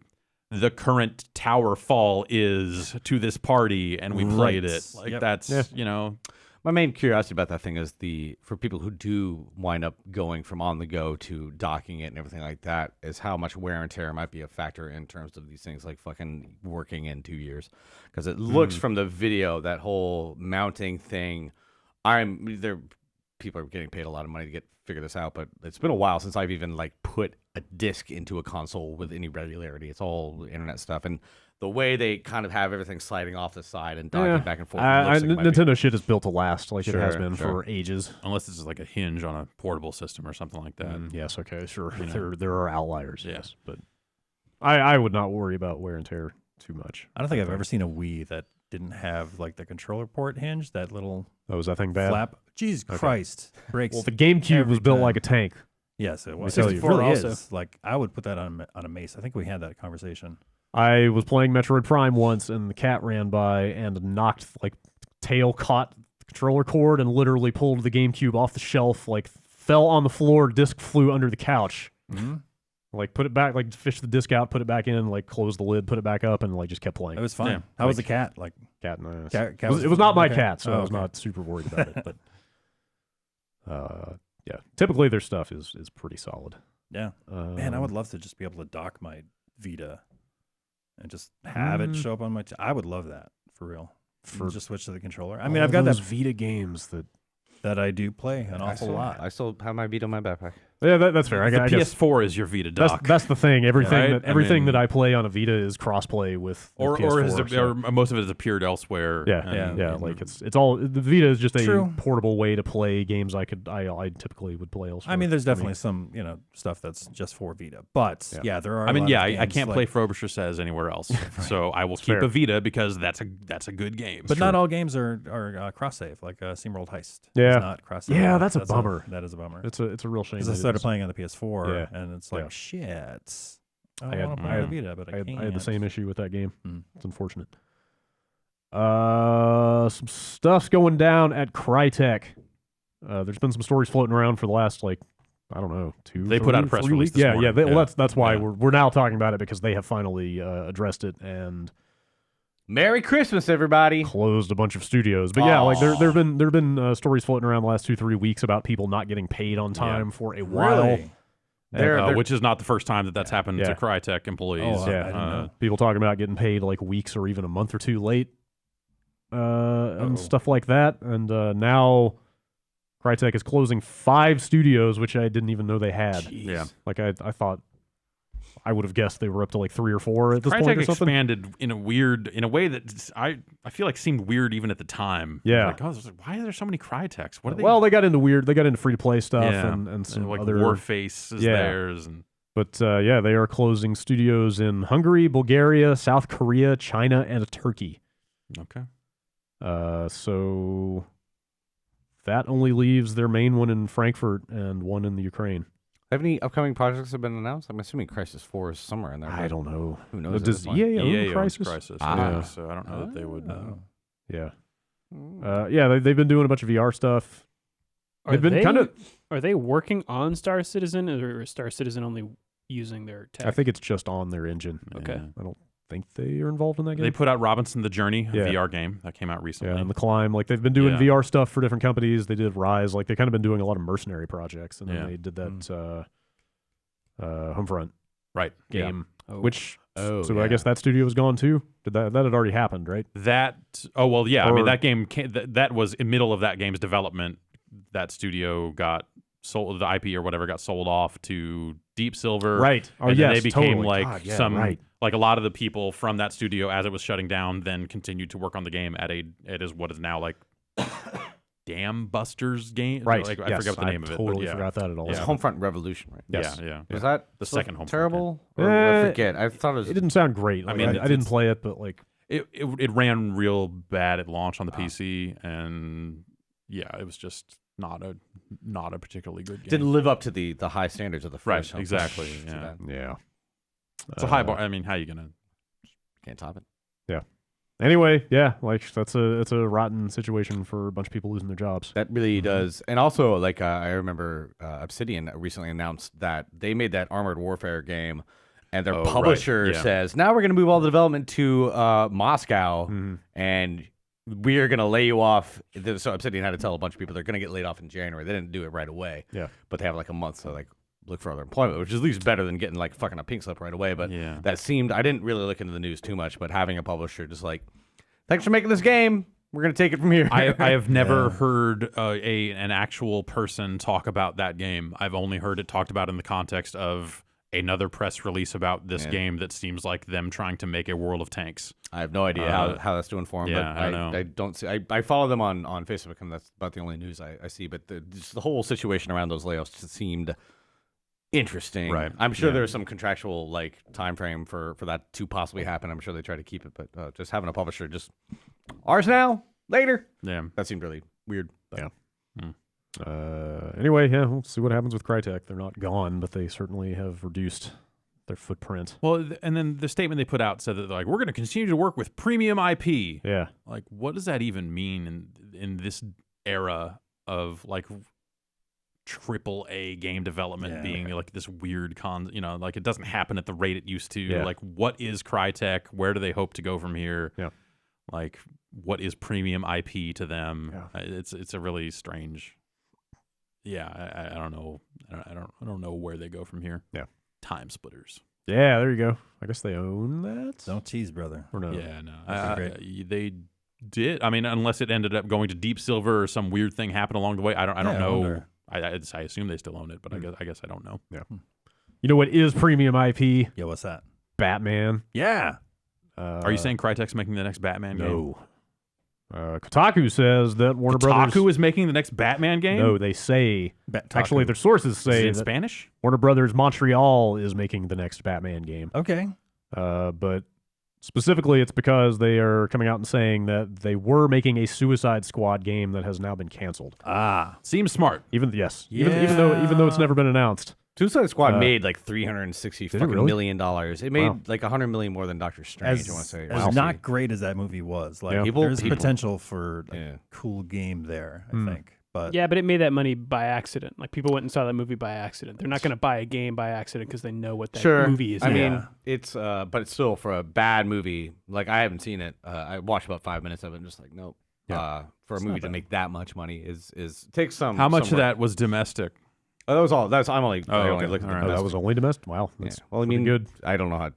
the current tower fall is to this party and we played it. Like, that's, you know.
My main curiosity about that thing is for people who do wind up going from on the go to docking it and everything like that, is how much wear and tear might be a factor in terms of these things like fucking working in 2 years. Because it looks from the video, that whole mounting thing, people are getting paid a lot of money to figure this out, but it's been a while since I've even like put a disc into a console with any regularity. It's all internet stuff, and the way they kind of have everything sliding off the side and docking back and forth.
Nintendo shit is built to last, like it has been for ages.
Unless it's like a hinge on a portable system or something like that.
Yes, okay, sure. There are outliers, yes, but I would not worry about wear and tear too much.
I don't think I've ever seen a Wii that didn't have like the controller port hinge, that little
was that thing bad?
flap. Jesus Christ, breaks.
Well, the GameCube was built like a tank.
Yes, it was.
It
really
also.
is. Like, I would put that on a Mace. I think we had that conversation.
I was playing Metroid Prime once, and the cat ran by and knocked, like, tail caught the controller cord and literally pulled the GameCube off the shelf, like, fell on the floor, disc flew under the couch.
Mm-hmm.
Like, put it back, like, fish the disc out, put it back in, like, close the lid, put it back up, and, like, just kept playing.
It was fine.
Yeah.
How was the cat? Like,
Cat and ass.
cat
It was not my
okay.
cat, so I was
okay.
not super worried about it. But, yeah, typically their stuff is pretty solid.
Yeah. Man, I would love to just be able to dock my Vita and just have it show up on my. I would love that for real. Just switch to the controller. I mean, I've got
those
that
Vita games that
I do play an awful lot.
I still have my Vita in my backpack.
Yeah, that's fair.
The
I guess
PS4 is your Vita dock.
that's the thing. Everything
Right?
that I play on a Vita is crossplay with
or
PS4,
or most of it is appeared elsewhere.
Yeah. Like it's all the Vita is just a
True.
portable way to play games I typically would play elsewhere.
I mean, there's definitely some stuff that's just for Vita, but there are.
I mean, I
games
can't
like,
play Frobisher Says anywhere else, so I will keep
fair.
a Vita because that's a good game.
But not all games are cross save. Like SteamWorld Heist.
Yeah.
is not cross save.
Yeah, that's a bummer.
That is a bummer.
it's a real shame.
Because I
that
started
it's-
playing on the PS4, and it's like
Yeah.
shit.
I
I
had-
want to play
I
on
had-
Vita, but I
I
can't.
had the same issue with that game.
Mm.
It's unfortunate. Some stuff's going down at Crytek. There's been some stories floating around for the last I don't know,
They put out a press
3
release
weeks.
this
Yeah,
morning.
yeah.
Yeah.
That's why
Yeah.
we're now talking about it because they have finally addressed it and
Merry Christmas, everybody.
closed a bunch of studios. But yeah, like there've been stories floating around the last 2-3 weeks about people not getting paid on time for a while.
Really?
Which is not the first time that's happened to Crytek employees.
Oh, I didn't know.
People talking about getting paid like weeks or even a month or two late, and stuff like that. And now Crytek is closing 5 studios, which I didn't even know they had.
Yeah.
Like I thought, I would have guessed they were up to like 3 or 4 at this point
Crytek
or something.
expanded in a way that I feel like seemed weird even at the time.
Yeah.
Like, why are there so many Cryteks? What are they?
Well, they got into free to play stuff
Yeah.
and some
like
other
Warface is
Yeah.
theirs, and
But they are closing studios in Hungary, Bulgaria, South Korea, China, and Turkey.
okay.
So that only leaves their main one in Frankfurt and one in the Ukraine.
Have any upcoming projects have been announced? I'm assuming Crisis 4 is somewhere in there.
I don't know.
Who knows? at
Does
this point?
EA own
EA owns
Crysis?
Crysis,
Ah.
so I don't know that they would.
Yeah. They've been doing a bunch of VR stuff.
Are
They've been kind of.
Are they working on Star Citizen, or is Star Citizen only using their tech?
I think it's just on their engine.
Okay.
Yeah.
I don't think they are involved in that game.
They put out Robinson the Journey, a
Yeah.
VR game that came out recently.
Yeah, and the Climb. Like they've been doing
Yeah.
VR stuff for different companies. They did Rise. Like they kind of been doing a lot of mercenary projects, and then
Yeah.
they did that Homefront
Right.
game,
Oh.
which.
Oh,
So
yeah.
I guess that studio was gone too. Did that had already happened, right?
That I mean
Or-
that game that was in middle of that game's development. That studio got sold, the IP or whatever got sold off to Deep Silver.
Right. Oh,
And then
yes,
they became
totally.
like
God, yeah,
some
right.
like a lot of the people from that studio as it was shutting down then continued to work on the game at what is now like Dam Busters game.
Right.
Like, I
yes,
forgot the name of it.
Totally
but
forgot that at all.
It was Homefront Revolution, right?
Yes.
Yeah.
Was that
the second Homefront
terrible? Or I forget. I thought it was.
It didn't sound great.
I mean,
I didn't play it, but like
It ran real bad at launch on the PC, and it was just not a particularly good game.
Didn't live up to the high standards of the first.
Right, exactly.
yeah.
It's a high bar. I mean, how are you gonna?
Can't top it.
Yeah. Anyway, yeah, like it's a rotten situation for a bunch of people losing their jobs.
That really does. And also, like I remember Obsidian recently announced that they made that Armored Warfare game, and their publisher says, now we're going to move all the development to Moscow, and we are going to lay you off. So Obsidian had to tell a bunch of people they're going to get laid off in January. They didn't do it right away.
Yeah.
But they have like a month to like look for other employment, which is at least better than getting like fucking a pink slip right away. But that seemed, I didn't really look into the news too much, but having a publisher just like, thanks for making this game. We're going to take it from here.
I have never heard an actual person talk about that game. I've only heard it talked about in the context of another press release about this game that seems like them trying to make a World of Tanks.
I have no idea how that's doing for them.
Yeah,
but
I don't know.
I don't see. I follow them on Facebook, and that's about the only news I see. But just the whole situation around those layoffs just seemed interesting.
Right.
I'm sure there's some contractual like time frame for that to possibly happen. I'm sure they try to keep it, but just having a publisher just ours now, later.
Yeah.
That seemed really weird.
Yeah. Anyway, we'll see what happens with Crytek. They're not gone, but they certainly have reduced their footprint.
Well, and then the statement they put out said that like we're going to continue to work with premium IP.
Yeah.
Like, what does that even mean in this era of like AAA game development being like this weird like it doesn't happen at the rate it used to.
Yeah.
Like, what is Crytek? Where do they hope to go from here?
Yeah.
Like, what is premium IP to them?
Yeah.
It's a really strange. Yeah, I don't know. I don't know where they go from here.
Yeah.
Time Splitters.
Yeah, there you go. I guess they own that.
Don't tease, brother.
Or no?
Yeah, no. They did. I mean, unless it ended up going to Deep Silver or some weird thing happened along the way. I don't know. I assume they still own it, but I guess I don't know.
Yeah. You know what is premium IP?
Yeah, what's that?
Batman.
Yeah.
Are you saying Crytek's making the next Batman game?
No. Kotaku says that Warner Brothers.
Kotaku is making the next Batman game?
No, they say. Actually, their sources
Is
say
it in
that
Spanish?
Warner Brothers Montreal is making the next Batman game.
Okay.
But specifically, it's because they are coming out and saying that they were making a Suicide Squad game that has now been canceled.
Seems smart.
Even though it's never been announced.
Suicide Squad made like $360
really?
million. It made like $100 million more than Doctor Strange. I want to say.
As not great as that movie was, like there's potential for a cool game there. I think, but
but it made that money by accident. Like people went and saw that movie by accident. They're not going to buy a game by accident because they know what that movie is.
I mean, it's but it's still for a bad movie. Like I haven't seen it. I watched about 5 minutes of it and just like nope. For a movie to make that much money is takes some.
How much of that was domestic?
Oh, that was all. I'm only.
I
only looked at the
That was only domestic. Wow. That's
Well, I mean,
good.
I don't know how it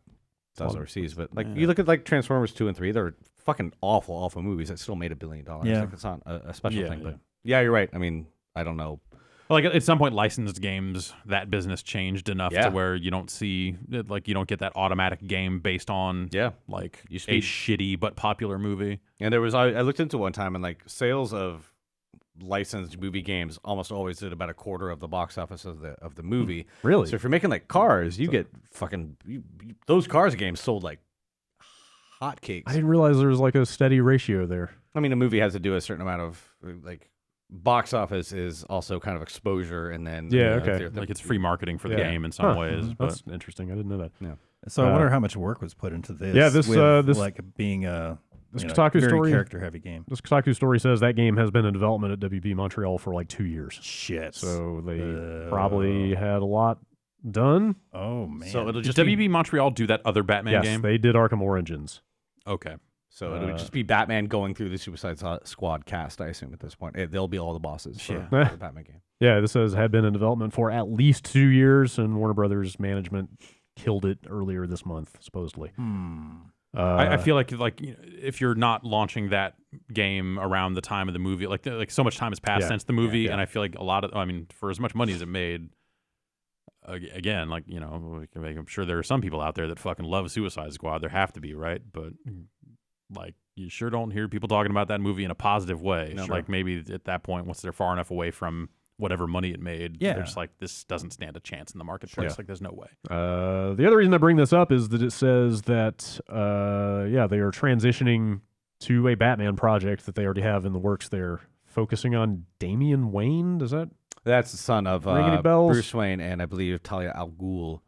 does overseas, but like you look at like Transformers 2 and 3, they're fucking awful movies that still made $1 billion.
Yeah.
Like it's not a special thing, but yeah, you're right. I mean, I don't know.
Like at some point, licensed games, that business changed enough to where you don't see, like, you don't get that automatic game based on, like a shitty but popular movie.
And there was, I looked into one time, and like sales of licensed movie games almost always did about a quarter of the box office of the movie.
Really?
So if you're making like Cars, you get fucking those Cars games sold like hotcakes.
I didn't realize there was like a steady ratio there.
I mean, a movie has to do a certain amount of like box office is also kind of exposure, and then
like it's free marketing for the game in some ways.
That's interesting. I didn't know that.
Yeah.
So I wonder how much work was put into this.
Yeah, this
like being a
Kotaku
very
story,
character heavy game.
This Kotaku story says that game has been in development at WB Montreal for like 2 years.
Shit.
So they probably had a lot done.
Oh man.
So it'll
Did
just
WB Montreal do that other Batman game?
Yes, they did Arkham Origins.
Okay.
So it would just be Batman going through the Suicide Squad cast, I assume, at this point. They'll be all the bosses for the Batman game.
Yeah, this says had been in development for at least 2 years, and Warner Brothers management killed it earlier this month, supposedly.
I feel like if you're not launching that game around the time of the movie, like so much time has passed since the movie, and I feel like for as much money as it made, again, like I'm sure there are some people out there that fucking love Suicide Squad. There have to be, right? But like you sure don't hear people talking about that movie in a positive way.
No.
Like maybe at that point, once they're far enough away from whatever money it made, they're just like, this doesn't stand a chance in the marketplace. Like there's no way.
The other reason I bring this up is that it says that they are transitioning to a Batman project that they already have in the works. They're focusing on Damian Wayne.
That's the son of
ring any bells?
Bruce Wayne, and I believe Talia al Ghul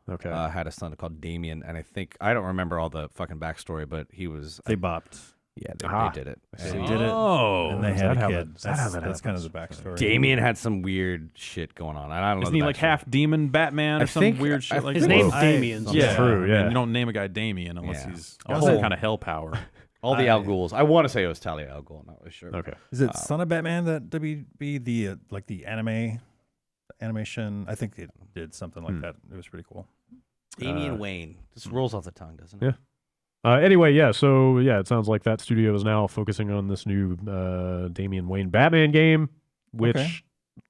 had a son called Damian, and I don't remember all the fucking backstory, but he was...
They bopped.
Yeah, they did it.
They did it.
Oh.
And they had a kid.
That's
kind of the backstory.
Damian had some weird shit going on. I don't know.
Isn't he like half demon Batman or some weird shit like that?
His name's Damian.
Yeah,
true. Yeah,
I mean, you don't name a guy Damian unless he's got
Also-
some kind of hell power.
all the Al Ghuls. I want to say it was Talia al Ghul. I'm not really sure.
Okay.
Is it Son of Batman that WB the animation? I think it did something like that. It was pretty cool.
Damian Wayne. This rolls off the tongue, doesn't it?
Yeah. Anyway, so it sounds like that studio is now focusing on this new Damian Wayne Batman game, which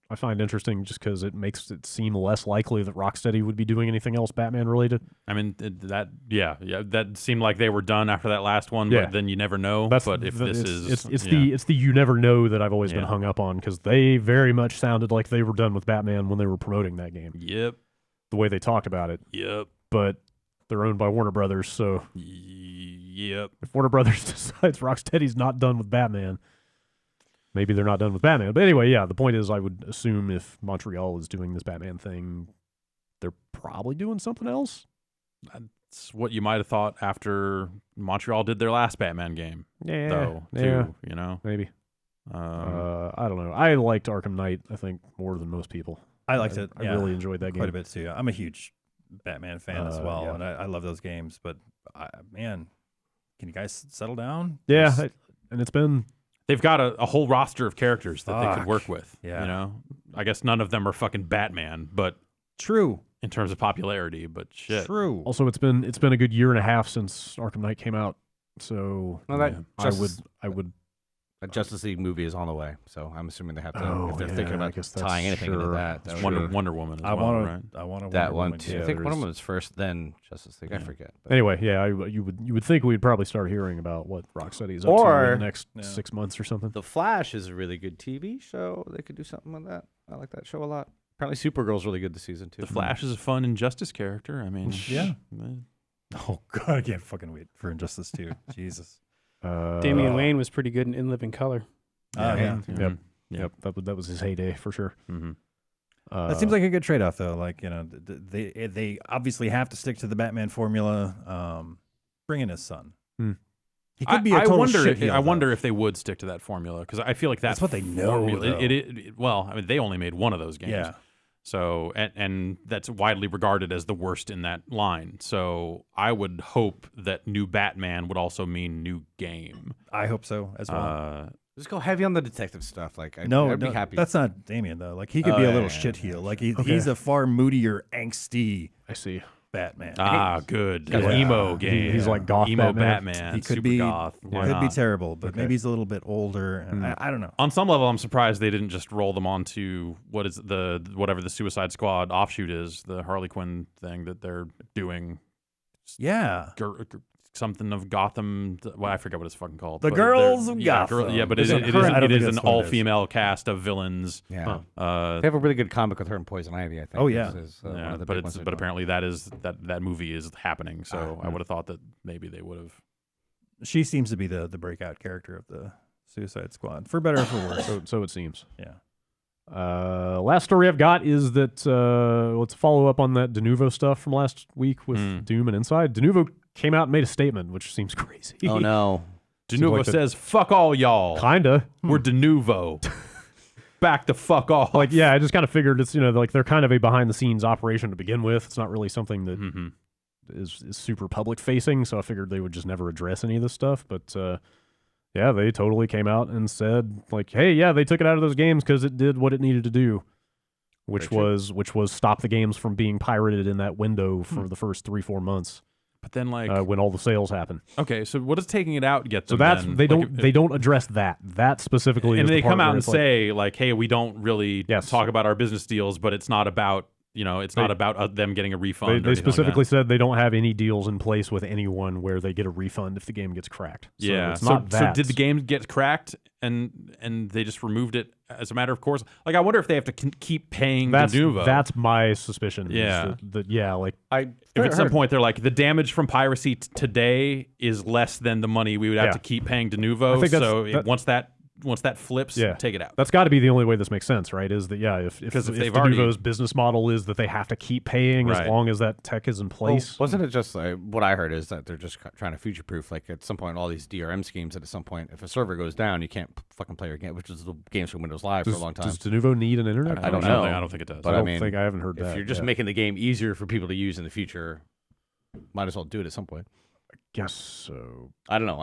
I find interesting just because it makes it seem less likely that Rocksteady would be doing anything else Batman related.
I mean, that seemed like they were done after that last one,
Yeah.
but then you never know. But if this is...
It's the you never know that I've always been hung up on, because they very much sounded like they were done with Batman when they were promoting that game.
Yep.
The way they talked about it.
Yep.
But they're owned by Warner Brothers, so
Yep.
if Warner Brothers decides Rocksteady's not done with Batman, maybe they're not done with Batman. But anyway, the point is I would assume if Montreal is doing this Batman thing, they're probably doing something else.
That's what you might have thought after Montreal did their last Batman game.
Yeah.
Though,
yeah.
too, you know?
Maybe. I don't know. I liked Arkham Knight, I think, more than most people.
I liked it.
I really enjoyed that game.
Quite a bit too. I'm a huge Batman fan as well,
yeah.
and I love those games. But man, can you guys settle down?
Yeah, and it's been...
They've got a whole roster of characters that they could work with.
Yeah.
You know? I guess none of them are fucking Batman, but...
True.
In terms of popularity, but shit.
True.
Also, it's been a good year and a half since Arkham Knight came out, so I would.
A Justice League movie is on the way, so I'm assuming they have to.
Oh,
if they're thinking about tying anything into that,
It's Wonder Woman as
I
well,
want
right?
I want
that one too.
Yeah,
I think
there's-
Wonder Woman's first, then Justice League. I forget. But.
Anyway, you would think we'd probably start hearing about what Rocksteady's up to
Or-
in the next 6 months or something.
The Flash is a really good TV show. They could do something with that. I like that show a lot. Apparently, Supergirl's really good this season too.
The Flash is a fun Injustice character. I mean,
Yeah. Oh God, I can't fucking wait for Injustice 2. Jesus.
Damian Wayne was pretty good in Living Color.
Yeah.
Yep. That was his heyday for sure.
Mm-hmm.
That seems like a good trade-off, though. Like, you know, they obviously have to stick to the Batman formula. Bring in his son. He could be a total shitheel,
I wonder if they would stick to that formula, because I feel like
That's what they know,
formula,
though.
well, I mean, they only made one of those games.
Yeah.
So, and that's widely regarded as the worst in that line. So I would hope that new Batman would also mean new game.
I hope so as well.
Just go heavy on the detective stuff. Like, I'd be happy.
That's not Damien though. Like he could be a little
yeah,
shitheel. Like he's a far moodier, angsty
I see.
Batman.
Good.
Yeah.
Emo game.
He's like goth
emo
Batman.
He could
super
be
goth. Why
could be
not?
terrible, but maybe he's a little bit older. And I don't know.
On some level, I'm surprised they didn't just roll them onto whatever the Suicide Squad offshoot is, the Harley Quinn thing that they're doing.
Yeah.
Something of Gotham. Well, I forget what it's fucking called.
The
but
Girls
they're-
of
yeah,
Gotham.
Yeah, but
Is
it
it
is
her? I don't think
an
that's what it is.
all-female cast of villains.
Yeah.
Uh,
They have a really good comic with her and Poison Ivy, I think.
Oh, yeah.
Is, one
yeah,
of the
but
big ones they're doing.
apparently that movie is happening. So I would have thought that maybe they would have.
She seems to be the breakout character of the Suicide Squad, for better or for worse.
So it seems.
Yeah.
Last story I've got is that let's follow up on that Denuvo stuff from last week with Doom and Inside. Denuvo came out and made a statement, which seems crazy.
Oh no.
Denuvo
like
says, "Fuck all y'all.
Kinda.
We're Denuvo. Back the fuck off."
Like, yeah, I just kind of figured it's, like they're kind of a behind the scenes operation to begin with. It's not really something that is super public facing, so I figured they would just never address any of this stuff. But yeah, they totally came out and said, like, hey, yeah, they took it out of those games because it did what it needed to do, which was stop the games from being pirated in that window for the first 3-4 months.
But then, like,
when all the sales happen.
okay, so what does taking it out get them?
So that's
then?
they
Like,
don't don't address that specifically.
and
is the
they
part
come out
where
and
it's like,
say, like, hey, we don't really
Yes.
talk about our business deals, but it's not about it's not about them getting a refund.
They specifically said they don't have any deals in place with anyone where they get a refund if the game gets cracked. So it's not that.
So did the game get cracked and they just removed it as a matter of course? Like, I wonder if they have to keep paying Denuvo.
That's my suspicion.
Yeah.
If
at some point they're like, the damage from piracy today is less than the money we would have to keep paying Denuvo. Once that flips, take it out.
That's got to be the only way this makes sense, right? Is that if Denuvo's business model is that they have to keep paying as long as that tech is in place.
Well, wasn't it just what I heard is that they're just trying to future proof? Like at some point, all these DRM schemes. That at some point, if a server goes down, you can't fucking play your game, which is the games from Windows Live for a long time.
Does Denuvo need an internet?
I don't know.
I don't think it does.
But
I haven't heard that.
If you're just making the game easier for people to use in the future, might as well do it at some point.
Guess so.
I don't know.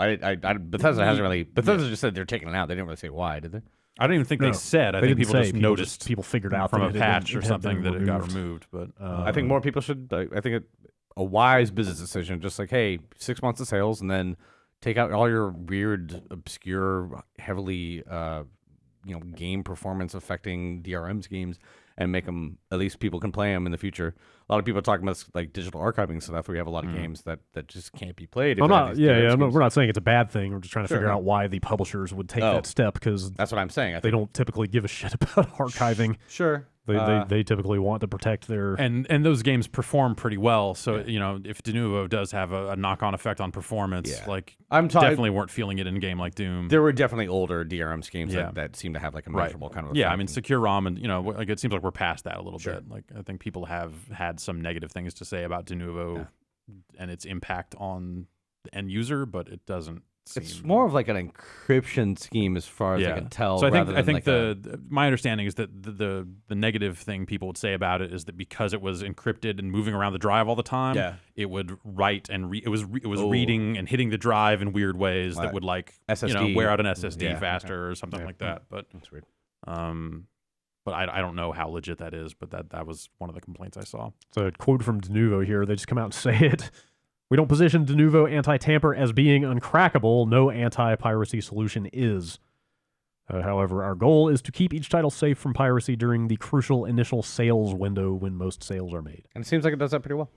Bethesda hasn't really. Bethesda just said they're taking it out. They didn't really say why, did they?
I don't even think they said. I think people just noticed.
People figured out
from a patch or something that it got removed. But
I think more people should. I think a wise business decision, just like, hey, 6 months of sales, and then take out all your weird, obscure, heavily, game performance affecting DRM schemes, and make them, at least people can play them in the future. A lot of people are talking about like digital archiving stuff. We have a lot of games that just can't be played.
We're not saying it's a bad thing. We're just trying to figure out why the publishers would take that step, because
that's what I'm saying.
They don't typically give a shit about archiving.
Sure.
They typically want to protect their
and those games perform pretty well. So if Denuvo does have a knock-on effect on performance, definitely weren't feeling it in a game like Doom.
There were definitely older DRM schemes that seem to have like a measurable kind of effect.
Yeah, I mean, Secure ROM, and like it seems like we're past that a little bit. Like I think people have had some negative things to say about Denuvo and its impact on the end user, but it doesn't.
It's more of like an encryption scheme, as far as I can tell.
So I think my understanding is that the negative thing people would say about it is that because it was encrypted and moving around the drive all the time, it would write and it was reading and hitting the drive in weird ways that would
SSD.
Wear out an SSD faster or something like that. But
that's weird.
But I don't know how legit that is. But that was one of the complaints I saw.
So a quote from Denuvo here. They just come out and say it. We don't position Denuvo anti-tamper as being uncrackable. No anti-piracy solution is. However, our goal is to keep each title safe from piracy during the crucial initial sales window when most sales are made.
And it seems like it does that pretty well.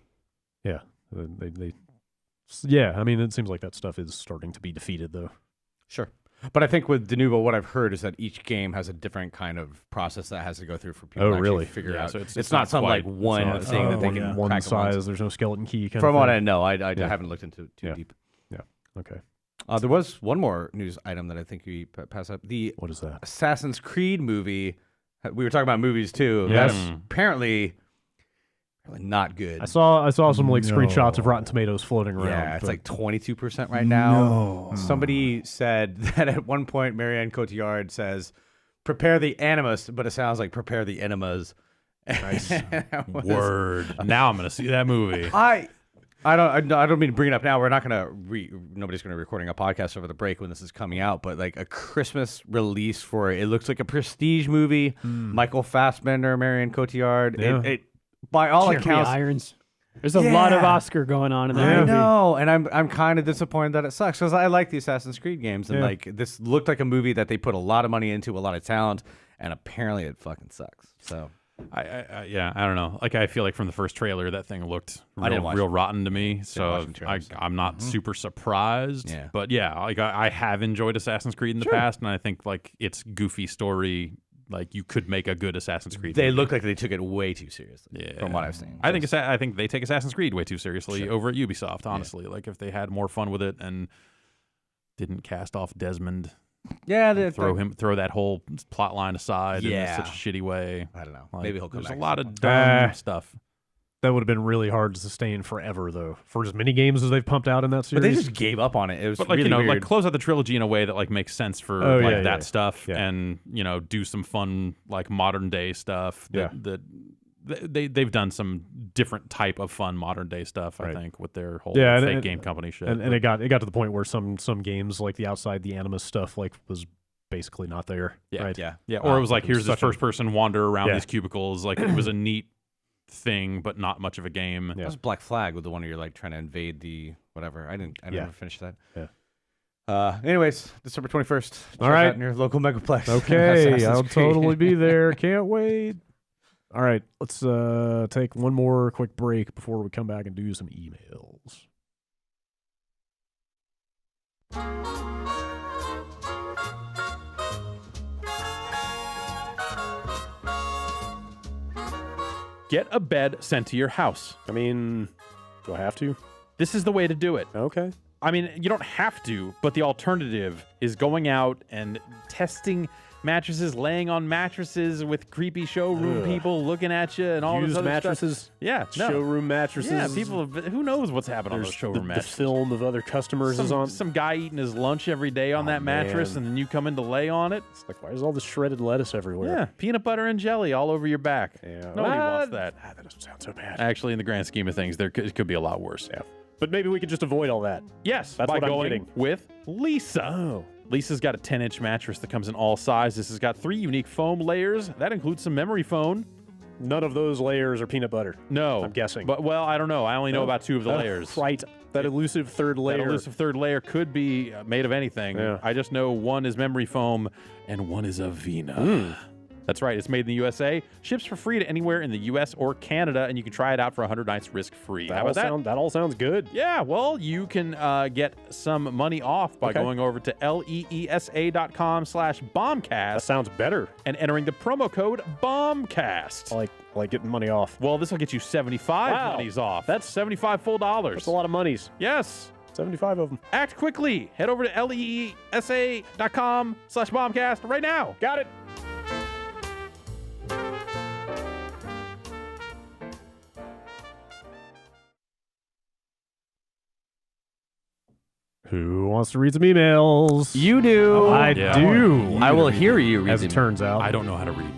Yeah. I mean, it seems like that stuff is starting to be defeated, though.
Sure. But I think with Denuvo, what I've heard is that each game has a different kind of process that has to go through for people to actually figure out. So it's not some like one thing that they can
one
crack
size. There's no skeleton key.
From what I know, I haven't looked into too deep.
Yeah. Okay.
There was one more news item that I think we passed up.
What is that?
Assassin's Creed movie. We were talking about movies too.
Yes.
That's apparently not good.
I saw some screenshots of Rotten Tomatoes floating around.
Yeah, it's like 22% right now. Somebody said that at one point, Marianne Cotillard says, "Prepare the animus," but it sounds like "prepare the enemas."
Nice.
Word. Now I'm gonna see that movie.
I don't mean to bring it up now. We're not gonna nobody's gonna be recording a podcast over the break when this is coming out. But like a Christmas release for it looks like a prestige movie. Michael Fassbender, Marianne Cotillard.
Yeah.
It by all
Jeremy
accounts,
Irons. There's a lot of Oscar going on in that movie.
I know, and I'm kind of disappointed that it sucks, because I like the Assassin's Creed games, and like this looked like a movie that they put a lot of money into, a lot of talent, and apparently it fucking sucks. So
I don't know. Like I feel like from the first trailer, that thing looked real rotten to me. So I'm not super surprised.
Yeah.
But yeah, like I have enjoyed Assassin's Creed in the past, and I think like its goofy story. Like you could make a good Assassin's Creed.
They look like they took it way too seriously. From what I've seen,
I think they take Assassin's Creed way too seriously over at Ubisoft. Honestly, like if they had more fun with it and didn't cast off Desmond, throw that whole plot line aside in such a shitty way.
I don't know.
Like,
maybe he'll come
back.
There's
a lot of dumb stuff.
That would have been really hard to sustain forever, though, for as many games as they've pumped out in that series.
But they just gave up on it. It was
like,
really weird.
like close out the trilogy in a way that like makes sense for that stuff, and do some fun like modern day stuff. They've done some different type of fun modern day stuff. I think with their whole fake game company shit.
And it got to the point where some games like the Outside the Animus stuff like was basically not there. Or
it was like here's this first person wander around these cubicles. Like it was a neat thing, but not much of a game.
That was Black Flag with the one where you're like trying to invade the whatever. I never finished that. Anyways, December 21st.
All right,
in your local megaplex.
Okay, I'll totally be there. Can't wait. All right, let's take one more quick break before we come back and do some emails.
Get a bed sent to your house.
I mean, do I have to?
This is the way to do it.
Okay.
I mean, you don't have to, but the alternative is going out and testing mattresses, laying on mattresses with creepy showroom people looking at you and all
Used
this other
mattresses.
stuff. Yeah, no.
Showroom mattresses.
Yeah, people. Who knows what's happening on those showroom
the
mattresses?
film of other customers is on.
Some guy eating his lunch every day on that mattress,
man.
and then you come in to lay on it.
It's like, why is all this shredded lettuce everywhere?
Yeah, peanut butter and jelly all over your back.
Yeah.
Nobody wants that.
That doesn't sound so bad.
Actually, in the grand scheme of things, it could be a lot worse.
Yeah. But maybe we could just avoid all that.
Yes,
That's
by
what I'm
going
getting.
with Lisa.
Oh.
Lisa's got a 10-inch mattress that comes in all sizes. This has got 3 unique foam layers. That includes some memory foam.
None of those layers are peanut butter.
No.
I'm guessing.
But, well, I don't know. I only know about 2 of the layers.
Right. That elusive third layer.
That elusive third layer could be made of anything.
Yeah.
I just know one is memory foam and one is Avena. That's right. It's made in the USA. Ships for free to anywhere in the U.S. or Canada, and you can try it out for 100 nights risk-free. How about that?
That all sounds good.
Yeah, well, you can get some money off by going over to leesa.com/bombcast.
That sounds better.
And entering the promo code BOMBCAST.
I like getting money off.
Well, this will get you 75 monies off. That's 75 full dollars.
That's a lot of monies.
Yes.
75 of them.
Act quickly. Head over to leesa.com/bombcast right now.
Got it. Who wants to read some emails?
You do.
I do.
I will hear you read
As it
them.
turns out.
I don't know how to read.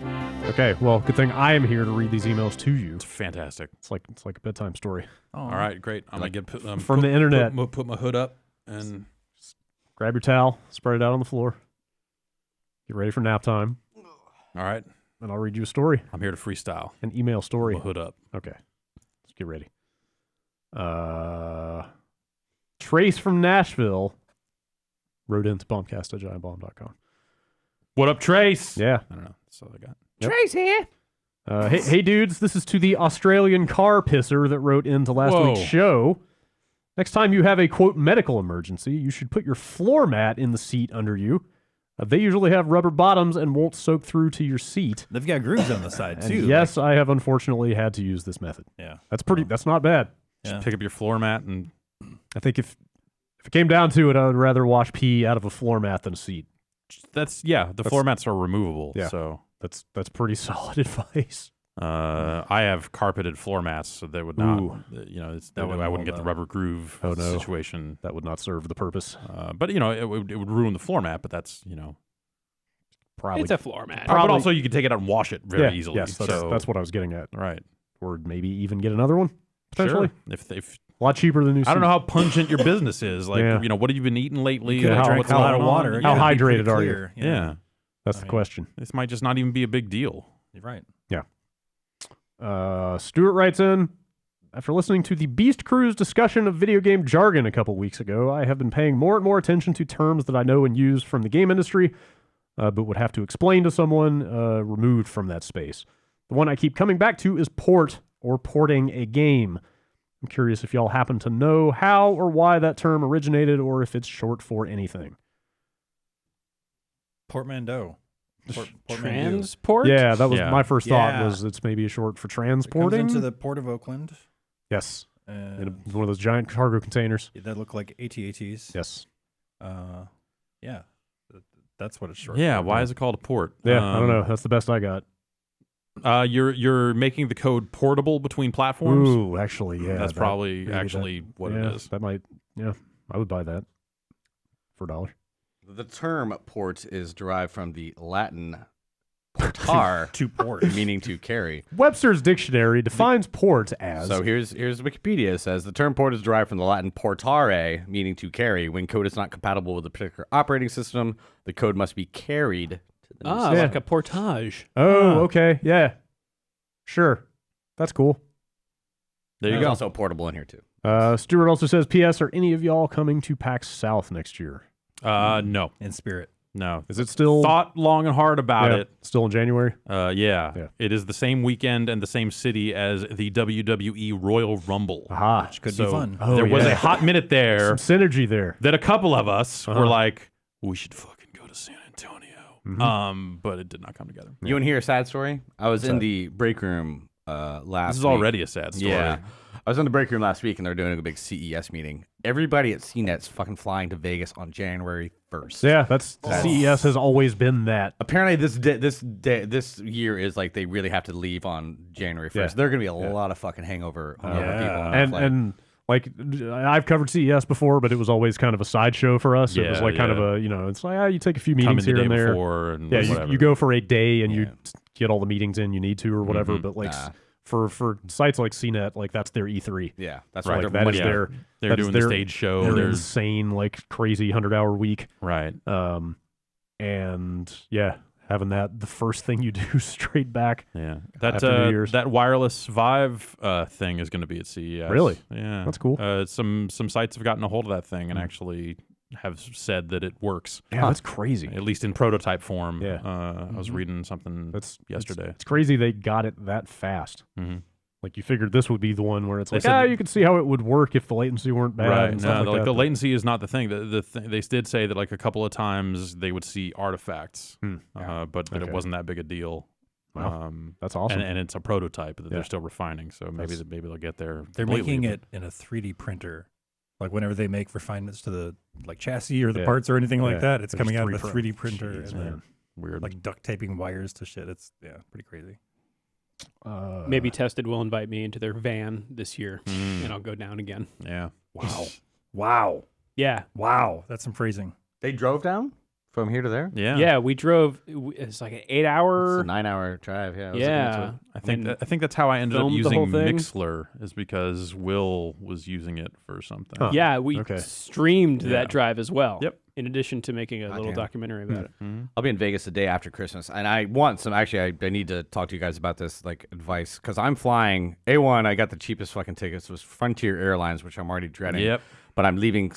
Okay, well, good thing I am here to read these emails to you.
It's fantastic.
It's like a bedtime story.
All right, great. I'm going to get
From the internet.
Put my hood up and
Grab your towel, spread it out on the floor. Get ready for nap time,
all right.
and I'll read you a story,
I'm here to freestyle.
an email story.
Put my hood up.
Okay, let's get ready. Trace from Nashville wrote into bombcast@giantbomb.com.
What up, Trace?
Yeah.
I don't know. That's all I got.
Yep.
Trace here.
Hey, dudes, this is to the Australian car pisser that wrote into last
Whoa.
week's show. Next time you have a, quote, medical emergency, you should put your floor mat in the seat under you. They usually have rubber bottoms and won't soak through to your seat.
They've got grooves on the side,
And
too.
yes, I have unfortunately had to use this method.
Yeah.
That's not bad.
Just pick up your floor mat and
I think if it came down to it, I would rather wash pee out of a floor mat than a seat.
the floor mats are removable.
Yeah.
So
That's pretty solid advice.
I have carpeted floor mats, so they would not.
Ooh.
I wouldn't get the rubber groove
Oh, no.
situation.
That would not serve the purpose.
But it would ruin the floor mat. But that's
Probably.
It's a floor mat.
Probably-
But also you can take it out and wash it very easily.
Yes, that's what I was getting at.
right.
Or maybe even get another one, potentially.
Sure. If
A lot cheaper than new
I don't know
seat.
how pungent your business is. Like,
Yeah.
what have you been eating lately?
You could have
how-
drank
What's
a lot of
going on?
water.
How
Yeah, it'd be pretty
hydrated are you?
clear,
Yeah.
That's the question.
This might just not even be a big deal.
You're right.
Stuart writes in, after listening to the Beast Crew's discussion of video game jargon a couple weeks ago, I have been paying more and more attention to terms that I know and use from the game industry, but would have to explain to someone removed from that space. The one I keep coming back to is port, or porting a game. I'm curious if y'all happen to know how or why that term originated, or if it's short for anything.
Portmanteau.
Transport?
Yeah, that was
Yeah.
my first thought,
Yeah.
was it's maybe a short for
It comes
transporting.
into the port of Oakland.
Yes, in
And
one of those giant cargo containers.
that look like AT-ATs.
Yes.
Yeah. That's what it's short
Yeah.
for.
Why is it called a port?
Yeah, I don't know. That's the best I got.
You're making the code portable between platforms.
Ooh, actually, yeah.
That's probably
maybe
actually what
yeah,
it is.
That might, yeah, I would buy that for $1.
The term port is derived from the Latin portar,
To port.
meaning to carry.
Webster's dictionary defines port as
So here's Wikipedia. It says the term port is derived from the Latin portare, meaning to carry. When code is not compatible with a particular operating system, the code must be carried to the new
Ah,
system.
like a portage.
Oh, okay, yeah, sure, that's cool.
There you
There's
go.
also portable in here too.
Stuart also says, "P.S. Are any of y'all coming to PAX South next year?"
No.
In spirit.
No.
Is it still
Thought long and hard about it.
Still in January?
Yeah. It is the same weekend and the same city as the WWE Royal Rumble.
Aha.
Which could be fun.
There was a hot minute there
Some synergy there.
that a couple of us were like, we should fucking go to San Antonio. But it did not come together.
You want to hear a sad story? I was in the break room last
This is
week.
already a sad story.
Yeah. I was in the break room last week, and they're doing a big CES meeting. Everybody at CNET's fucking flying to Vegas on January 1st.
Yeah, that's CES has always been that.
Apparently, this year is like they really have to leave on January 1st.
Yeah.
There are going to be a lot of fucking hangover people. On that flight.
And like I've covered CES before, but it was always kind of a sideshow for us. It was like kind of a, it's like, you take a few meetings here and there.
Before and
you go for a day and you get all the meetings in you need to or whatever. But like for sites like CNET, like that's their E3.
Yeah, that's
right.
right.
That is
they're doing the stage show.
Their
There's
insane, like crazy 100-hour week.
right.
And yeah, having that the first thing you do straight back.
Yeah,
after New Year's.
that wireless Vive thing is going to be at CES.
Really?
Yeah,
That's cool.
Some sites have gotten a hold of that thing and actually have said that it works.
Yeah, that's crazy.
At least in prototype form.
Yeah.
I was reading something yesterday.
It's crazy they got it that fast.
Mm-hmm.
Like you figured this would be the one where it's like,
said
you could see how it would work if the latency weren't bad.
Right.
And stuff
No,
like that.
the latency is not the thing. They did say that like a couple of times they would see artifacts, but that it wasn't that big a deal.
Wow. That's awesome.
And it's a prototype that they're still refining. So maybe they'll get there.
They're
completely.
making it in a 3D printer. Like whenever they make refinements to the chassis or the parts or anything like that, it's coming out of a 3D printer.
Jeez,
and
man.
Weird.
like duct taping wires to shit. It's pretty crazy.
Maybe Tested will invite me into their van this year, and I'll go down again.
Yeah.
Wow.
Yeah.
Wow. That's some phrasing.
They drove down from here to there?
Yeah.
Yeah, we drove. It's like an 8-hour.
It's a 9-hour drive. Yeah.
Yeah.
I think that's how I ended up
filmed the
using
whole thing.
Mixler is because Will was using it for something.
Huh.
Yeah, we streamed
Yeah.
that drive as well.
Yep.
In addition to making a little documentary about it.
Mm-hmm.
I'll be in Vegas the day after Christmas, and I want some. Actually, I need to talk to you guys about this, like advice, because I'm flying A1. I got the cheapest fucking tickets. It was Frontier Airlines, which I'm already dreading.
Yep.
But I'm leaving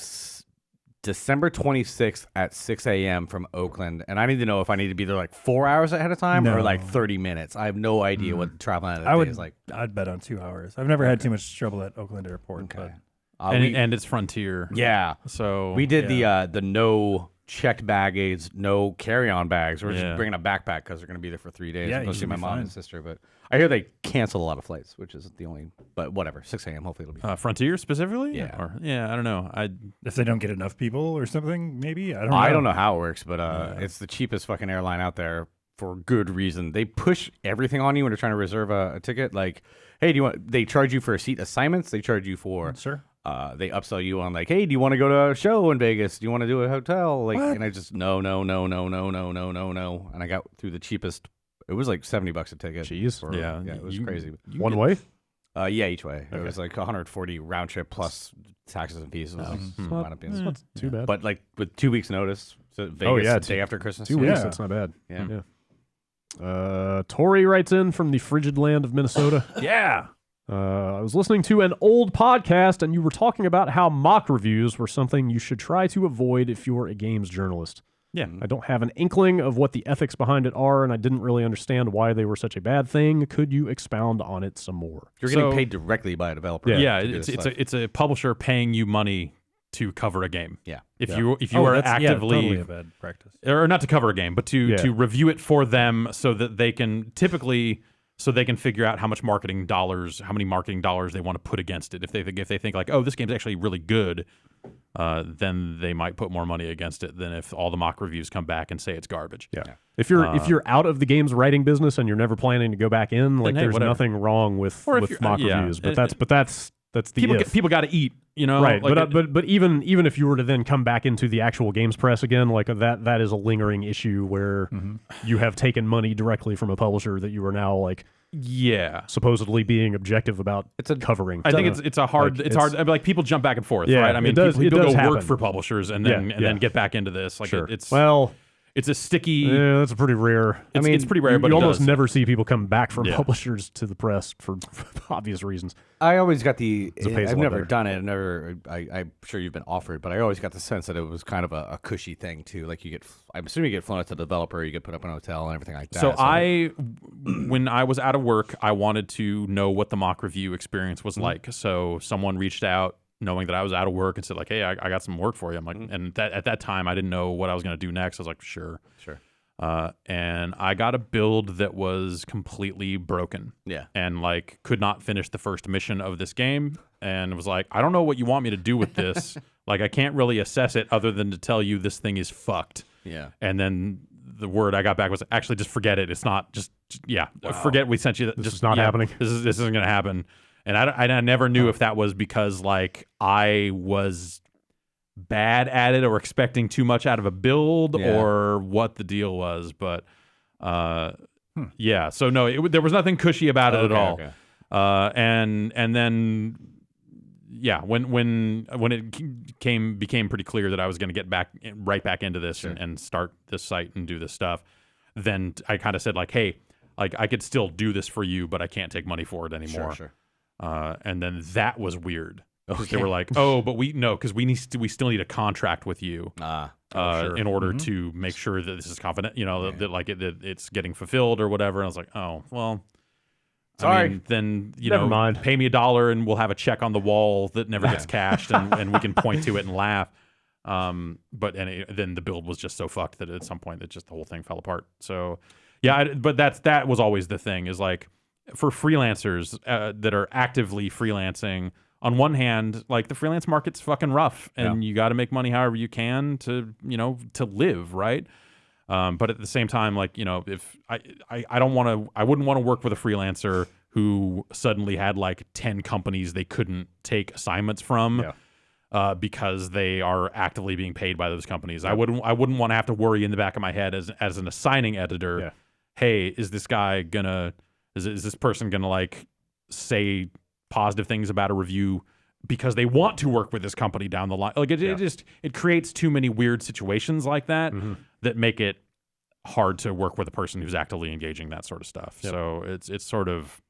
December 26th at 6 a.m. from Oakland, and I need to know if I need to be there like 4 hours ahead of time or like 30 minutes. I have no idea what traveling out of day is like.
I'd bet on 2 hours. I've never had too much trouble at Oakland Airport.
Okay.
But
And it's Frontier.
Yeah.
So
We did the no checked baggage, no carry-on bags. We're just bringing a backpack because we're going to be there for 3 days.
Yeah,
I'm going to
you
see my
should be
mom
fine.
and sister. But I hear they cancel a lot of flights, which is the only. But whatever, 6 a.m. Hopefully it'll be fine.
Frontier specifically?
Yeah.
I don't know.
if they don't get enough people or something, maybe I don't know.
I don't know how it works, but it's the cheapest fucking airline out there for good reason. They push everything on you when they're trying to reserve a ticket. Like, hey, do you want? They charge you for seat assignments. They charge you for.
Sure.
They upsell you on like, hey, do you want to go to a show in Vegas? Do you want to do a hotel? Like, and I just no, and I got through the cheapest. It was like $70 a ticket.
Jeez.
Yeah, it was crazy.
One way?
Yeah, each way. It was like 140 round trip plus taxes and fees. It was wound up being-
Not too bad.
But like with 2 weeks notice, so Vegas day after Christmas.
2 weeks.
Yeah.
That's not bad.
Yeah.
Tori writes in from the frigid land of Minnesota.
Yeah.
I was listening to an old podcast, and you were talking about how mock reviews were something you should try to avoid if you're a games journalist.
Yeah.
I don't have an inkling of what the ethics behind it are, and I didn't really understand why they were such a bad thing. Could you expound on it some more?
You're getting paid directly by a developer.
Yeah,
to do this stuff.
it's a publisher paying you money to cover a game.
Yeah.
If you are
that's
actively
totally a bad practice.
or not to cover a game, but to review it for them so that they can figure out how many marketing dollars they want to put against it. If they think like, oh, this game's actually really good, then they might put more money against it than if all the mock reviews come back and say it's garbage.
Yeah. If you're out of the games writing business and you're never planning to go back in, like
hey,
there's
whatever.
nothing wrong with mock reviews. But that's the
People got to eat,
right.
like
But even if you were to then come back into the actual games press again, like that is a lingering issue where you have taken money directly from a publisher that you are now like supposedly being objective about covering.
I think it's hard. I mean, like people jump back and forth,
Yeah,
right? I mean,
it does
people go
happen.
work for publishers and then get back into this. Like
Sure.
it's
well,
it's a sticky.
Yeah, that's a pretty rare.
It's pretty rare, but
you
it
almost
does.
never see people come back from publishers to the press for obvious reasons.
I always got the.
It pays a
I've
lot
never
better.
done it. I'm sure you've been offered, but I always got the sense that it was kind of a cushy thing too. Like I'm assuming you get flown out to the developer, you get put up in a hotel and everything like that.
So when I was out of work, I wanted to know what the mock review experience was like. So someone reached out, knowing that I was out of work, and said like, "Hey, I got some work for you." I'm like, and at that time, I didn't know what I was going to do next. I was like, "Sure." And I got a build that was completely broken.
Yeah.
And like could not finish the first mission of this game, and was like, "I don't know what you want me to do with this. Like, I can't really assess it other than to tell you this thing is fucked."
Yeah.
And then the word I got back was, "Actually, just forget it. It's not. Just forget we sent you. That.
This
Just
is not happening.
This isn't going to happen." And I never knew if that was because like I was bad at it or expecting too much out of a build or what the deal was. But yeah, so no, there was nothing cushy about it at all.
Okay.
And then when it became pretty clear that I was going to get right back into this and start this site and do this stuff, then I kind of said like, hey, like I could still do this for you, but I can't take money for it anymore.
Sure.
And then that was weird because they were like, oh, but because we still need a contract with you in order to make sure that this is confident, that it's getting fulfilled or whatever. And I was like, oh, well,
sorry.
I mean, then
Never mind.
pay me $1 and we'll have a check on the wall that never gets cashed, and we can point to it and laugh. But then the build was just so fucked that at some point that just the whole thing fell apart. So yeah, but that was always the thing, is like for freelancers that are actively freelancing. On one hand, like the freelance market's fucking rough, and you got to make money however you can to live, right? But at the same time, like, if I wouldn't want to work with a freelancer who suddenly had like 10 companies they couldn't take assignments from because they are actively being paid by those companies. I wouldn't want to have to worry in the back of my head as an assigning editor. Hey, is this person gonna like say positive things about a review because they want to work with this company down the line? Like it creates too many weird situations like that that make it hard to work with a person who's actively engaging that sort of stuff. So it's sort of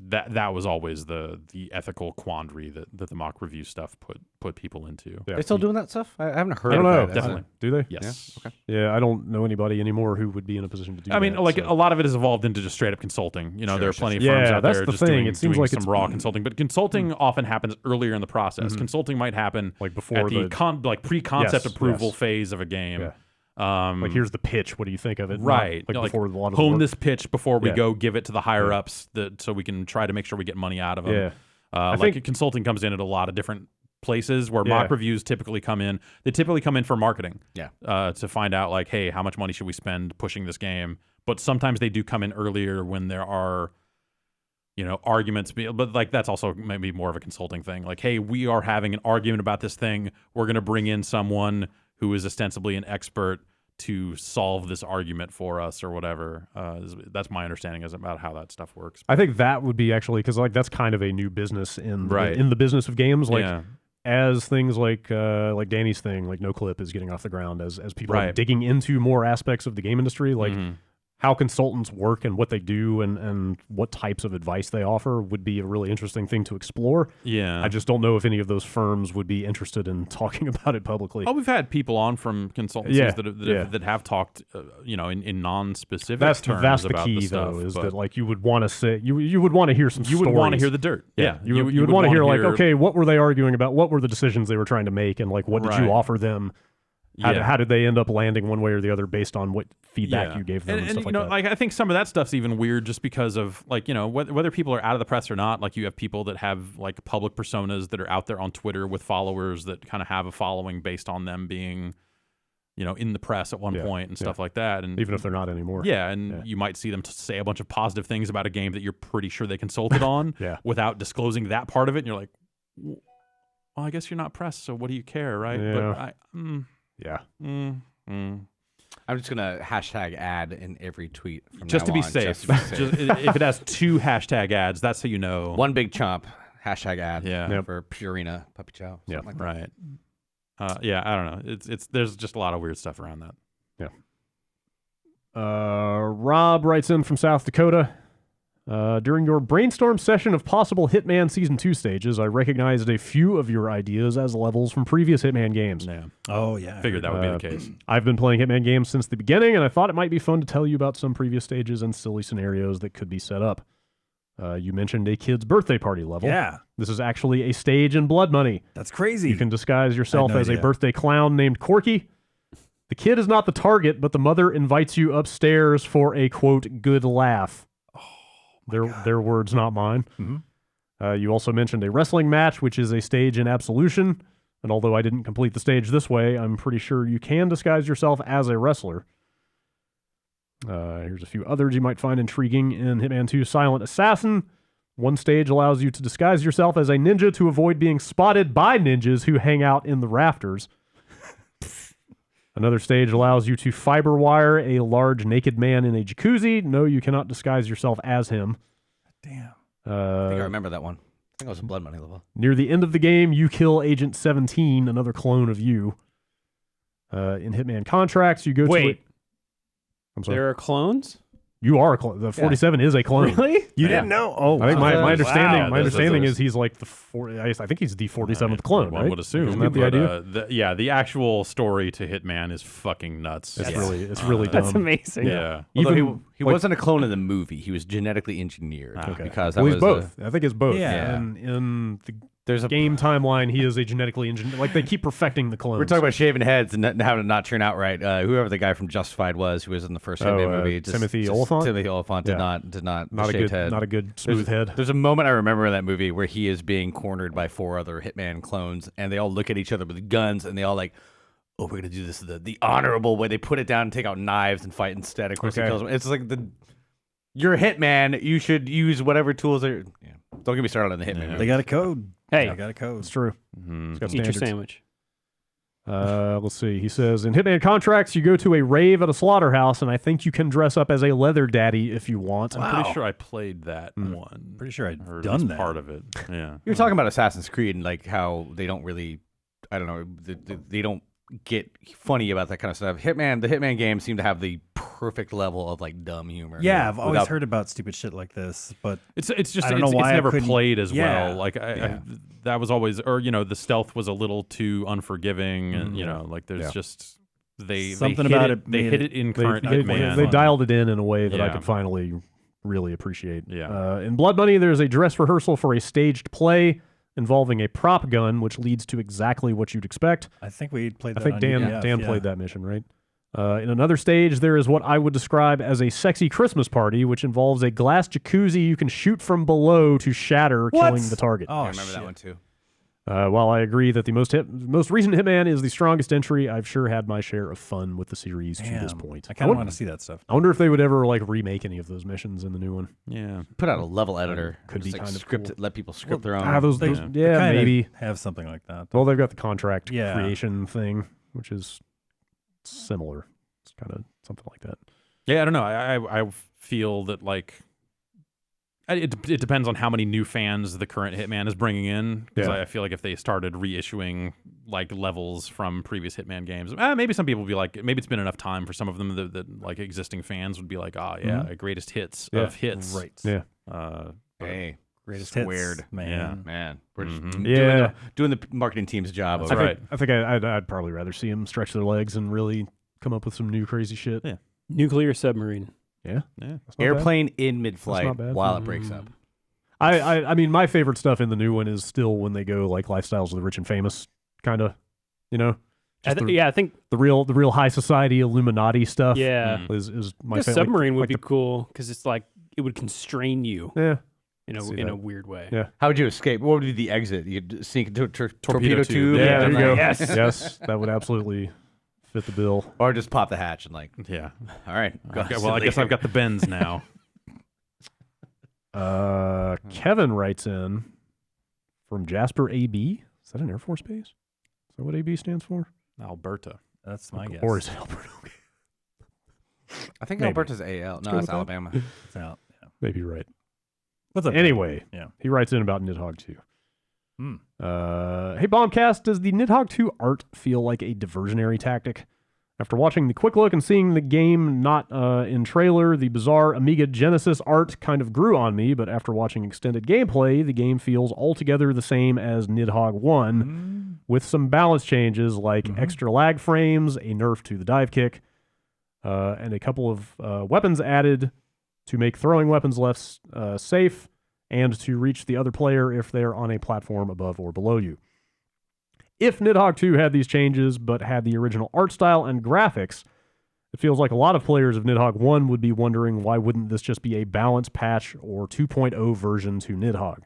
that was always the ethical quandary that the mock review stuff put people into.
They still doing that stuff? I haven't heard.
I don't
of
know.
that.
Definitely.
Do they?
Yes.
Yeah. Okay.
Yeah, I don't know anybody anymore who would be in a position to do that.
I mean, like
so.
a lot of it has evolved into just straight up consulting. There are plenty of
Yeah,
firms out
that's
there
the
just
thing.
doing,
It seems
doing
like
some
it's-
raw consulting, but consulting often happens earlier in the process. Consulting might happen
Like before
at the pre-concept
Yes,
approval
yes.
phase of a game.
Yeah. Like, here's the pitch. What do you think of it?
Right.
Not, like before a lot of the
hone
work.
this pitch before we
Yeah.
go give it to the higher ups so we can try to make sure we get money out of them.
Yeah.
Like consulting comes in at a lot of different places where mock reviews typically come in. They typically come in for marketing. To find out like, hey, how much money should we spend pushing this game? But sometimes they do come in earlier when there are, arguments. But like that's also maybe more of a consulting thing. Like, hey, we are having an argument about this thing. We're going to bring in someone who is ostensibly an expert to solve this argument for us or whatever. That's my understanding about how that stuff works.
I think that would be actually, because like that's kind of a new business in the business of games. Like as things like Danny's thing, like No Clip is getting off the ground, as people are digging into more aspects of the game industry, like how consultants work and what they do and what types of advice they offer would be a really interesting thing to explore.
Yeah.
I just don't know if any of those firms would be interested in talking about it publicly.
Oh, we've had people on from consultancies that have talked, in non-specific terms
that's the
about
key,
the stuff,
though, is that like you would want to say you would want to hear some
you
stories.
would want to hear the dirt. Yeah,
you would want to hear like, okay, what were they arguing about? What were the decisions they were trying to make, and like what did you offer them? How did they end up landing one way or the other based on what feedback you gave them and stuff like that?
Like I think some of that stuff's even weird just because of like, whether people are out of the press or not, like you have people that have like public personas that are out there on Twitter with followers that kind of have a following based on them being, in the press at one point and stuff like that. And
even if they're not anymore.
Yeah, and you might see them say a bunch of positive things about a game that you're pretty sure they consulted on without disclosing that part of it. And you're like, well, I guess you're not press, so what do you care, right?
Yeah.
I'm just gonna hashtag ad in every tweet from
just
now
to be
on,
safe.
just to be safe.
If it has 2 hashtag ads, that's how you know.
One big chomp hashtag ad for Purina Puppy Chow.
Yeah,
Like that.
right. I don't know. It's there's just a lot of weird stuff around that.
Rob writes in from South Dakota. During your brainstorm session of possible Hitman Season 2 stages, I recognized a few of your ideas as levels from previous Hitman games.
Yeah.
Oh, yeah.
Figured that would be the case.
I've been playing Hitman games since the beginning, and I thought it might be fun to tell you about some previous stages and silly scenarios that could be set up. You mentioned a kid's birthday party level.
Yeah.
This is actually a stage in Blood Money.
That's crazy.
You can disguise yourself
no
as a
idea.
birthday clown named Corky. The kid is not the target, but the mother invites you upstairs for a, quote, good laugh. Their words, not mine.
Mm-hmm.
You also mentioned a wrestling match, which is a stage in Absolution. And although I didn't complete the stage this way, I'm pretty sure you can disguise yourself as a wrestler. Here's a few others you might find intriguing in Hitman 2 Silent Assassin. One stage allows you to disguise yourself as a ninja to avoid being spotted by ninjas who hang out in the rafters. Another stage allows you to fiber wire a large naked man in a jacuzzi. No, you cannot disguise yourself as him.
Damn.
I think I remember that one. I think it was a Blood Money level.
Near the end of the game, you kill Agent 17, another clone of you. In Hitman Contracts, you go to...
Wait.
I'm sorry.
There are clones?
You are a clone. The 47 is a clone.
Really?
You didn't know? Oh,
I think my
wow.
understanding,
Wow.
my understanding
That's-
is he's like I think he's the 47th clone,
One
right?
would assume.
Isn't that the
but,
idea?
the actual story to Hitman is fucking nuts.
It's really dumb.
That's amazing.
Yeah.
Although
Even
he wasn't a clone in the movie. He was genetically engineered because that
well,
was
he's both. I think it's both.
Yeah.
And in the
there's a
game timeline, he is a genetically engineered. Like they keep perfecting the clones.
We're talking about shaving heads and how to not turn out right. Whoever the guy from Justified was, who was in the first Hitman movie,
Timothy Olyphant?
Timothy Olyphant did
Yeah.
not
not a
shaved
good,
head.
not a good smooth head.
There's a moment I remember in that movie where he is being cornered by 4 other Hitman clones, and they all look at each other with guns, and they all like, "Oh, we're gonna do this the honorable way." They put it down and take out knives and fight instead. Of course, he
Okay.
kills them. It's like you're a Hitman. You should use whatever tools are. Yeah. Don't get me started on the Hitman. movie.
They got a code.
Hey,
They got a code.
It's true.
Mhm.
It's got
eat your
standards.
sandwich.
Let's see. He says, in Hitman Contracts, you go to a rave at a slaughterhouse, and I think you can dress up as a leather daddy if you want.
I'm pretty sure I played that one.
Pretty sure I'd
Or at
done
least
that.
part of it. Yeah.
You're talking about Assassin's Creed and like how they don't really, I don't know, they don't get funny about that kind of stuff. The Hitman games seem to have the perfect level of like dumb humor.
Yeah, I've always
without-
heard about stupid shit like this, but
It's just
I don't know
it's
why I
never
couldn't-
played as
Yeah.
well. Like that was always, or the stealth was a little too unforgiving, and like there's just
Something
hit
about
it.
it
They
made
hit
it-
it in
They,
current
they,
Hitman.
they dialed it in a way that I
Yeah.
could finally really appreciate.
Yeah.
In Blood Money, there's a dress rehearsal for a staged play involving a prop gun, which leads to exactly what you'd expect.
I think we played
I
that
think
on
Dan
UDF,
played that mission, right? In another stage, there is what I would describe as a sexy Christmas party, which involves a glass jacuzzi you can shoot from below to shatter, killing the target.
Oh,
I remember
shit.
that one too.
While I agree that the most recent Hitman is the strongest entry, I've sure had my share of fun with the series to this
Damn.
point.
I kind of want to see that stuff.
I wonder if they would ever like remake any of those missions in the new one.
Yeah.
Put out a level editor.
Could
Just,
be
like
kind of
script
cool.
it, let people script their own.
They
yeah,
kinda
maybe.
have something like that.
Well, they've got the contract
Yeah.
creation thing, which is similar. It's kind of something like that.
Yeah, I don't know. I feel that like it depends on how many new fans the current Hitman is bringing in. Because
Yeah.
I feel like if they started reissuing like levels from previous Hitman games, maybe some people would be like, maybe it's been enough time for some of them that like existing fans would be like, greatest hits of hits.
Right.
Yeah.
Hey,
Greatest
squared.
hits, man.
Yeah.
Man, we're just
Mhm.
Yeah.
doing the marketing team's job.
That's
over
right.
I think I'd probably rather see them stretch their legs and really come up with some new crazy shit.
Yeah.
Nuclear submarine.
Yeah.
Yeah.
That's not bad.
Airplane in
not
mid-flight
bad.
while it breaks up.
I mean, my favorite stuff in the new one is still when they go like lifestyles of the rich and famous, kind of, just
I think
the real high society Illuminati stuff.
yeah.
is my
The
favorite.
submarine would
like
be cool because it's like it would constrain you
Yeah.
in
See
a
that.
weird way.
Yeah.
How would you escape? What would be the exit? You'd sneak into a torpedo tube?
tube.
Yeah, there you go.
Yes.
Yes, that would absolutely fit the bill.
Or just pop the hatch and like,
Yeah.
all right.
Okay, well, I guess I've got the bends now.
Kevin writes in from Jasper AB. Is that an Air Force base? Is that what AB stands for?
Alberta.
That's my guess.
Or is it Alberta? Okay.
I think
Maybe.
Alberta's AL. No,
go
it's
with that.
Alabama.
It's out. Yeah.
Maybe you're right.
What's up?
Anyway,
Yeah.
he writes in about Nidhogg 2.
Hmm.
Hey, Bombcast, does the Nidhogg 2 art feel like a diversionary tactic? After watching the quick look and seeing the game not in trailer, the bizarre Amiga Genesis art kind of grew on me, but after watching extended gameplay, the game feels altogether the same as Nidhogg 1, with some balance changes like extra lag frames, a nerf to the dive kick, and a couple of weapons added to make throwing weapons less safe and to reach the other player if they're on a platform above or below you. If Nidhogg 2 had these changes but had the original art style and graphics, it feels like a lot of players of Nidhogg 1 would be wondering why wouldn't this just be a balance patch or 2.0 version to Nidhogg.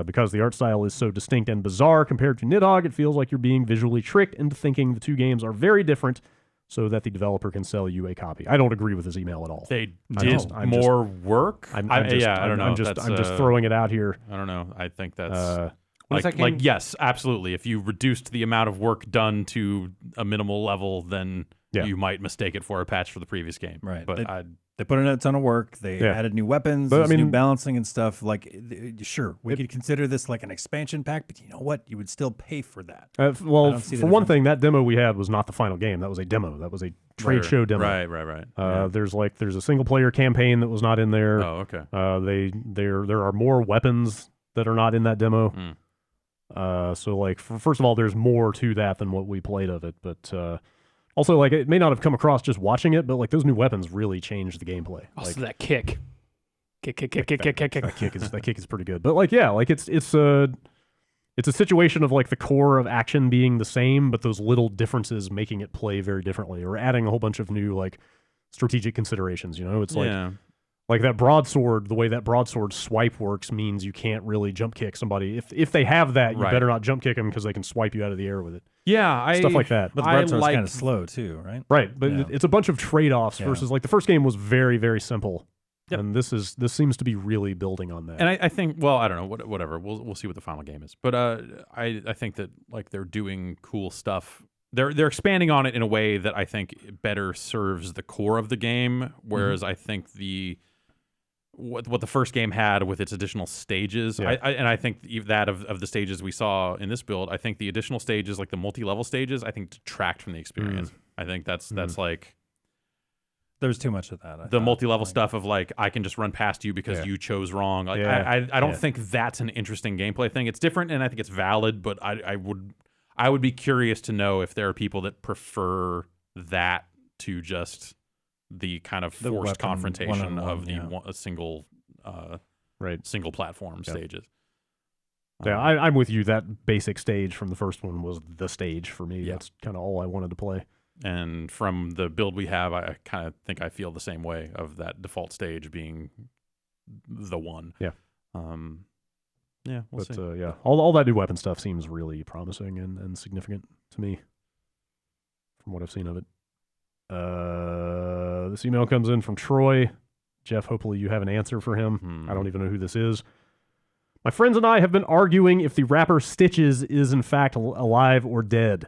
Because the art style is so distinct and bizarre compared to Nidhogg, it feels like you're being visually tricked into thinking the two games are very different so that the developer can sell you a copy. I don't agree with his email at all.
They did more work? I don't know.
I'm just throwing it out here.
I don't know. I think that's... Like, yes, absolutely. If you reduced the amount of work done to a minimal level, then you might mistake it for a patch for the previous game.
Right.
But
they put in a ton of work. They added new weapons, new balancing and stuff. Like, sure, we could consider this like an expansion pack, but you know what? You would still pay for that.
Well, for one thing, that demo we had was not the final game. That was a demo. That was a trade show demo.
Right.
There's a single player campaign that was not in there.
Oh, okay.
There are more weapons that are not in that demo. So like, first of all, there's more to that than what we played of it, but also like it may not have come across just watching it, but like those new weapons really changed the gameplay.
Also,
like,
that kick.
That kick is pretty good. But like, yeah, like it's a situation of like the core of action being the same, but those little differences making it play very differently, or adding a whole bunch of new like strategic considerations. You know, it's like that broadsword, the way that broadsword swipe works means you can't really jump kick somebody. If they have that, you better not jump kick them because they can swipe you out of the air with it.
Yeah,
stuff like that.
But the broadsword's kind of slow too, right?
Right, but it's a bunch of trade-offs versus like the first game was very, very simple. Yep. And this seems to be really building on that.
And I think, well, I don't know, whatever. We'll see what the final game is. But I think that like they're doing cool stuff. They're expanding on it in a way that I think better serves the core of the game. Whereas I think what the first game had with its additional stages, I think that of the stages we saw in this build, I think the additional stages, like the multi-level stages, I think detract from the experience. I think that's like
there's too much of that.
The multi-level stuff of like I can just run past you because you chose wrong. Like I don't think that's an interesting gameplay thing. It's different and I think it's valid, but I would be curious to know if there are people that prefer that to just the kind of forced confrontation of a single single platform stages.
Yeah, I'm with you. That basic stage from the first one was the stage for me. That's kind of all I wanted to play.
And from the build we have, I kind of think I feel the same way of that default stage being the one.
Yeah.
We'll see.
All that new weapon stuff seems really promising and significant to me from what I've seen of it. This email comes in from Troy. Jeff, hopefully you have an answer for him. I don't even know who this is. My friends and I have been arguing if the rapper Stitches is in fact alive or dead.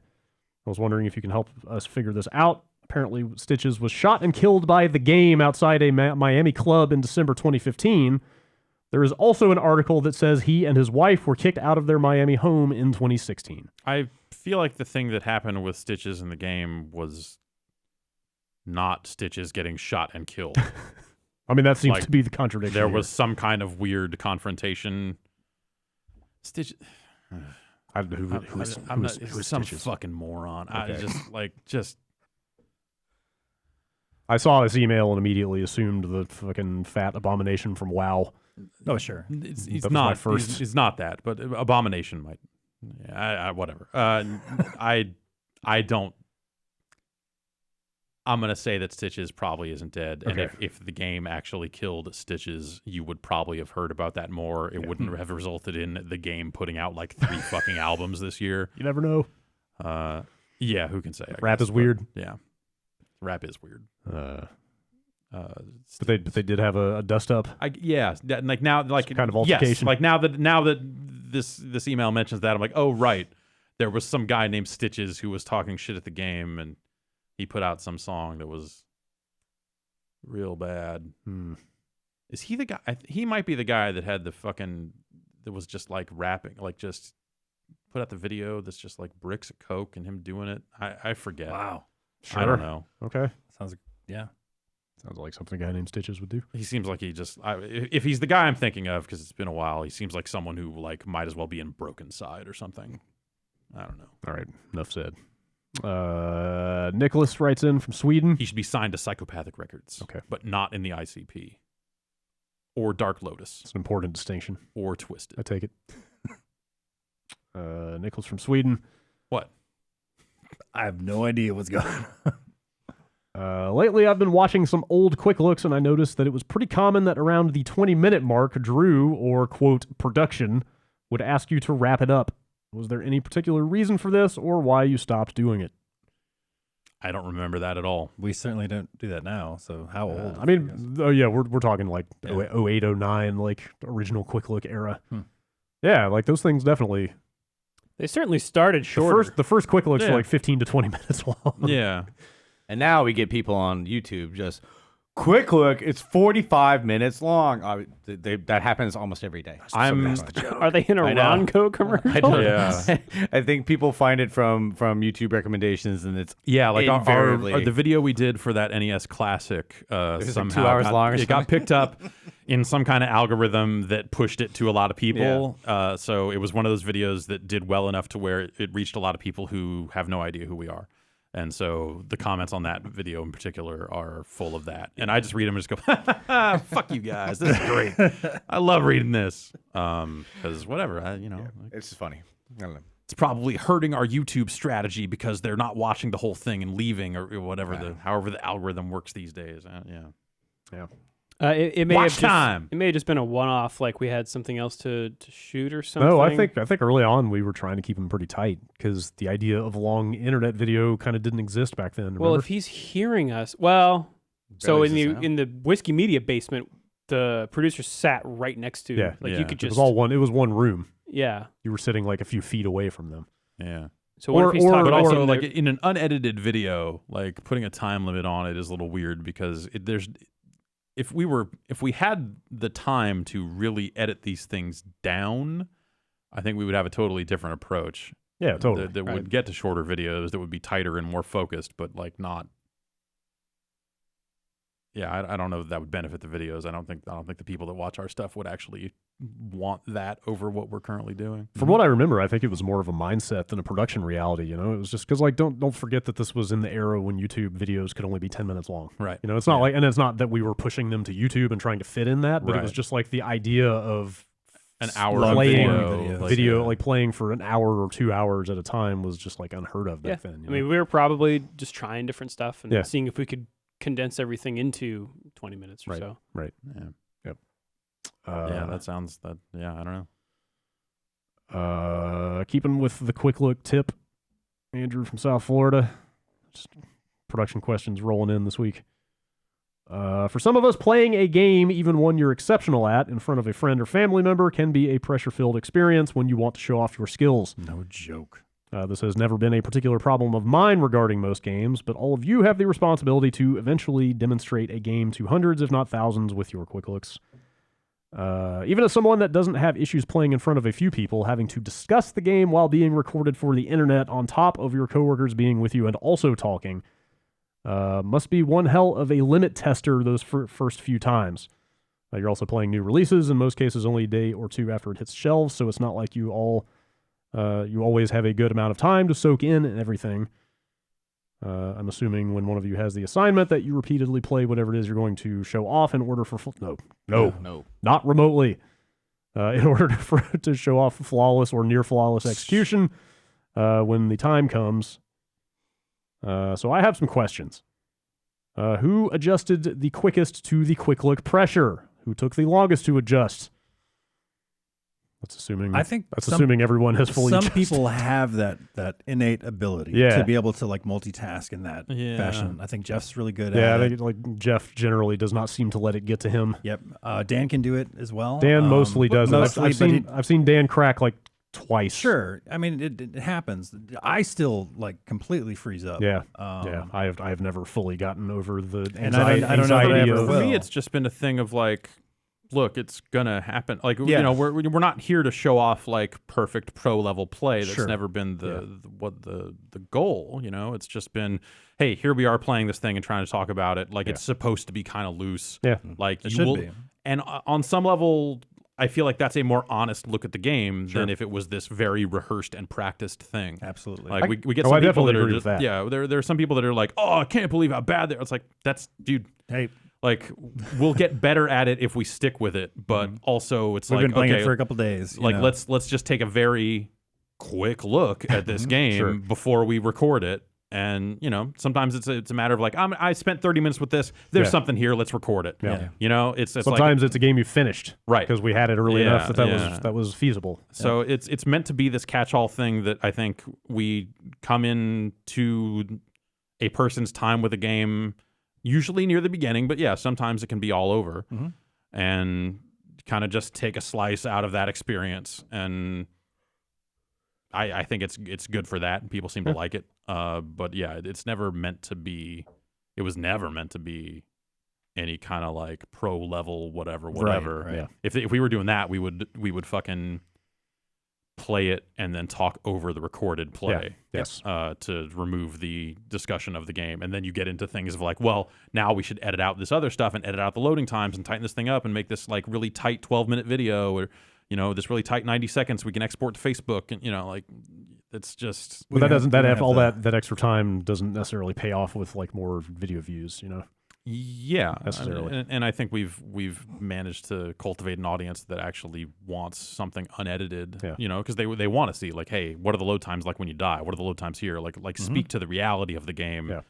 I was wondering if you can help us figure this out. Apparently, Stitches was shot and killed by the game outside a Miami club in December 2015. There is also an article that says he and his wife were kicked out of their Miami home in 2016.
I feel like the thing that happened with Stitches in the game was not Stitches getting shot and killed.
I mean, that seems to be the contradiction.
There was some kind of weird confrontation. Stitch. Who's some fucking moron.
Okay.
I
I saw this email and immediately assumed the fucking fat abomination from WoW.
Oh, sure.
He's not. He's not that, but abomination might. Yeah, whatever. I don't. I'm going to say that Stitches probably isn't dead. Okay. And if the game actually killed Stitches, you would probably have heard about that more. It wouldn't have resulted in the game putting out like 3 fucking albums this year.
You never know.
Yeah, who can say?
Rap is weird.
Yeah. Rap is weird.
But they did have a dust up.
Like now, like
some kind of altercation.
Yes, like now that this email mentions that, I'm like, oh right, there was some guy named Stitches who was talking shit at the game, and he put out some song that was real bad. Is he the guy? He might be the guy that had that was just like rapping, like just put out the video that's just like bricks of coke and him doing it. I forget.
Wow.
Sure.
I don't know.
Okay.
Sounds
Like something a guy named Stitches would do.
He seems like if he's the guy I'm thinking of, because it's been a while, he seems like someone who like might as well be in Broken Side or something. I don't know.
All right. Enough said. Nicholas writes in from Sweden.
He should be signed to Psychopathic Records.
Okay.
But not in the ICP. Or Dark Lotus.
It's an important distinction.
Or Twisted.
I take it. Nicholas from Sweden.
What?
I have no idea what's going on.
Lately, I've been watching some old Quick Looks, and I noticed that it was pretty common that around the 20-minute mark, Drew, or, quote, production, would ask you to wrap it up. Was there any particular reason for this, or why you stopped doing it?
I don't remember that at all.
We certainly don't do that now. So how old?
I mean, we're talking like 08, 09, like original Quick Look era. Yeah, like those things definitely.
They certainly started shorter.
The first Quick Looks were like 15 to 20 minutes long.
Yeah.
And now we get people on YouTube just Quick Look. It's 45 minutes long. That happens almost every day.
Are they in a Ronco commercial?
I don't know. I think people find it from YouTube recommendations, and it's
like
invariably
the video we did for that NES Classic somehow
like 2 hours long.
It got picked up in some kind of algorithm that pushed it to a lot of people.
Yeah.
So it was one of those videos that did well enough to where it reached a lot of people who have no idea who we are. And so the comments on that video in particular are full of that. And I just read them and just go, fuck you guys. This is great. I love reading this. Because whatever,
it's just funny. I don't know.
It's probably hurting our YouTube strategy because they're not watching the whole thing and leaving or whatever, however the algorithm works these days. Yeah.
It may
Watch
have
time.
It may have just been a one-off, like we had something else to shoot or something.
No, I think early on we were trying to keep them pretty tight because the idea of long internet video kind of didn't exist back then. Remember?
Well, if he's hearing us, so in the Whiskey Media basement, the producer sat right next to. You could just.
It was one room.
Yeah.
You were sitting like a few feet away from them.
Yeah.
So what if he's talking
but
about
also like in an unedited video, like putting a time limit on it is a little weird because if we had the time to really edit these things down, I think we would have a totally different approach.
Yeah, totally.
That would get to shorter videos that would be tighter and more focused, but like not. Yeah, I don't know if that would benefit the videos. I don't think the people that watch our stuff would actually want that over what we're currently doing.
From what I remember, I think it was more of a mindset than a production reality. It was just because don't forget that this was in the era when YouTube videos could only be 10 minutes long.
Right.
It's not and it's not that we were pushing them to YouTube and trying to fit in that, but it was just like the idea of
an hour
video like playing for an hour or 2 hours at a time was just like unheard of back then.
I mean, we were probably just trying different stuff and seeing if we could condense everything into 20 minutes or so.
Right.
Yeah.
Yep.
that sounds I don't
know. Keeping with the quick look tip, Andrew from South Florida. Just production questions rolling in this week. For some of us, playing a game, even one you're exceptional at, in front of a friend or family member can be a pressure-filled experience when you want to show off your skills.
No joke.
This has never been a particular problem of mine regarding most games, but all of you have the responsibility to eventually demonstrate a game to hundreds, if not thousands, with your quick looks. Even as someone that doesn't have issues playing in front of a few people, having to discuss the game while being recorded for the internet on top of your coworkers being with you and also talking must be one hell of a limit tester those first few times. You're also playing new releases, in most cases only a day or two after it hits shelves, so it's not like you always have a good amount of time to soak in and everything. I'm assuming when one of you has the assignment that you repeatedly play whatever it is you're going to show off in order for no, not remotely. In order to show off flawless or near flawless execution when the time comes. So I have some questions. Who adjusted the quickest to the quick look pressure? Who took the longest to adjust? That's assuming.
I think
assuming everyone has fully.
Some
adjusted.
people have that innate ability to be able to like multitask in that fashion. I think Jeff's really good at it.
Yeah, I think like Jeff generally does not seem to let it get to him.
Yep. Dan can do it as well.
Dan mostly does. I've seen Dan crack like twice.
Sure. I mean, it happens. I still like completely freeze up.
Yeah. I have never fully gotten over the
and I don't know that I ever
For
will.
me, it's just been a thing of like, look, it's gonna happen. Like you know, we're not here to show off like perfect pro level play. That's never been the goal. You know, it's just been, hey, here we are playing this thing and trying to talk about it. Like it's supposed to be kind of loose.
Yeah,
like
it
you
should
will.
be.
And on some level, I feel like that's a more honest look at the game than if it was this very rehearsed and practiced thing.
Absolutely.
Like we get some
I
people
definitely
that are
agree
just,
with that.
yeah. There are some people that are like, oh, I can't believe how bad they're. It's like that's dude.
Hey.
Like we'll get better at it if we stick with it, but also it's
We've been playing
okay,
it for a couple days.
Like let's just take a very quick look at this game before we record it. And you know, sometimes it's a matter of like I spent 30 minutes with this. There's something here. Let's record it.
Yeah.
You know, it's
sometimes
like,
it's a game you finished,
right?
Because we had it early enough that was feasible.
So it's meant to be this catch-all thing that I think we come into a person's time with a game usually near the beginning, but sometimes it can be all over, and kind of just take a slice out of that experience. And I think it's good for that, and people seem to like it. But it's never meant to be. It was never meant to be any kind of like pro level whatever.
Right.
Yeah.
If we were doing that, we would fucking play it and then talk over the recorded play.
Yes.
To remove the discussion of the game, and then you get into things of like, well, now we should edit out this other stuff and edit out the loading times and tighten this thing up and make this like really tight 12-minute video, or you know, this really tight 90 seconds we can export to Facebook, and you know, like it's just.
But that extra time doesn't necessarily pay off with like more video views, you know.
Yeah,
necessarily.
And I think we've managed to cultivate an audience that actually wants something unedited.
Yeah.
You know, because they want to see like, hey, what are the load times like when you die? What are the load times here? Like speak to the reality of the game,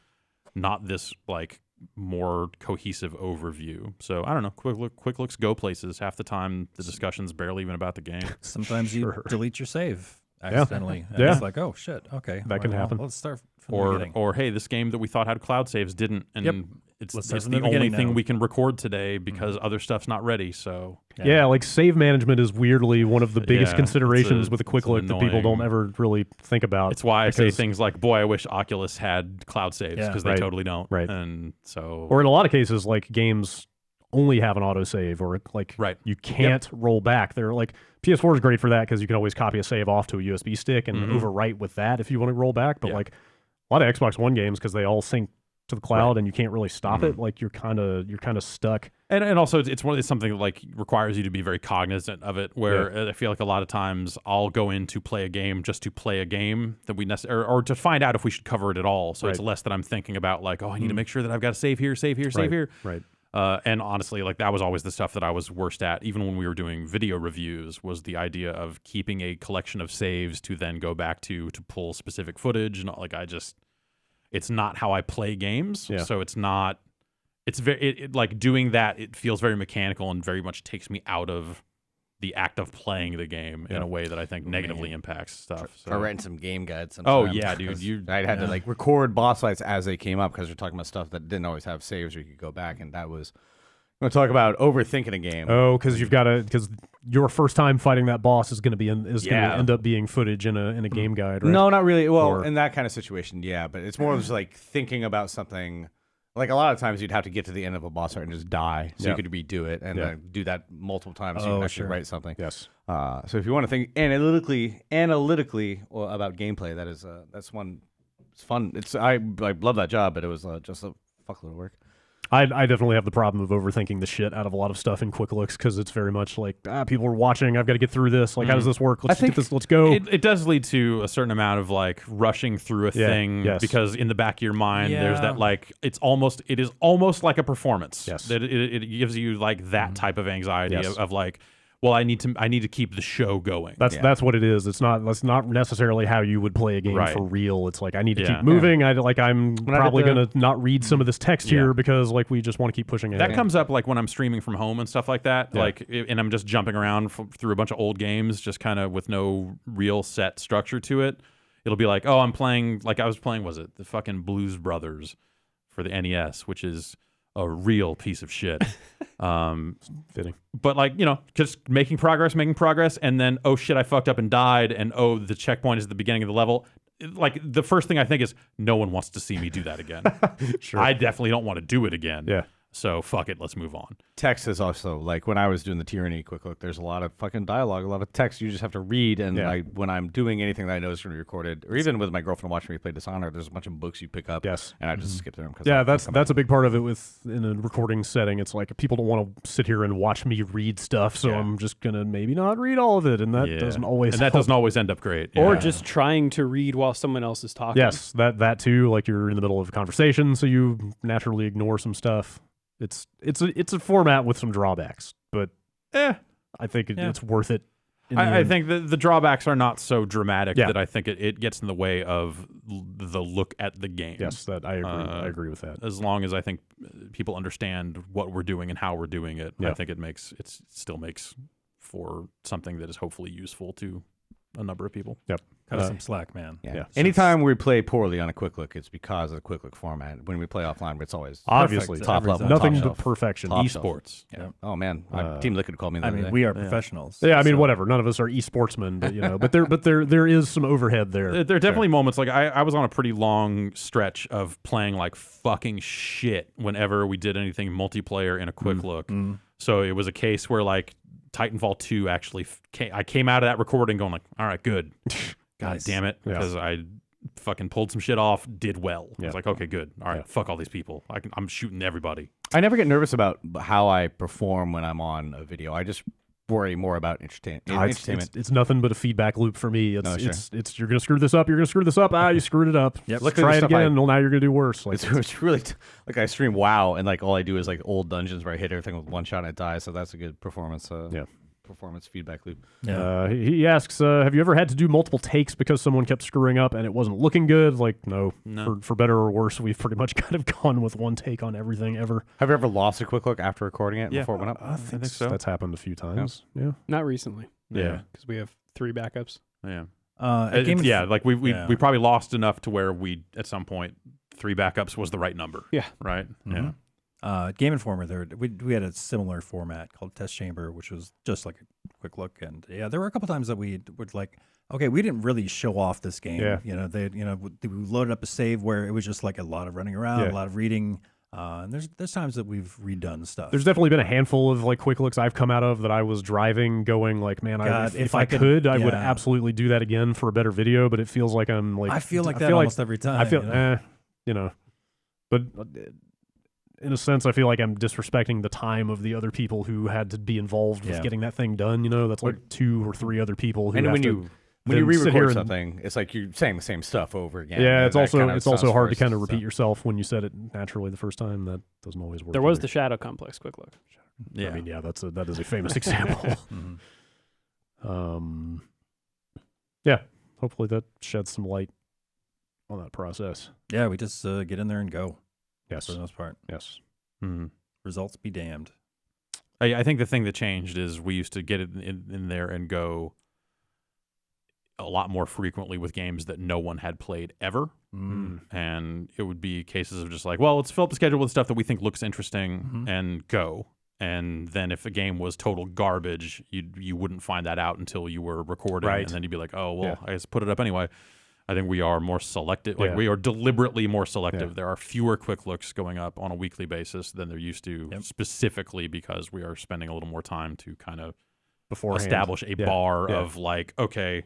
not this like more cohesive overview. So I don't know. Quick looks go places. Half the time the discussion's barely even about the game.
Sometimes you delete your save accidentally. And it's like, oh shit, okay,
that can happen.
Let's start from the beginning.
Or hey, this game that we thought had cloud saves didn't, and it's
from
the
the
only
beginning
thing
now.
we can record today because other stuff's not ready. So
like save management is weirdly one of the biggest considerations with a quick look that people
annoying.
don't ever really think about.
It's why I say things like, boy, I wish Oculus had cloud saves, because they totally don't.
Right.
And so,
or in a lot of cases, like games only have an autosave, or like you can't roll back. They're like PS4 is great for that because you can always copy a save off to a USB stick and overwrite with that if you want to roll back. But like a lot of Xbox One games, because they all sync to the cloud and you can't really stop it, like you're kind of stuck.
And also it's something that like requires you to be very cognizant of it, where I feel like a lot of times I'll go in to play a game just to play a game that we or to find out if we should cover it at all. So it's less that I'm thinking about like, oh, I need to make sure that I've got to save here.
Right.
And honestly, like that was always the stuff that I was worst at, even when we were doing video reviews, was the idea of keeping a collection of saves to then go back to pull specific footage. And like, it's not how I play games.
Yeah.
So it's not, it's very, like doing that, it feels very mechanical and very much takes me out of the act of playing the game in a way that I think negatively impacts stuff. So.
Or writing some game guides
Oh
sometimes.
yeah, dude.
I had to like record boss fights as they came up because we're talking about stuff that didn't always have saves where you could go back, and that was. I'm going to talk about overthinking a game.
Oh, because because your first time fighting that boss is going to be going to end up being footage in a game guide, right?
No, not really. Well, in that kind of situation, yeah, but it's more just like thinking about something. Like a lot of times, you'd have to get to the end of a boss fight and just die, so you could redo it and do that multiple times. So you can actually write something.
Yes.
So if you want to think analytically about gameplay, that's one. It's fun. I love that job, but it was just a fuckload of work.
I definitely have the problem of overthinking the shit out of a lot of stuff in quick looks, because it's very much like, people are watching, I've got to get through this. Like, how does this work? Let's get this. Let's go.
It does lead to a certain amount of like rushing through a thing, because in the back of your mind, there's that like it is almost like a performance.
Yes.
That it gives you like that type of anxiety of like, well, I need to keep the show going.
That's what it is. That's not necessarily how you would play a game for real. It's like, I need to keep moving. I'm probably gonna not read some of this text here because like we just want to keep pushing ahead.
That comes up like when I'm streaming from home and stuff like that. Like, and I'm just jumping around through a bunch of old games, just kind of with no real set structure to it. It'll be like, oh, I'm playing, like I was playing, was it the fucking Blues Brothers for the NES, which is a real piece of shit.
Fitting.
But like, you know, just making progress, and then, oh shit, I fucked up and died, and oh, the checkpoint is at the beginning of the level. Like, the first thing I think is, no one wants to see me do that again.
Sure.
I definitely don't want to do it again.
Yeah.
So fuck it, let's move on.
Text is also like when I was doing the Tyranny quick look, there's a lot of fucking dialogue, a lot of text you just have to read. And when I'm doing anything that I know is going to be recorded, or even with my girlfriend watching me play Dishonored, there's a bunch of books you pick up.
Yes.
And I just skip them.
That's a big part of it in a recording setting. It's like people don't want to sit here and watch me read stuff, so I'm just going to maybe not read all of it. And that doesn't always
end up great.
Or just trying to read while someone else is talking.
Yes, that too. Like you're in the middle of a conversation, so you naturally ignore some stuff. It's a format with some drawbacks, but I think it's worth it.
I think the drawbacks are not so dramatic that I think it gets in the way of the look at the game.
Yes, that I agree. I agree with that.
As long as I think people understand what we're doing and how we're doing it, I think it still makes for something that is hopefully useful to a number of people.
Yep.
Cut us some slack, man.
Yeah. Anytime we play poorly on a quick look, it's because of the quick look format. When we play offline, it's always
obviously
top level,
nothing
top
but
shelf.
perfection.
Top
Esports.
Yeah. Oh man, Team Liquid called me. The other day.
We are professionals.
Yeah, I mean, whatever. None of us are esportsmen, but there is some overhead there.
There are definitely moments like I was on a pretty long stretch of playing like fucking shit whenever we did anything multiplayer in a quick look. So it was a case where like Titanfall 2 actually I came out of that recording going like, all right, good. God damn it, because I fucking pulled some shit off, did well. I was like, okay, good. All right, fuck all these people. I'm shooting everybody.
I never get nervous about how I perform when I'm on a video. I just worry more about entertainment.
It's nothing but a feedback loop for me. It's you're gonna screw this up. You're gonna screw this up. You screwed it up.
Yep.
Let's try it again. Well, now you're gonna do worse. Like
it's really like I stream WoW and like all I do is like old dungeons where I hit everything with one shot and it dies. So that's a good performance. Performance feedback loop.
He asks, have you ever had to do multiple takes because someone kept screwing up and it wasn't looking good? Like, no. For better or worse, we've pretty much kind of gone with one take on everything ever.
Have you ever lost a quick look after recording it before it went up?
I think so. That's happened a few times. Yeah.
Not recently.
Yeah.
Because we have 3 backups.
Yeah.
Like
we probably lost enough to where we at some point 3 backups was the right number.
Yeah.
Right.
Yeah. Game Informer, we had a similar format called Test Chamber, which was just like a quick look. And there were a couple times that we would like, okay, we didn't really show off this game.
Yeah.
We loaded up a save where it was just like a lot of running around, a lot of reading. And there's times that we've redone stuff.
There's definitely been a handful of like quick looks I've come out of that I was driving going like, man, if I could, I would absolutely do that again for a better video. But it feels like I'm like,
I feel like almost every time.
I feel, but in a sense, I feel like I'm disrespecting the time of the other people who had to be involved with getting that thing done. That's like 2 or 3 other people who
when you re-record something, it's like you're saying the same stuff over again.
Yeah, it's also hard to kind of repeat yourself when you said it naturally the first time. That doesn't always work.
There was the Shadow Complex quick look.
Yeah, I mean, that is a famous example. Yeah, hopefully that sheds some light on that process.
Yeah, we just get in there and go.
Yes.
For the most part.
Yes.
Mm-hmm.
Results be damned.
I think the thing that changed is we used to get it in there and go a lot more frequently with games that no one had played ever. And it would be cases of just like, well, let's fill up the schedule with stuff that we think looks interesting and go. And then if a game was total garbage, you wouldn't find that out until you were recording. Right. And then you'd be like, oh, well, I just put it up anyway. I think we are more selective. Like we are deliberately more selective. There are fewer quick looks going up on a weekly basis than there used to, specifically because we are spending a little more time to kind of establish a bar of like, okay,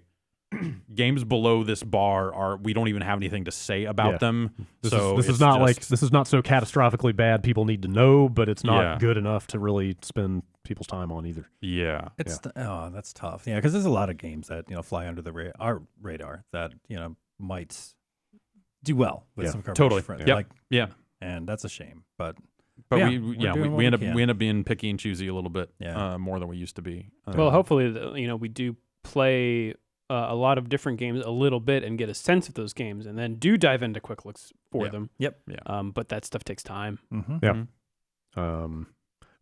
games below this bar we don't even have anything to say about them. This is not so catastrophically bad people need to know, but it's not good enough to really spend people's time on either. Yeah.
That's tough. Yeah, because there's a lot of games that fly under our radar that might do well with some coverage.
Totally.
And that's a shame. But
we end up being picky and choosy a little bit more than we used to be.
Well, hopefully we do play a lot of different games a little bit and get a sense of those games, and then do dive into quick looks for them.
Yep.
Yeah. But that stuff takes time.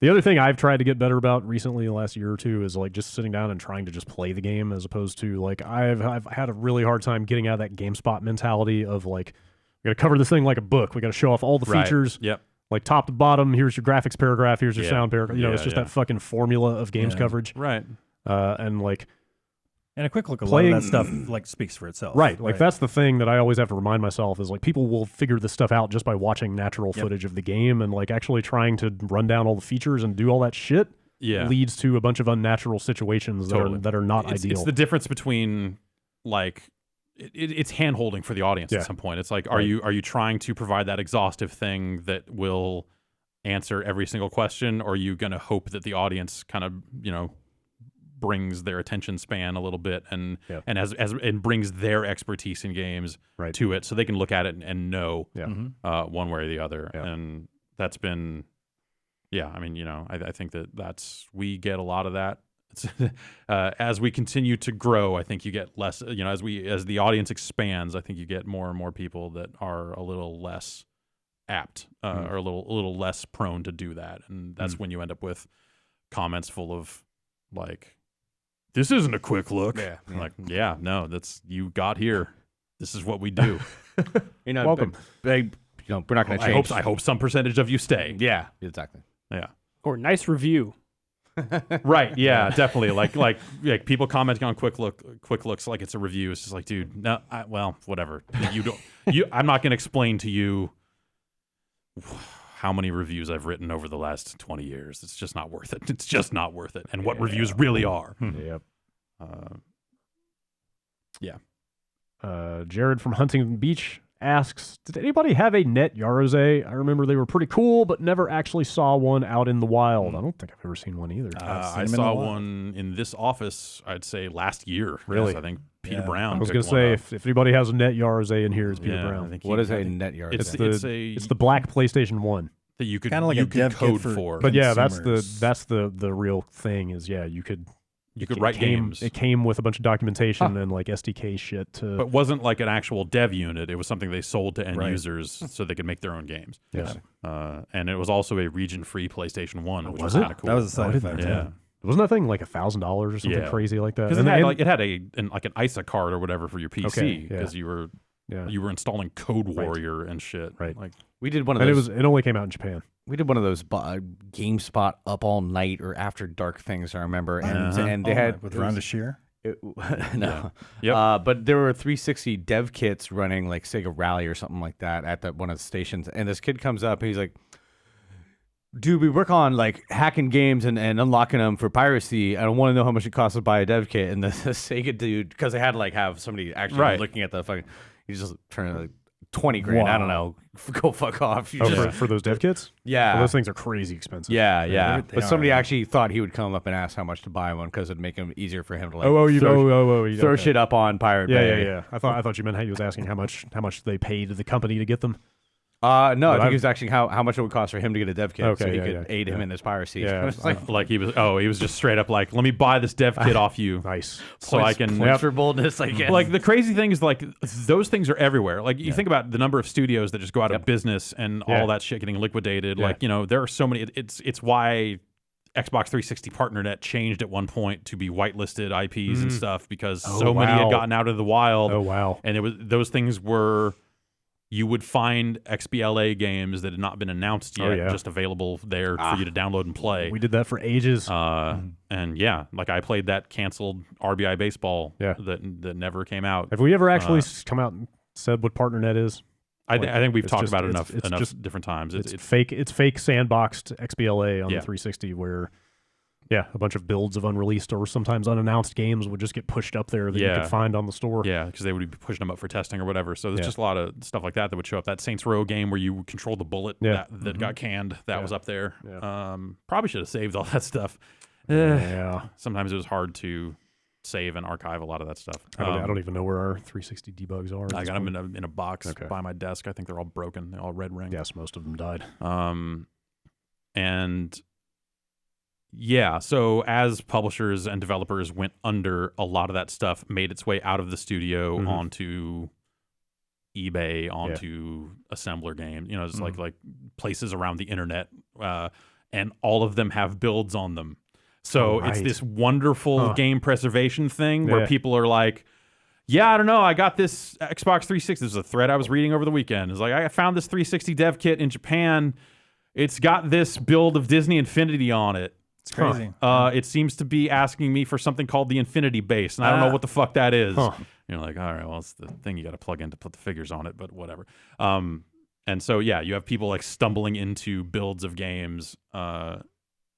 The other thing I've tried to get better about recently, the last year or two, is like just sitting down and trying to just play the game, as opposed to like I've had a really hard time getting out of that GameSpot mentality of like, we got to cover this thing like a book. We got to show off all the features.
Yep.
Like top to bottom. Here's your graphics paragraph. Here's your sound paragraph. It's just that fucking formula of games coverage.
Right.
And like.
And a quick look, a lot of that stuff like speaks for itself.
Right. Like that's the thing that I always have to remind myself is like people will figure this stuff out just by watching natural footage of the game, and like actually trying to run down all the features and do all that shit leads to a bunch of unnatural situations that are not ideal.
It's the difference between like it's hand holding for the audience at some point. It's like, are you trying to provide that exhaustive thing that will answer every single question, or are you going to hope that the audience kind of, brings their attention span a little bit and brings their expertise in games to it, so they can look at it and know one way or the other. And that's been, I think we get a lot of that. As we continue to grow, I think you get less. As the audience expands, I think you get more and more people that are a little less apt or a little less prone to do that, and that's when you end up with comments full of like, "This isn't a quick look." Like, no, that's you got here. This is what we do.
Welcome.
We're not going to change.
I hope some percentage of you stay.
Yeah, exactly.
Yeah.
Or nice review.
Right. Yeah, definitely. Like people commenting on quick looks like it's a review. It's just like, dude, no, whatever. I'm not going to explain to you how many reviews I've written over the last 20 years. It's just not worth it. It's just not worth it. And what reviews really are.
Yep.
Yeah.
Jared from Huntington Beach asks, did anybody have a net Yarose? I remember they were pretty cool, but never actually saw one out in the wild. I don't think I've ever seen one either.
I saw one in this office, I'd say last year.
Really?
Yes, I think Peter Brown.
I was going to say, if anybody has a net Yarose in here, it's Peter Brown.
I think what is a net Yarose?
It's the black PlayStation 1.
That you could
kind of like a dev
code
kit
for.
But yeah, that's the real thing is you could
write games.
It came with a bunch of documentation and like SDK shit
but wasn't like an actual dev unit. It was something they sold to end users so they could make their own games.
Yeah.
And it was also a region-free PlayStation 1, which was
it?
kind of cool.
That was a side effect.
Yeah.
Wasn't that thing like $1,000 or something crazy like that?
Because it had an ISA card or whatever for your PC because you were installing Code Warrior and shit.
Right.
Like
we did one of those.
And it only came out in Japan.
We did one of those GameSpot up all night or after dark things, I remember. And they had
with Rhonda Shear.
No.
Yep.
But there were 360 dev kits running like Sega Rally or something like that at one of the stations. And this kid comes up and he's like, dude, we work on like hacking games and unlocking them for piracy. I don't want to know how much it costs to buy a dev kit. And the Sega dude, because they had to like have somebody actually looking at the fucking, he's just trying to like 20 grand.
Wow.
I don't know. Go fuck off.
For those dev kits?
Yeah.
Well, those things are crazy expensive.
Yeah. But somebody actually thought he would come up and ask how much to buy one because it'd make him easier for him to like throw shit up on Pirate Bay.
Yeah. I thought you meant he was asking how much they paid the company to get them.
No, I think he was asking how much it would cost for him to get a dev kit so he could aid him in his piracy.
Yeah.
he was just straight up like, let me buy this dev kit off you.
Nice.
So I can
points for boldness, I guess.
Like the crazy thing is like those things are everywhere. Like you think about the number of studios that just go out of business and all that shit getting liquidated. Yeah. Like, there are so many. It's why Xbox 360 PartnerNet changed at one point to be whitelisted IPs and stuff because many had gotten out of the wild.
Oh wow.
And those things were. You would find XBLA games that had not been announced yet, just available there for you to download and play.
We did that for ages.
And like I played that canceled RBI baseball that never came out.
Have we ever actually come out and said what PartnerNet is?
I think we've talked about it enough different times.
It's fake sandboxed XBLA on the 360 where a bunch of builds of unreleased or sometimes unannounced games would just get pushed up there that you could find on the store.
Yeah, because they would be pushing them up for testing or whatever. So there's just a lot of stuff like that would show up. That Saints Row game where you control the bullet that got canned, that was up there.
Yeah.
Probably should have saved all that stuff. Sometimes it was hard to save and archive a lot of that stuff.
I don't even know where our 360 debugs are.
I got them in a box by my desk. I think they're all broken. They're all red ring.
Yes, most of them died.
And... yeah, so as publishers and developers went under, a lot of that stuff made its way out of the studio onto eBay, onto assembler games. It's like places around the internet, and all of them have builds on them. So it's this wonderful game preservation thing where people are like, I don't know, I got this Xbox 360. This is a thread I was reading over the weekend. It's like, I found this 360 dev kit in Japan. It's got this build of Disney Infinity on it.
It's crazy.
It seems to be asking me for something called the Infinity Base, and I don't know what the fuck that is. You're like, all right, well, it's the thing you got to plug in to put the figures on it, but whatever. And so, yeah, you have people like stumbling into builds of games all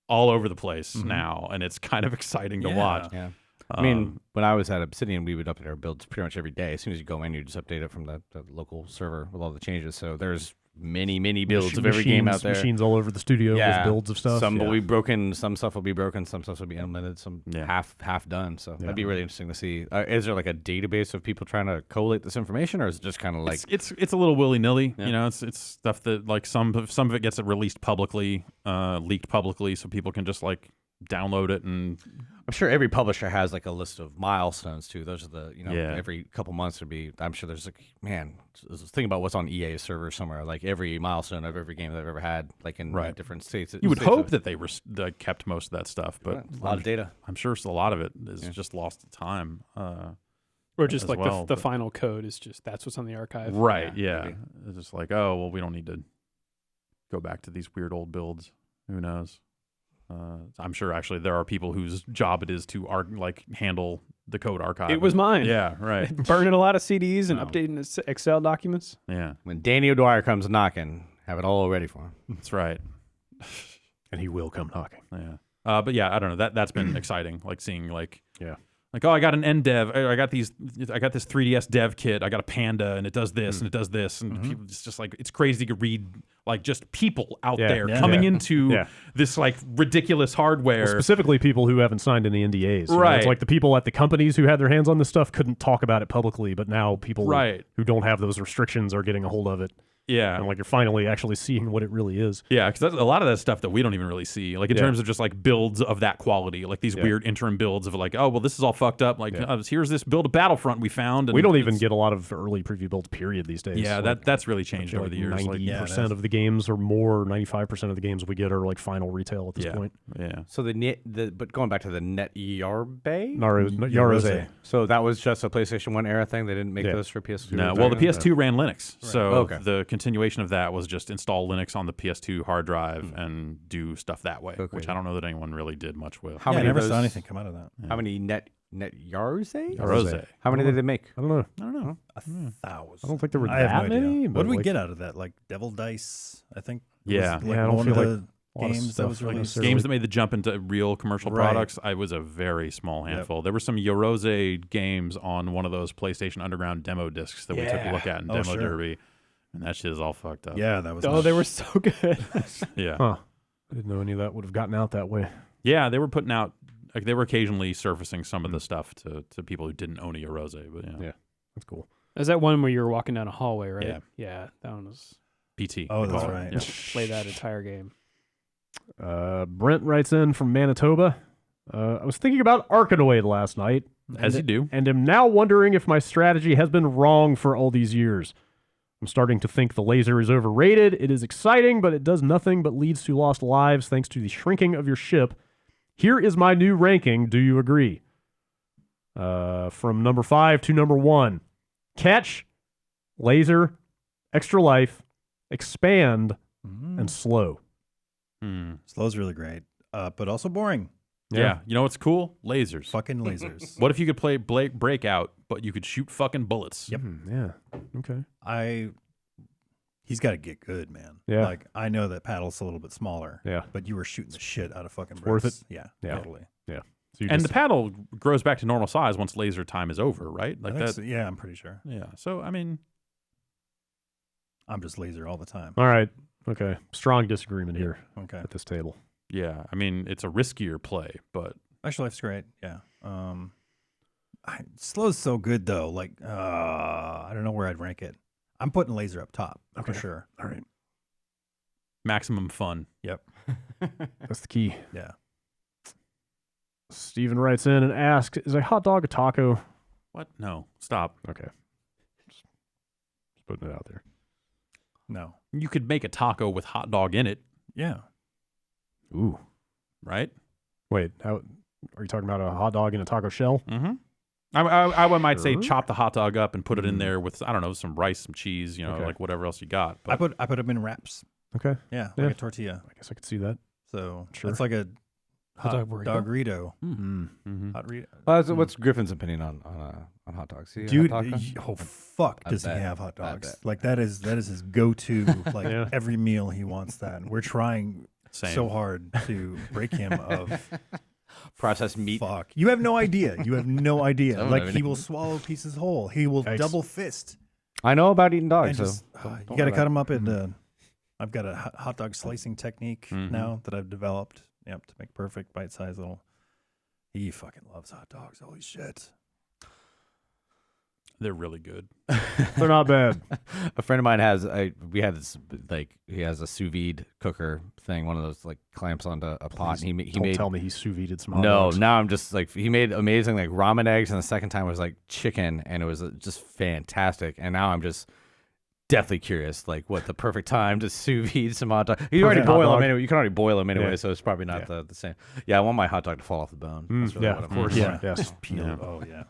over the place now, and it's kind of exciting to watch.
Yeah. I mean, when I was at Obsidian, we would update our builds pretty much every day. As soon as you go in, you just update it from the local server with all the changes. So there's many builds of every game out there.
Machines all over the studio with builds of stuff.
Some will be broken, some stuff will be broken, some stuff will be implemented, some half done. So that'd be really interesting to see. Is there like a database of people trying to collate this information, or is it just kind of like
it's a little willy nilly? You know, it's stuff that like some of it gets released publicly, leaked publicly, so people can just like download it. And
I'm sure every publisher has like a list of milestones too. Those are the every couple months would be. I'm sure there's like think about what's on EA's server somewhere. Like every milestone of every game they've ever had, like in different states.
You would hope that they kept most of that stuff, but
a lot of data.
I'm sure a lot of it is just lost to time.
Or just like the final code is just that's what's on the archive.
Right. Yeah. It's just like, oh well, we don't need to go back to these weird old builds. Who knows? I'm sure actually there are people whose job it is to handle the code archive.
It was mine.
Yeah, right.
Burning a lot of CDs and updating the Excel documents.
Yeah.
When Danny O'Dwyer comes knocking, have it all ready for him.
That's right.
And he will come knocking.
Yeah. But yeah, I don't know. That's been exciting. Like seeing like I got an NDev. I got this 3DS dev kit. I got a Panda, and it does this and it does this, and people, it's just like it's crazy to read like just people out there coming into this like ridiculous hardware.
Well, specifically, people who haven't signed any NDAs.
Right.
It's like the people at the companies who had their hands on this stuff couldn't talk about it publicly, but now people who don't have those restrictions are getting a hold of it.
Yeah.
And like you're finally actually seeing what it really is.
Yeah, because a lot of that stuff that we don't even really see, like in terms of just like builds of that quality, like these weird interim builds of like, oh, well, this is all fucked up. Like, here's this build of Battlefront we found. And
we don't even get a lot of early preview builds, period, these days.
Yeah,
like,
that's really changed over the years.
90% of the games or more, 95% of the games we get are like final retail at this point.
Yeah.
So but going back to the Net Yarbe?
Yarose.
So that was just a PlayStation 1 era thing? They didn't make those for PS2?
No, well, the PS2 ran Linux. Right. So the continuation of that was just install Linux on the PS2 hard drive and do stuff that way, which I don't know that anyone really did much with.
I never saw anything come out of that.
How many Net Yarose?
Yarose.
How many did they make?
I don't know.
1,000.
I don't think there were
I have
that
no idea.
many.
What did we
like,
get out of that? Like Devil Dice, I think.
Yeah.
Was like
I don't
one
feel
of
like
the games that was released.
Games that made the jump into real commercial products, I was a very small handful. There were some Yorose games on one of those PlayStation Underground demo discs that we took a look at in Demo Derby. And that shit is all fucked up.
Yeah, that was.
Oh, they were so good.
Yeah.
Huh. I didn't know any of that would have gotten out that way.
Yeah, they were putting out, like they were occasionally surfacing some of the stuff to people who didn't own a Yorose. But yeah,
that's cool.
Is that one where you were walking down a hallway, right?
Yeah.
Yeah, that one was
PT.
Oh, that's right.
Yeah.
Play that entire game.
Brent writes in from Manitoba. I was thinking about Arkanoid last night.
As you do.
And am now wondering if my strategy has been wrong for all these years. I'm starting to think the laser is overrated. It is exciting, but it does nothing but leads to lost lives thanks to the shrinking of your ship. Here is my new ranking. Do you agree? From number 5 to number 1. Catch, laser, extra life, expand, and slow.
Slow's really great, but also boring.
Yeah. You know what's cool? Lasers.
Fucking lasers.
What if you could play Breakout, but you could shoot fucking bullets?
Yep.
Yeah. Okay.
He's got to get good, man.
Yeah.
Like, I know that paddle's a little bit smaller.
Yeah.
But you were shooting the shit out of fucking bricks.
Worth it?
Yeah.
Yeah.
Totally.
Yeah. So
and the paddle grows back to normal size once laser time is over, right? Like that.
So, yeah, I'm pretty sure.
Yeah. So, I mean,
I'm just laser all the time.
All right. Okay. Strong disagreement here
Okay.
at this table.
yeah. I mean, it's a riskier play, but
Extra life's great. Yeah. Slow's so good though. Like, I don't know where I'd rank it. I'm putting laser up top for sure.
All right.
maximum fun.
Yep.
That's the key.
Yeah.
Steven writes in and asks, is a hot dog a taco?
What? No. Stop.
Okay. Just putting it out there.
No.
You could make a taco with hot dog in it,
Yeah.
Ooh.
right?
Wait, how are you talking about a hot dog in a taco shell?
Mm-hmm. I might say
Sure.
chop the hot dog up and put it in there with, I don't know, some rice, some cheese, you know,
Okay.
like whatever else you got. But
I put them in wraps.
Okay.
Yeah.
Yeah.
Like a tortilla.
I guess I could see that.
So
Sure.
it's like a Hot Doggerito. Hot Rito.
What's Griffin's opinion on hot dogs?
Dude, fuck, does he have hot dogs? Like that is his go-to. Like every meal he wants that. And we're trying so hard to break him of
processed meat.
Fuck, you have no idea. You have no idea. Like he will swallow pieces whole. He will double fist.
I know about eating dogs.
You got to cut them up in. I've got a hot dog slicing technique now that I've developed. Yep, to make perfect bite-sized little. He fucking loves hot dogs. Holy shit.
They're really good.
They're not bad.
A friend of mine has he has a sous vide cooker thing, one of those like clamps onto a pot. And he made.
Tell me he sous vide'd some hot dogs.
Now I'm just like he made amazing like ramen eggs, and the second time was like chicken, and it was just fantastic. And now I'm just deathly curious, like what the perfect time to sous vide some hot dog. You already boil them anyway. You can already boil them anyway, so it's probably not the same. Yeah, I want my hot dog to fall off the bone. That's really what
of course.
Yes. Peel.
Yeah.
Oh yeah.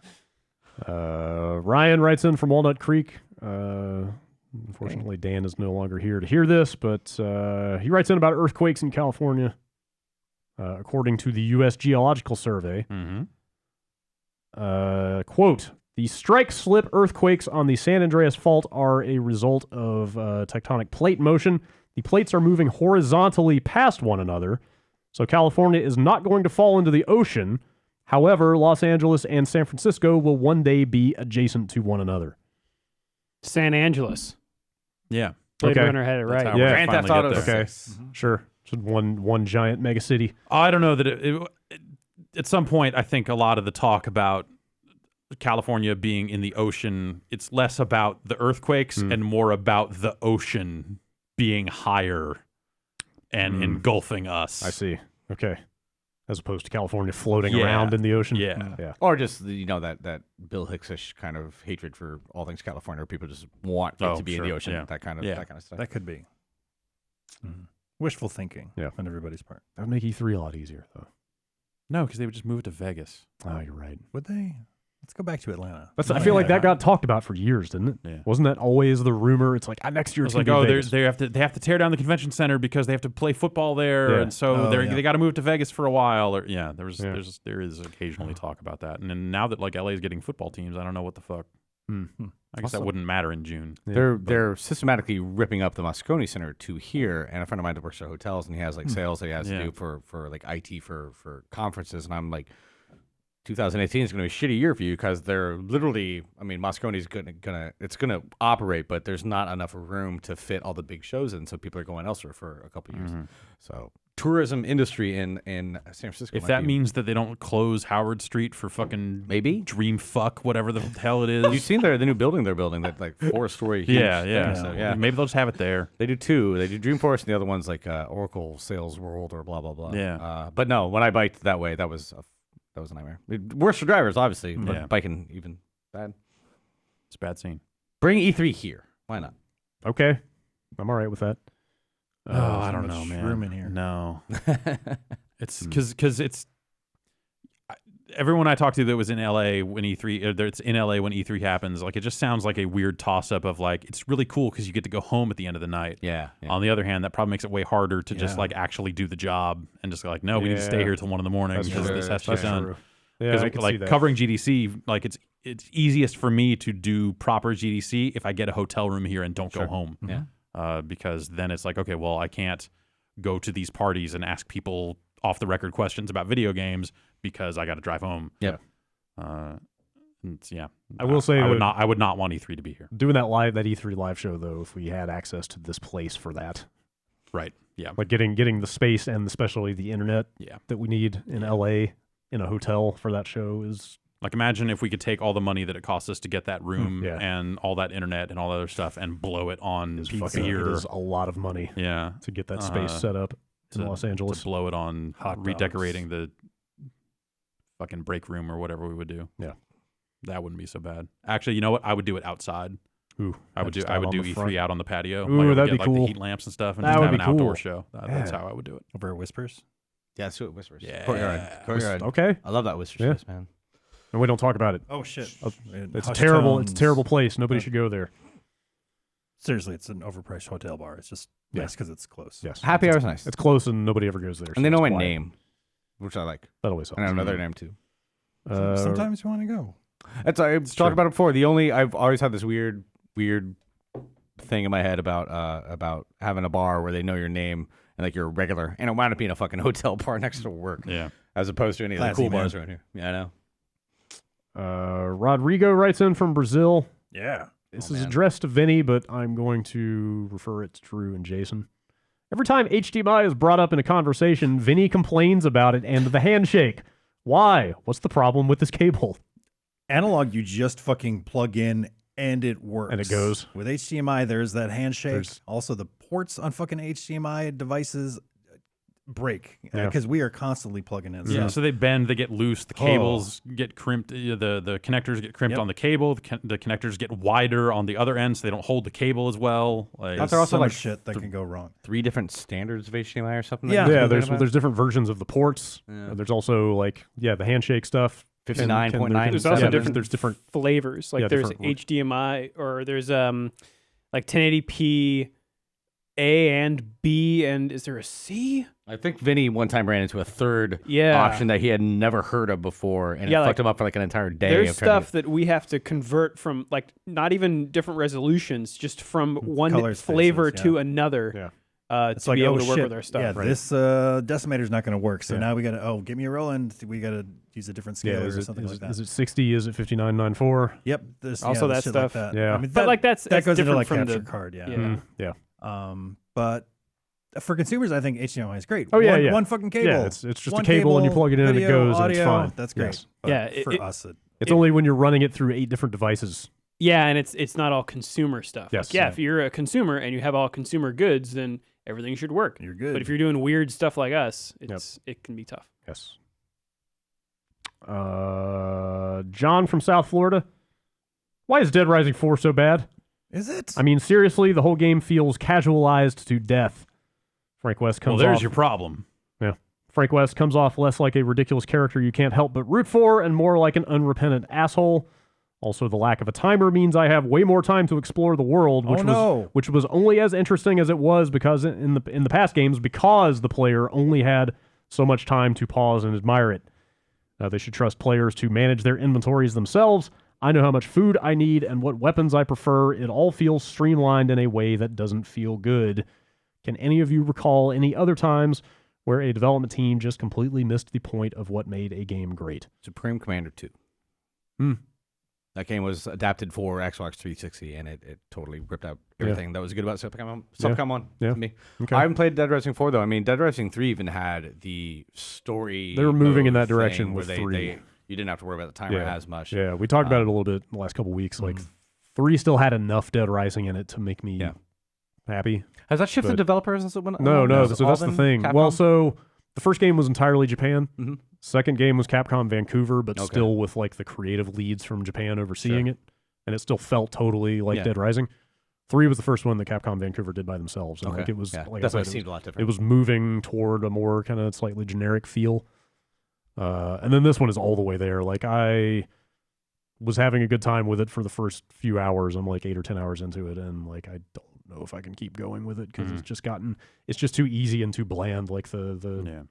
Ryan writes in from Walnut Creek. Unfortunately, Dan is no longer here to hear this, but he writes in about earthquakes in California. According to the U.S. Geological Survey, quote, the strike-slip earthquakes on the San Andreas Fault are a result of tectonic plate motion. The plates are moving horizontally past one another, so California is not going to fall into the ocean. However, Los Angeles and San Francisco will one day be adjacent to one another.
San Angeles.
Yeah.
Blade Runner had it right.
Yeah.
Grand Theft Auto.
Okay, sure. Just one giant mega city.
I don't know that it at some point, I think a lot of the talk about California being in the ocean, it's less about the earthquakes and more about the ocean being higher and engulfing us.
I see. Okay. As opposed to California floating around in the ocean.
Yeah.
Or just that Bill Hicksish kind of hatred for all things California, where people just want it to be in the ocean.
Yeah.
That kind of stuff.
That could be wishful thinking on everybody's part.
That would make E3 a lot easier, though.
No, because they would just move it to Vegas.
Oh, you're right.
Would they? Let's go back to Atlanta.
I feel like that got talked about for years, didn't it?
Yeah.
Wasn't that always the rumor? It's like next year it's
like,
gonna be Vegas.
they have to tear down the convention center because they have to play football there, and so they got to move to Vegas for a while. Or there is occasionally talk about that, and then now that like LA is getting football teams, I don't know what the fuck. I guess that wouldn't matter in June.
They're systematically ripping up the Moscone Center to here, and a friend of mine that works at hotels, and he has like sales that he has to do for like IT for conferences, and I'm like, 2018 is going to be a shitty year for you because they're literally, I mean, Moscone's gonna operate, but there's not enough room to fit all the big shows in, so people are going elsewhere for a couple of years. So tourism industry in San Francisco.
If that means that they don't close Howard Street for fucking
maybe
Dream Fuck, whatever the hell it is.
You've seen the new building they're building, that like 4-story huge thing. So,
maybe they'll just have it there.
They do two. They do Dreamforce, and the other one's like Oracle Sales World or blah blah blah.
Yeah.
But no, when I biked that way, that was a nightmare. Worse for drivers, obviously, but biking even bad.
It's a bad scene.
Bring E3 here. Why not?
Okay. I'm all right with that.
I don't know, man.
Room in here.
No. It's because it's everyone I talked to that was in LA when E3, it's in LA when E3 happens. Like, it just sounds like a weird toss up of like, it's really cool because you get to go home at the end of the night.
Yeah.
On the other hand, that probably makes it way harder to just like actually do the job and just like, no, we need to stay here till 1 in the morning because this has to be done.
Yeah,
Because like covering GDC, like it's easiest for me to do proper GDC if I get a hotel room here and don't go home.
Yeah.
Because then it's like, okay, well, I can't go to these parties and ask people off the record questions about video games because I got to drive home.
Yeah.
I will say
I would not want E3 to be here.
Doing that E3 live show though, if we had access to this place for that.
Right. Yeah.
Like getting the space and especially the internet that we need in LA in a hotel for that show is
like, imagine if we could take all the money that it costs us to get that room and all that internet and all that other stuff and blow it on here.
It is a lot of money.
Yeah.
To get that space set up in Los Angeles.
To blow it on redecorating the fucking break room or whatever we would do.
Yeah.
That wouldn't be so bad. Actually, you know what? I would do it outside.
Ooh,
I would do E3 out on the patio.
Ooh,
like,
that'd
get,
be cool.
Like, the heat lamps and stuff and
that
just have
an
outdoor show. That's how I would do it.
Over at Whispers?
Yeah, that's what Whispers.
Yeah.
Courtyard.
Okay.
I love that Whispers place, man.
And we don't talk about it.
Oh, shit.
It's terrible. It's a terrible place. Nobody should go there.
Seriously, it's an overpriced hotel bar. It's just nice because it's close.
Yes.
Happy hour's nice.
It's close and nobody ever goes there.
And they know my name. which I like.
That always helps.
And I have another name too.
Sometimes you want to go.
I've talked about it before. I've always had this weird thing in my head about having a bar where they know your name and like you're a regular, and it wound up being a fucking hotel bar next to work.
Yeah.
As opposed to any of the cool bars around here. Yeah, I know.
Rodrigo writes in from Brazil.
Yeah.
This is addressed to Vinny, but I'm going to refer it to Drew and Jason. Every time HDMI is brought up in a conversation, Vinny complains about it and the handshake. Why? What's the problem with this cable?
Analog, you just fucking plug in and it works.
And it goes.
With HDMI, there's that handshake. Also, the ports on fucking HDMI devices break because we are constantly plugging in.
Yeah, so they bend, they get loose, the cables get crimped, the connectors get crimped on the cable, the connectors get wider on the other end so they don't hold the cable as well. Like,
there's also like shit that can go wrong.
3 different standards of HDMI or something?
Yeah, there's different versions of the ports. There's also like, the handshake stuff.
59.9.
There's also
there's different
flavors. Like there's HDMI or there's like 1080p A and B, and is there a C?
I think Vinny one time ran into a third option that he had never heard of before, and it fucked him up for like an entire day.
There's stuff that we have to convert from, like, not even different resolutions, just from one flavor to another.
It's
to
like,
be able to work with our stuff.
Yeah, this decimator's not going to work, so now we got to, give me a Roland. We got to use a different scale or something like that.
Is it 60? Is it 59.94?
Yep.
Also that stuff.
Like that.
Yeah.
I mean,
but like that
goes into like
from
capture
the
card.
Yeah.
But for consumers, I think HDMI is great.
Oh, yeah,
One fucking cable.
Yeah, it's just a cable and you plug it in and it goes and it's fine.
That's great.
Yes.
But for us,
it's only when you're running it through 8 different devices.
Yeah, and it's not all consumer stuff.
Yes.
Like, if you're a consumer and you have all consumer goods, then everything should work.
You're good.
But if you're doing weird stuff like us, it can be tough.
Yes. John from South Florida. Why is Dead Rising 4 so bad?
Is it?
I mean, seriously, the whole game feels casualized to death. Frank West comes off...
Well, there's your problem.
Yeah. Frank West comes off less like a ridiculous character you can't help but root for and more like an unrepentant asshole. Also, the lack of a timer means I have way more time to explore the world, which was only as interesting as it was because in the past games, because the player only had so much time to pause and admire it. They should trust players to manage their inventories themselves. I know how much food I need and what weapons I prefer. It all feels streamlined in a way that doesn't feel good. Can any of you recall any other times where a development team just completely missed the point of what made a game great?
Supreme Commander 2. That game was adapted for Xbox 360, and it totally ripped out everything that was good about Capcom 1 to me. Okay. I haven't played Dead Rising 4, though. I mean, Dead Rising 3 even had the story.
They were moving in that direction with 3.
You didn't have to worry about the timer as much.
Yeah, we talked about it a little bit in the last couple of weeks. Like, 3 still had enough Dead Rising in it to make me happy.
Has that shifted developers?
No. So that's the thing. Capcom? Well, so the first game was entirely Japan. Mm-hmm. Second game was Capcom Vancouver, but still with like the creative leads from Japan overseeing it, and it still felt totally like Dead Rising. 3 was the first one that Capcom Vancouver did by themselves, and like it was like
definitely seemed a lot different.
It was moving toward a more kind of slightly generic feel, and then this one is all the way there. Like I was having a good time with it for the first few hours. I'm like 8 or 10 hours into it, and like I don't know if I can keep going with it because it's just too easy and too bland. Like the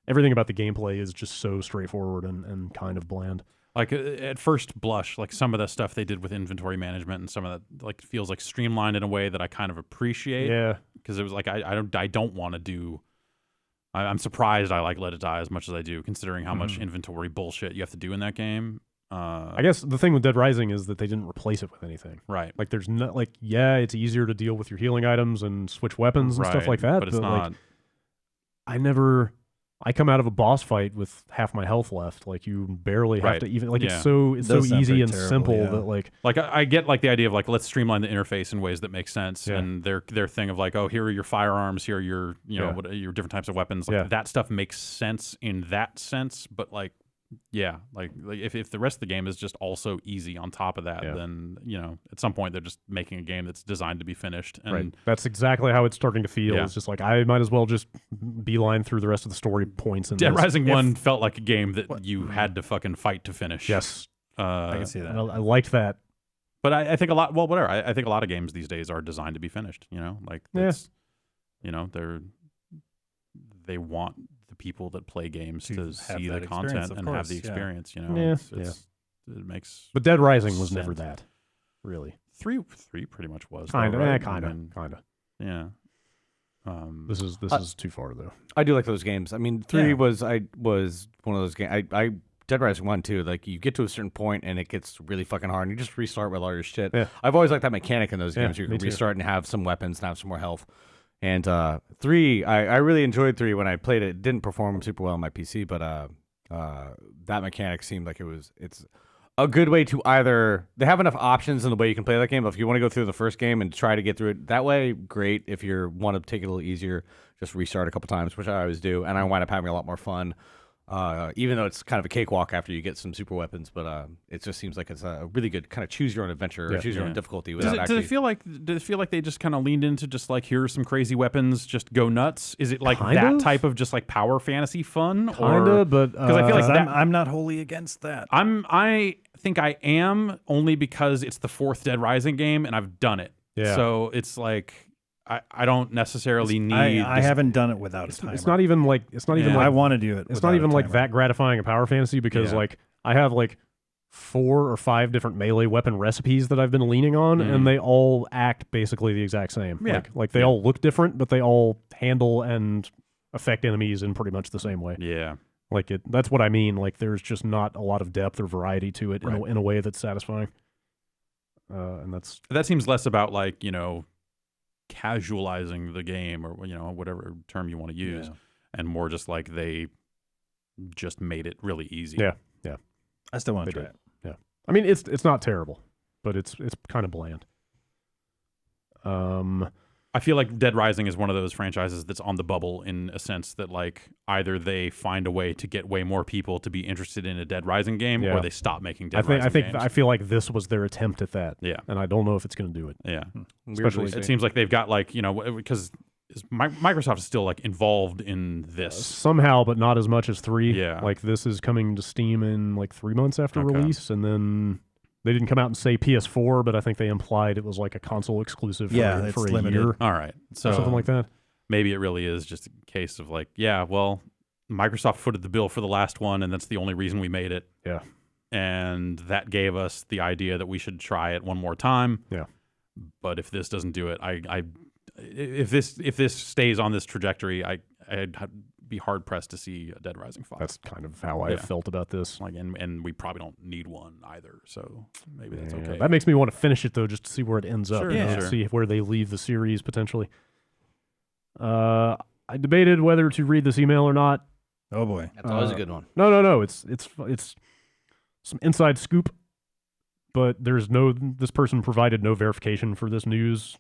everything about the gameplay is just so straightforward and kind of bland.
Like at first blush, like some of the stuff they did with inventory management and some of that like feels like streamlined in a way that I kind of appreciate. Yeah, because it was like I don't want to do. I'm surprised I let it die as much as I do, considering how much inventory bullshit you have to do in that game.
I guess the thing with Dead Rising is that they didn't replace it with anything.
Right.
Like there's not it's easier to deal with your healing items and switch weapons and stuff like that.
But it's not.
Like, I come out of a boss fight with half my health left. Like you barely have to even it's so easy and simple that like
I get like the idea of like let's streamline the interface in ways that make sense and their thing of like, oh, here are your firearms, here are your your different types of weapons. Like that stuff makes sense in that sense, but like like if the rest of the game is just also easy on top of that, then at some point they're just making a game that's designed to be finished. And
that's exactly how it's starting to feel. It's just like I might as well just beeline through the rest of the story points. And
Dead Rising 1 felt like a game that you had to fucking fight to finish.
Yes,
I can see that.
I liked that,
but I think a lot. Well, whatever. I think a lot of games these days are designed to be finished. Like they want the people that play games
To
to
have
see
that
the
experience,
content
of
and have
course,
the
yeah.
experience. You know,
Yeah,
it makes.
But Dead Rising was never
sense.
that, really.
Three pretty much was
Kind of,
though, right?
kind
I
of,
mean,
kind of.
yeah.
This is too far though.
I do like those games. I mean, 3
Yeah.
was one of those games. I Dead Rising 1 too. Like you get to a certain point and it gets really fucking hard, and you just restart with all your shit.
Yeah.
I've always liked that mechanic in those
Yeah,
games. You
me
can
too.
restart and have some weapons and have some more health. And 3, I really enjoyed 3 when I played it. It didn't perform super well on my PC, but that mechanic seemed like it's a good way to either they have enough options in the way you can play that game. But if you want to go through the first game and try to get through it that way, great. If you want to take it a little easier, just restart a couple times, which I always do, and I wind up having a lot more fun. Even though it's kind of a cakewalk after you get some super weapons, but it just seems like it's a really good kind of choose your own adventure or choose your own difficulty.
Does it feel like they just kind of leaned into just like here's some crazy weapons, just go nuts? Is it like
Kind
that
of?
type of just like power fantasy fun?
Kinda, but
because I feel like that,
I'm not wholly against that.
I think I am only because it's the 4th Dead Rising game and I've done it.
Yeah.
So it's like I don't necessarily need.
I haven't done it without a timer.
it's not even like
I want to do it.
it's not even like that gratifying a power fantasy because
Yeah.
like I have like 4 or 5 different melee weapon recipes that I've been leaning on, and they all act basically the exact same.
Yeah.
Like they all look different, but they all handle and affect enemies in pretty much the same way.
Yeah.
Like that's what I mean. Like there's just not a lot of depth or variety to it
Right.
in a way that's satisfying. And
That seems less about like casualizing the game or whatever term you want to use, and more just like they just made it really easy.
Yeah.
I still want
They
to try
did.
it.
Yeah. I mean it's not terrible, but it's kind of bland.
I feel like Dead Rising is one of those franchises that's on the bubble in a sense that like either they find a way to get way more people to be interested in a Dead Rising game,
Yeah.
or they stop making Dead Rising games.
I feel like this was their attempt at that.
Yeah.
And I don't know if it's going to do it.
Yeah.
Especially
It seems like they've got like because Microsoft is still like involved in this.
somehow, but not as much as 3.
Yeah.
Like this is coming to Steam in like 3 months after
Okay.
release, and then they didn't come out and say PS4, but I think they implied it was like a console exclusive
Yeah,
for
it's
a
limited.
year.
All right. So
Or something like that.
maybe it really is just a case of like, yeah, well, Microsoft footed the bill for the last one, and that's the only reason we made it.
Yeah.
And that gave us the idea that we should try it one more time.
Yeah.
But if this doesn't do it, if this stays on this trajectory, I'd be hard pressed to see a Dead Rising 5.
That's kind of how I felt about this.
like, and we probably don't need one either. So maybe that's
Yeah,
okay.
That makes me want to finish it though, just to see where it ends up.
Sure,
you know,
yeah.
See where they leave the series potentially. I debated whether to read this email or not.
Oh boy.
That's always a good one.
No. It's some inside scoop, but this person provided no verification for this news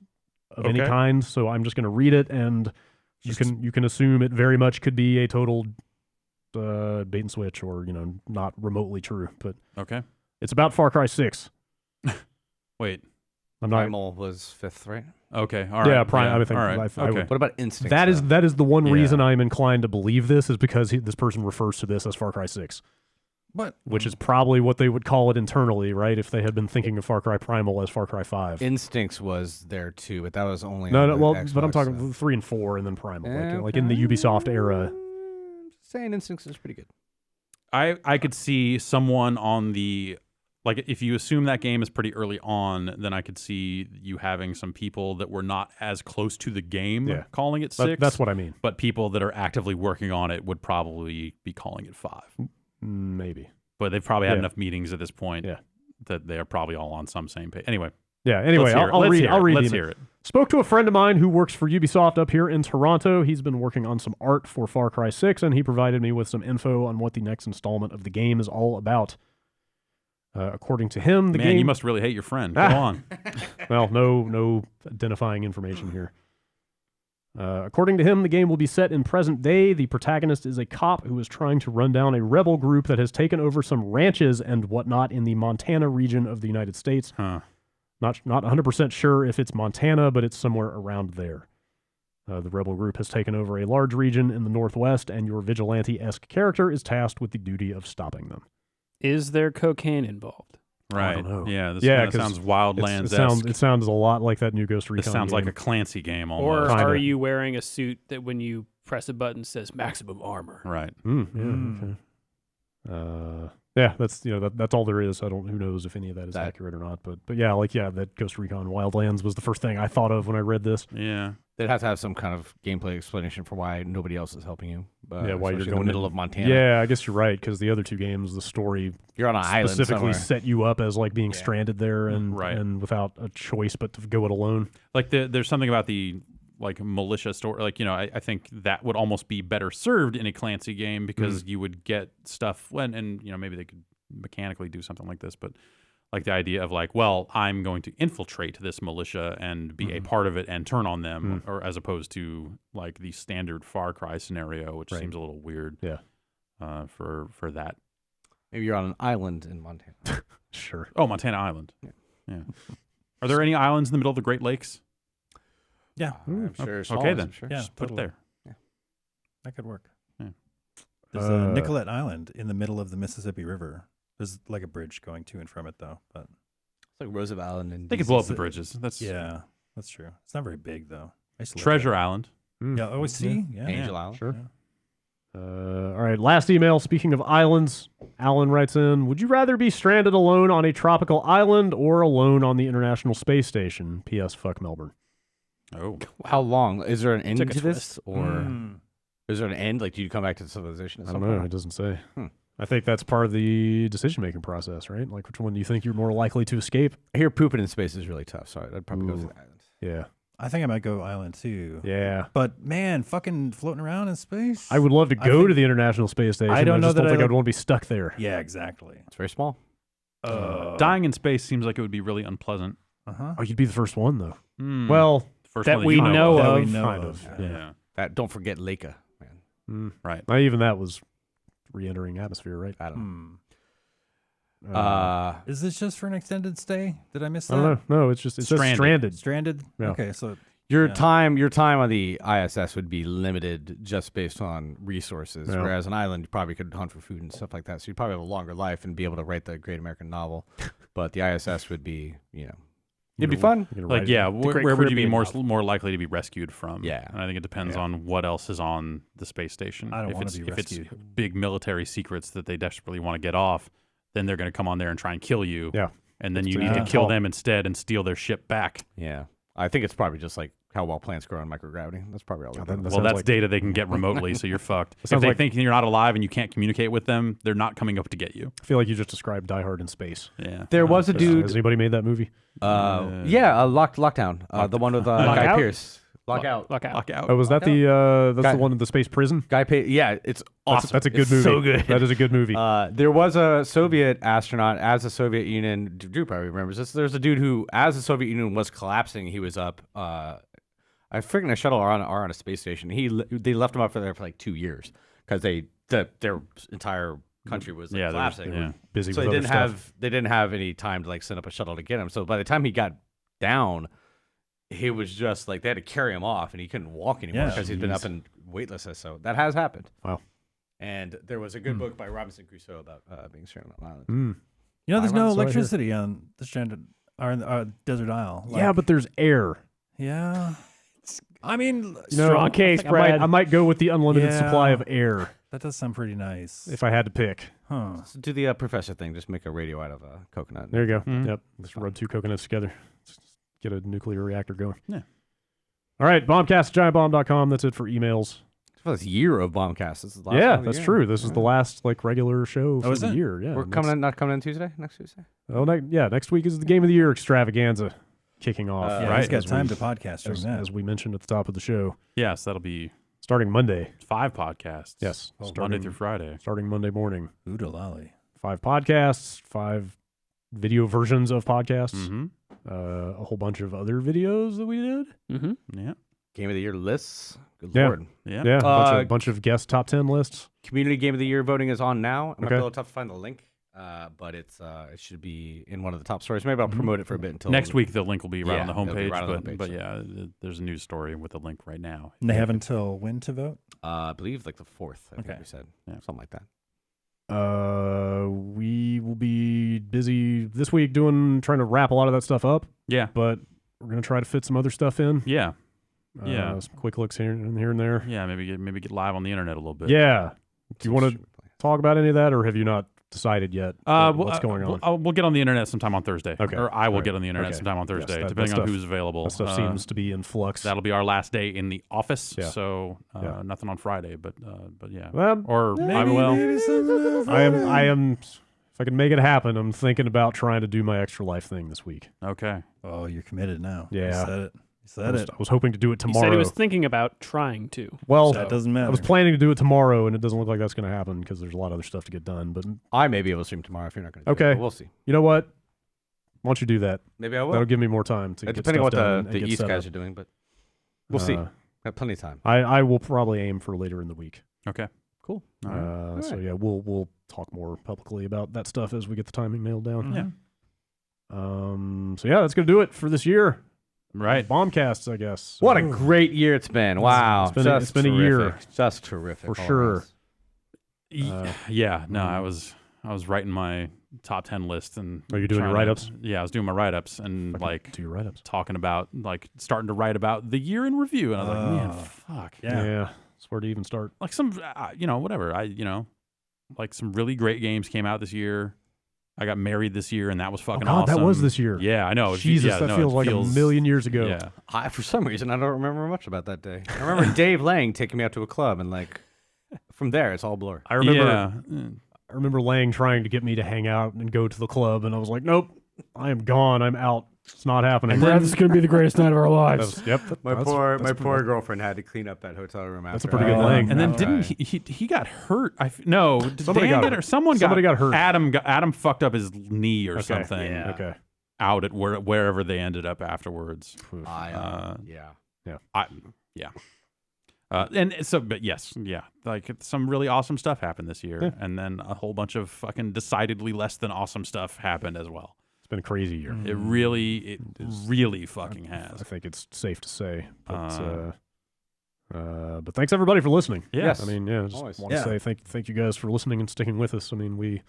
of any
Okay.
kind. So I'm just going to read it, and you can assume it very much could be a total bait and switch, or not remotely true. But
Okay.
it's about Far Cry 6.
Wait.
I'm not.
Primal was 5th, right?
Okay. All right.
Yeah, Prime. I would think.
All right.
I would-
Okay.
What about Instinct?
That is the one
Yeah.
reason I'm inclined to believe this is because this person refers to this as Far Cry 6.
What?
Which is probably what they would call it internally, right? If they had been thinking of Far Cry Primal as Far Cry 5.
Instincts was there too, but that was only
No,
on
no,
the
well,
Xbox,
but I'm talking
so.
3 and 4 and then Primal, like in the Ubisoft era.
Saying Instincts is pretty good.
I could see someone on the like if you assume that game is pretty early on, then I could see you having some people that were not as close to the game
Yeah.
calling it 6.
That's what I mean.
But people that are actively working on it would probably be calling it 5.
Maybe.
But they've probably had
Yeah.
enough meetings at this point
Yeah.
that they are probably all on some same page. Anyway,
Yeah. Anyway,
let's hear it.
I'll
Let's
read.
hear
I'll
it.
read.
Let's
the
hear
email.
it.
Spoke to a friend of mine who works for Ubisoft up here in Toronto. He's been working on some art for Far Cry 6, and he provided me with some info on what the next installment of the game is all about. According to him, the
Man,
game.
you must really hate your friend. Go on.
Well, no identifying information here. According to him, the game will be set in present day. The protagonist is a cop who is trying to run down a rebel group that has taken over some ranches and whatnot in the Montana region of the United States.
Huh.
Not 100% sure if it's Montana, but it's somewhere around there. The rebel group has taken over a large region in the Northwest, and your vigilante-esque character is tasked with the duty of stopping them.
Is there cocaine involved?
Right.
don't know.
Yeah, this
Yeah,
kind of
'cause
sounds Wildlands.
It sounds a lot like that new Ghost Recon
This sounds
game.
like a Clancy game
Or
almost.
Kinda.
are you wearing a suit that when you press a button that says maximum armor.
Right.
Okay. Yeah, that's that's all there is. Who knows if any of that is accurate or not. But that Ghost Recon Wildlands was the first thing I thought of when I read this.
Yeah.
They'd have to have some kind of gameplay explanation for why nobody else is helping you.
Why you're going
in the middle of Montana.
Yeah, I guess you're right, because the other two games, the story
you're on an island
specifically
somewhere.
set you up as like being stranded there and without a choice but to go it alone.
Like there's something about the like militia story. Like I think that would almost be better served in a Clancy game because you would get stuff and maybe they could mechanically do something like this, but like the idea of like, well, I'm going to infiltrate this militia and be a part of it and turn on them, or as opposed to like the standard Far Cry scenario, which seems a little weird.
Yeah.
For that.
Maybe you're on an island in Montana.
Sure.
Oh, Montana Island. Yeah. Are there any islands in the middle of the Great Lakes?
Yeah.
I'm sure.
Okay, then.
Sure.
Yeah,
Just put it there.
Yeah. That could work.
Yeah.
There's Nicollet Island in the middle of the Mississippi River. There's like a bridge going to and from it, though. But
It's like Roosevelt Island. And
They could blow up the bridges. That's
yeah, that's true. It's not very big, though. I used to live
Treasure
there.
Island.
Yeah. Oh, see? Yeah.
Angel Island.
Sure.
Yeah.
All right, last email. Speaking of islands, Alan writes in, would you rather be stranded alone on a tropical island or alone on the International Space Station? P.S. Fuck Melbourne.
Oh.
How long? Is there an end
Took a
to this? Or
Mm.
is there an end? Like, do you come back to civilization at
I
some
don't know.
point?
It doesn't say.
Hmm.
I think that's part of the decision-making process, right? Like, which one do you think you're more likely to escape?
I hear pooping in space is really tough, so I'd probably go
Ooh.
to the island.
Yeah.
I think I might go island too.
Yeah.
But man, fucking floating around in space.
I would love to
I
go
think-
to the International Space Station.
I don't know
just
that
don't think
I
I'd want to be stuck there.
Yeah, exactly.
It's very small.
Dying in space seems like it would be really unpleasant.
Oh, you'd be the first one, though.
Hmm.
Well,
First
that
one
we
you
know
That
of.
we know
kind
of.
of.
Yeah.
Don't forget Leica, man.
Right.
Not even that was re-entering atmosphere, right?
I don't know.
Hmm. Is this just for an extended stay? Did I miss that?
I don't know. No, it's just
Stranded.
stranded.
Stranded?
Yeah.
Okay, so
Your
Yeah.
time on the ISS would be limited just based on resources,
Yeah.
whereas an island you probably could hunt for food and stuff like that. So you'd probably have a longer life and be able to write the great American novel. But the ISS would be, it'd be fun.
You can
Like,
ride
yeah,
it.
where would you be
Caribbean
more likely to be rescued from?
Yeah.
And I think it depends
Yeah.
on what else is on the space station.
I don't
if
wanna
it's
be
if it's
rescued.
big military secrets that they desperately want to get off, then they're going to come on there and try and kill you.
Yeah.
And then
It's
you
a
need to
good
kill
call.
them instead and steal their ship back.
Yeah. I think it's probably just like how well plants grow in microgravity. That's probably all.
Oh,
it
that-
is.
that
Well,
sounds
that's
like-
data they can get remotely, so you're fucked. If
sounds
they
like-
think you're not alive and you can't communicate with them, they're not coming up to get you.
I feel like you just described Die Hard in space.
Yeah.
There was a
Has
dude.
anybody made that movie?
Lockdown. The one with Guy
Lockout?
Pearce. Lockout.
Lock out.
Lockout.
Oh, was that that's
Guy-
the one in the space prison?
Guy Pearce. Yeah, it's awesome.
That's a good
It's
movie.
So good.
That is a good movie.
There was a Soviet astronaut as the Soviet Union. Drew probably remembers this. There's a dude who, as the Soviet Union was collapsing, he was up. I freaking a shuttle or on a space station. They left him up there for like 2 years because their entire country was like, collapsing.
yeah.
Busy
So
with
they
other stuff.
didn't have any time to like send up a shuttle to get him. So by the time he got down, he was just like they had to carry him off, and he couldn't walk anymore
Yeah.
because he's been up in weightlessness. So that has happened.
Wow.
And there was a good book by Robinson Crusoe about being stranded on an island.
you know, there's
I
no
saw it here.
electricity on the stranded or desert isle.
Yeah, but there's air.
yeah. I mean,
You know,
Strong case, Brad.
I might go with the unlimited
Yeah.
supply of air
that does sound pretty nice.
if I had to pick.
Huh.
So do the professor thing. Just make a radio out of a coconut.
There you go.
Mhm.
Yep. Just rub two coconuts together. Get a nuclear reactor going.
Yeah.
All right, bombcast@giantbomb.com. That's it for emails.
For this year of Bombcast. This is the last
Yeah,
one of the
that's
year.
true. This is the
Yeah.
last regular show for
is
the
it?
year. Yeah,
We're not coming in Tuesday. Next Tuesday.
Next week is the Game of the Year extravaganza kicking off.
Yeah,
right,
he's got
as
time
we-
to podcast during
as,
that.
as we mentioned at the top of the show,
Yes, that'll be
starting Monday.
5 podcasts.
Yes,
Monday
starting
through Friday.
starting Monday morning.
Oodalali.
5 podcasts, 5 video versions of podcasts,
Mm-hmm.
a whole bunch of other videos that we did.
Mm-hmm.
Yeah.
Game of the Year lists. Good
Yeah.
lord.
Yeah.
Yeah,
Uh,
bunch of guest top 10 lists.
Community Game of the Year voting is on now. It might be
Okay.
a little tough to find the link, but it should be in one of the top stories. Maybe I'll promote it for a bit until
Next week, the link will be right
Yeah,
on the
it'll be
homepage.
right on the
but
homepage,
but
so.
yeah, there's a news story with a link right now.
And they have until when to vote?
I believe like the 4th. I
Okay.
think we said something like that.
We will be busy this week trying to wrap a lot of that stuff up,
Yeah.
but we're going to try to fit some other stuff in.
Yeah. Yeah.
Some quick looks here and there.
Yeah, maybe get live on the internet a little bit.
Yeah. Do you want to talk about any of that, or have you not decided yet what's going on?
We'll get on the internet sometime on Thursday.
Okay.
Or I will get on the internet sometime on Thursday, depending on who's available.
That stuff seems to be in flux.
That'll be our last day in the office, so nothing on Friday. But yeah, or I will.
I am. If I can make it happen, I'm thinking about trying to do my Extra Life thing this week.
Okay.
Oh, you're committed now.
Yeah.
You said it.
I was hoping to do it tomorrow.
He said he was thinking about trying to.
Well,
that doesn't matter.
I was planning to do it tomorrow, and it doesn't look like that's going to happen because there's a lot of other stuff to get done. But
I may be able to stream tomorrow if you're not going to.
Okay,
we'll see.
You know what? Why don't you do that?
Maybe I will.
That'll give me more time to get
depending on
stuff
what
done
the East guys are doing, but we'll see. Got plenty of time.
I will probably aim for later in the week.
Okay.
Cool.
All right.
So yeah, we'll talk more publicly about that stuff as we get the timing nailed down.
Yeah.
So yeah, that's gonna do it for this year.
Right.
Bombcasts, I guess.
What a great year it's been. Wow.
It's been a year.
Just terrific.
For sure.
Yeah. No, I was writing my top 10 list and.
Are you doing your write-ups?
Yeah, I was doing my write-ups and
do your write-ups.
Talking about starting to write about the year in review, and I was like, man, fuck.
Yeah. So where to even start?
Like some, whatever. Like some really great games came out this year. I got married this year, and that was fucking awesome.
That was this year.
Yeah, I know.
Jesus, that feels like a million years ago.
Yeah.
For some reason, I don't remember much about that day. I remember Dave Lang taking me out to a club, and from there, it's all blur.
I remember Lang trying to get me to hang out and go to the club, and I was like, nope, I am gone. I'm out. It's not happening.
Brad, this is going to be the greatest night of our lives.
My poor girlfriend had to clean up that hotel room after.
That's a pretty good Lang.
And then didn't he got hurt? Somebody
got hurt.
Adam fucked up his knee or something.
Yeah. Okay.
Out at wherever they ended up afterwards. But yes, like some really awesome stuff happened this year, and then a whole bunch of fucking decidedly less than awesome stuff happened as well.
It's been a crazy year.
It really fucking has.
I think it's safe to say. But thanks everybody for listening.
Yes.
I mean, just want to say thank you guys for listening and sticking with us. I mean, we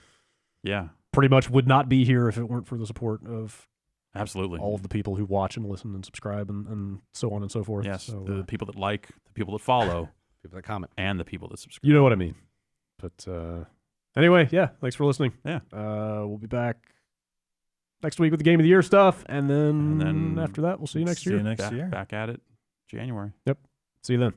pretty much would not be here if it weren't for the support of
absolutely
all of the people who watch and listen and subscribe and so on and so forth.
Yes,
so,
the people that like, the people that follow,
people that comment,
and the people that subscribe.
You know what I mean. But anyway, thanks for listening.
Yeah.
We'll be back next week with the Game of the Year stuff, and then after that, we'll see you next year.
See you next year.
Back at it January.
Yep. See you then.